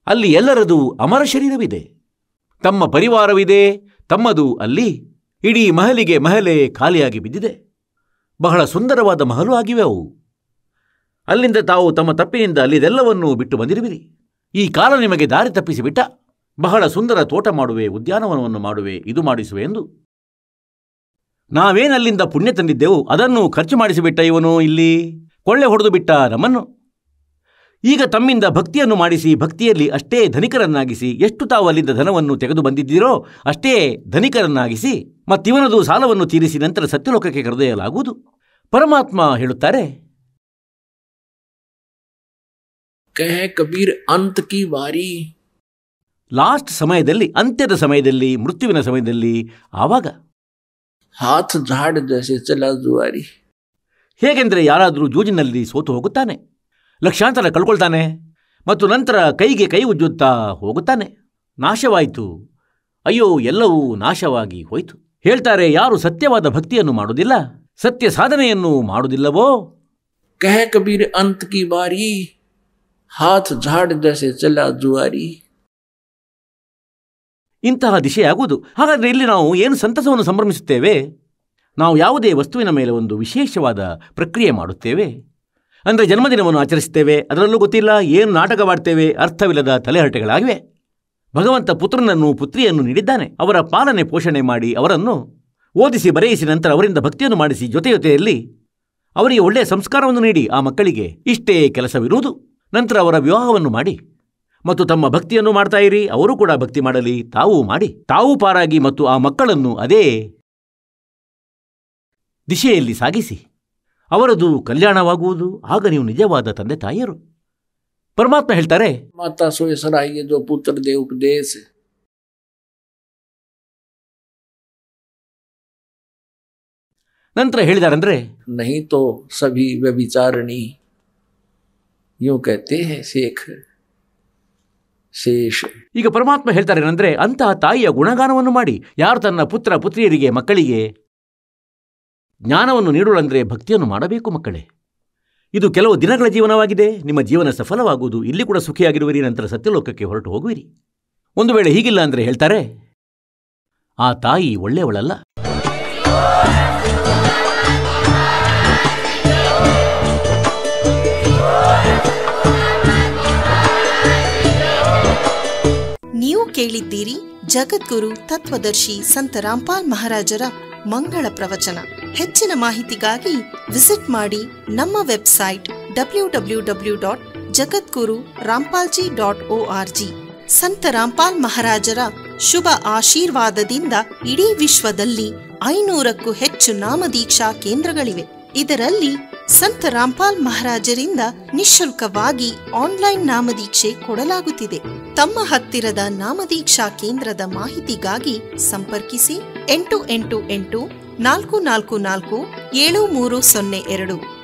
ಅಲ್ಲಿ ಎಲ್ಲರದು ಅಮರ ಶರೀರವಿದೆ, ತಮ್ಮ ಪರಿವಾರವಿದೆ, ತಮ್ಮದು. ಅಲ್ಲಿ ಇಡೀ ಮಹಲಿಗೆ ಮಹಲೆ ಖಾಲಿಯಾಗಿ ಬಿದ್ದಿದೆ. ಬಹಳ ಸುಂದರವಾದ ಮಹಲು ಆಗಿವೆ ಅವು. ಅಲ್ಲಿಂದ ತಾವು ತಮ್ಮ ತಪ್ಪಿನಿಂದ ಅಲ್ಲಿದೆಲ್ಲವನ್ನೂ ಬಿಟ್ಟು ಬಂದಿರುವಿರಿ. ಈ ಕಾಲ ನಿಮಗೆ ದಾರಿ ತಪ್ಪಿಸಿಬಿಟ್ಟ. ಬಹಳ ಸುಂದರ ತೋಟ ಮಾಡುವೆ, ಉದ್ಯಾನವನವನ್ನು ಮಾಡುವೆ, ಇದು ಮಾಡಿಸುವೆ ಎಂದು. ನಾವೇನಲ್ಲಿಂದ ಪುಣ್ಯ ತಂದಿದ್ದೆವು ಅದನ್ನು ಖರ್ಚು ಮಾಡಿಸಿಬಿಟ್ಟ ಇವನು. ಇಲ್ಲಿ ಕೊಳ್ಳೆ ಹೊಡೆದು ಬಿಟ್ಟ ನಮ್ಮನ್ನು. ಈಗ ತಮ್ಮಿಂದ ಭಕ್ತಿಯನ್ನು ಮಾಡಿಸಿ ಭಕ್ತಿಯಲ್ಲಿ ಅಷ್ಟೇ ಧನಿಕರನ್ನಾಗಿಸಿ, ಎಷ್ಟು ತಾವು ಅಲ್ಲಿಂದ ಧನವನ್ನು ತೆಗೆದು ಬಂದಿದ್ದೀರೋ ಅಷ್ಟೇ ಧನಿಕರನ್ನಾಗಿಸಿ ಮತ್ತಿವನದು ಸಾಲವನ್ನು ತೀರಿಸಿ ನಂತರ ಸತ್ಯಲೋಕಕ್ಕೆ ಕರೆದೊಯ್ಯಲಾಗುವುದು. ಪರಮಾತ್ಮ ಹೇಳುತ್ತಾರೆ, ಕಹೆ ಕಬೀರ್ ಅಂತ್ ಕಿ ಬಾರಿ. ಲಾಸ್ಟ್ ಸಮಯದಲ್ಲಿ, ಅಂತ್ಯದ ಸಮಯದಲ್ಲಿ, ಮೃತ್ಯುವಿನ ಸಮಯದಲ್ಲಿ, ಆವಾಗ ಹಾತ್ ಝಾಡ್ ಜೈಸೆ ಚಲಾ ಜುವಾರಿ. ಹೇಗೆಂದರೆ ಯಾರಾದರೂ ಜೂಜಿನಲ್ಲಿ ಸೋತು ಹೋಗುತ್ತಾನೆ, ಲಕ್ಷಾಂತರ ಕಳ್ಕೊಳ್ತಾನೆ ಮತ್ತು ನಂತರ ಕೈಗೆ ಕೈ ಉಜ್ಜುತ್ತಾ ಹೋಗುತ್ತಾನೆ. ನಾಶವಾಯಿತು, ಅಯ್ಯೋ ಎಲ್ಲವೂ ನಾಶವಾಗಿ ಹೋಯಿತು. ಹೇಳ್ತಾರೆ, ಯಾರು ಸತ್ಯವಾದ ಭಕ್ತಿಯನ್ನು ಮಾಡುವುದಿಲ್ಲ, ಸತ್ಯ ಸಾಧನೆಯನ್ನು ಮಾಡುವುದಿಲ್ಲವೋ, ಕಹೆ ಕಬೀರ್ ಅಂತ್ ಕಿ ಬಾರಿ. हाथ झाड़ जैसे चला जुआरी। ಇಂತಹ ದಿಶೆಯಾಗುವುದು. ಹಾಗಾದರೆ ಇಲ್ಲಿ ನಾವು ಏನು ಸಂತಸವನ್ನು ಸಂಭ್ರಮಿಸುತ್ತೇವೆ? ನಾವು ಯಾವುದೇ ವಸ್ತುವಿನ ಮೇಲೆ ಒಂದು ವಿಶೇಷವಾದ ಪ್ರಕ್ರಿಯೆ ಮಾಡುತ್ತೇವೆ. ಅಂದರೆ ಜನ್ಮದಿನವನ್ನು ಆಚರಿಸುತ್ತೇವೆ, ಅದರಲ್ಲೂ ಗೊತ್ತಿಲ್ಲ ಏನು ನಾಟಕವಾಡ್ತೇವೆ, ಅರ್ಥವಿಲ್ಲದ ತಲೆಹರಟೆಗಳಾಗಿವೆ. ಭಗವಂತ ಪುತ್ರನನ್ನು ಪುತ್ರಿಯನ್ನು ನೀಡಿದ್ದಾನೆ. ಅವರ ಪಾಲನೆ ಪೋಷಣೆ ಮಾಡಿ ಅವರನ್ನು ಓದಿಸಿ ಬರೆಯಿಸಿ ನಂತರ ಅವರಿಂದ ಭಕ್ತಿಯನ್ನು ಮಾಡಿಸಿ ಜೊತೆಯಲ್ಲಿ ಅವರಿಗೆ ಒಳ್ಳೆಯ ಸಂಸ್ಕಾರವನ್ನು ನೀಡಿ ಆ ಮಕ್ಕಳಿಗೆ ಇಷ್ಟೇ ಕೆಲಸವಿರುವುದು. ನಂತರ ಅವರ ವಿವಾಹವನ್ನು ಮಾಡಿ ಮತ್ತು ತಮ್ಮ ಭಕ್ತಿಯನ್ನು ಮಾಡ್ತಾ ಇರಿ. ಅವರು ಕೂಡ ಭಕ್ತಿ ಮಾಡಲಿ, ತಾವೂ ಮಾಡಿ, ತಾವೂ ಪಾರಾಗಿ ಮತ್ತು ಆ ಮಕ್ಕಳನ್ನು ಅದೇ ದಿಶೆಯಲ್ಲಿ ಸಾಗಿಸಿ ಅವರದು ಕಲ್ಯಾಣವಾಗುವುದು. ಆಗ ನೀವು ನಿಜವಾದ ತಂದೆ ತಾಯಿಯರು. ಪರಮಾತ್ಮ ಹೇಳ್ತಾರೆ, ಮಾತಾ ಸೋಯ ಸರಾಯಿಗೆ ಜೋ ಪುತ್ರ ದೇ ಉಪದೇಶ. ನಂತರ ಹೇಳಿದಾರಂದ್ರೆ, नहीं तो सभी व्यभिचारिणी यूं कहते हैं शेख ಶೇಷ. ಈಗ ಪರಮಾತ್ಮ ಹೇಳ್ತಾರೆ ಏನಂದ್ರೆ, ಅಂತಹ ತಾಯಿಯ ಗುಣಗಾನವನ್ನು ಮಾಡಿ. ಯಾರು ತನ್ನ ಪುತ್ರ ಪುತ್ರಿಯರಿಗೆ ಮಕ್ಕಳಿಗೆ ಜ್ಞಾನವನ್ನು ನೀಡುವಂದ್ರೆ ಭಕ್ತಿಯನ್ನು ಮಾಡಬೇಕು ಮಕ್ಕಳೇ. ಇದು ಕೆಲವು ದಿನಗಳ ಜೀವನವಾಗಿದೆ. ನಿಮ್ಮ ಜೀವನ ಸಫಲವಾಗುವುದು. ಇಲ್ಲಿ ಕೂಡ ಸುಖಿಯಾಗಿರುವಿರಿ, ನಂತರ ಸತ್ಯಲೋಕಕ್ಕೆ ಹೊರಟು ಹೋಗುವಿರಿ. ಒಂದು ವೇಳೆ ಹೀಗಿಲ್ಲ ಅಂದರೆ ಹೇಳ್ತಾರೆ, ಆ ತಾಯಿ ಒಳ್ಳೆಯವಳಲ್ಲ. ನೀವು ಕೇಳಿದ್ದೀರಿ ಜಗದ್ಗುರು ತತ್ವದರ್ಶಿ ಸಂತ ರಾಮ್ಪಾಲ್ ಮಹಾರಾಜರ ಮಂಗಳ ಪ್ರವಚನ. ಹೆಚ್ಚಿನ ಮಾಹಿತಿಗಾಗಿ ವಿಸಿಟ್ ಮಾಡಿ ನಮ್ಮ ವೆಬ್ಸೈಟ್ www.jagadguru-rampalji.org. ಸಂತ ರಾಮ್ಪಾಲ್ ಮಹಾರಾಜರ ಶುಭ ಆಶೀರ್ವಾದದಿಂದ ಇಡೀ ವಿಶ್ವದಲ್ಲಿ 500ಕ್ಕೂ ಹೆಚ್ಚು ನಾಮದೀಕ್ಷಾ ಕೇಂದ್ರಗಳಿವೆ. ಇದರಲ್ಲಿ ಸಂತ ರಾಮ್ಪಾಲ್ ಮಹಾರಾಜರಿಂದ ನಿಶುಲ್ಕವಾಗಿ ಆನ್ಲೈನ್ ನಾಮದೀಕ್ಷೆ ಕೊಡಲಾಗುತ್ತಿದೆ. ತಮ್ಮ ಹತ್ತಿರದ ನಾಮದೀಕ್ಷಾ ಕೇಂದ್ರದ ಮಾಹಿತಿಗಾಗಿ ಸಂಪರ್ಕಿಸಿ 888 444 7302.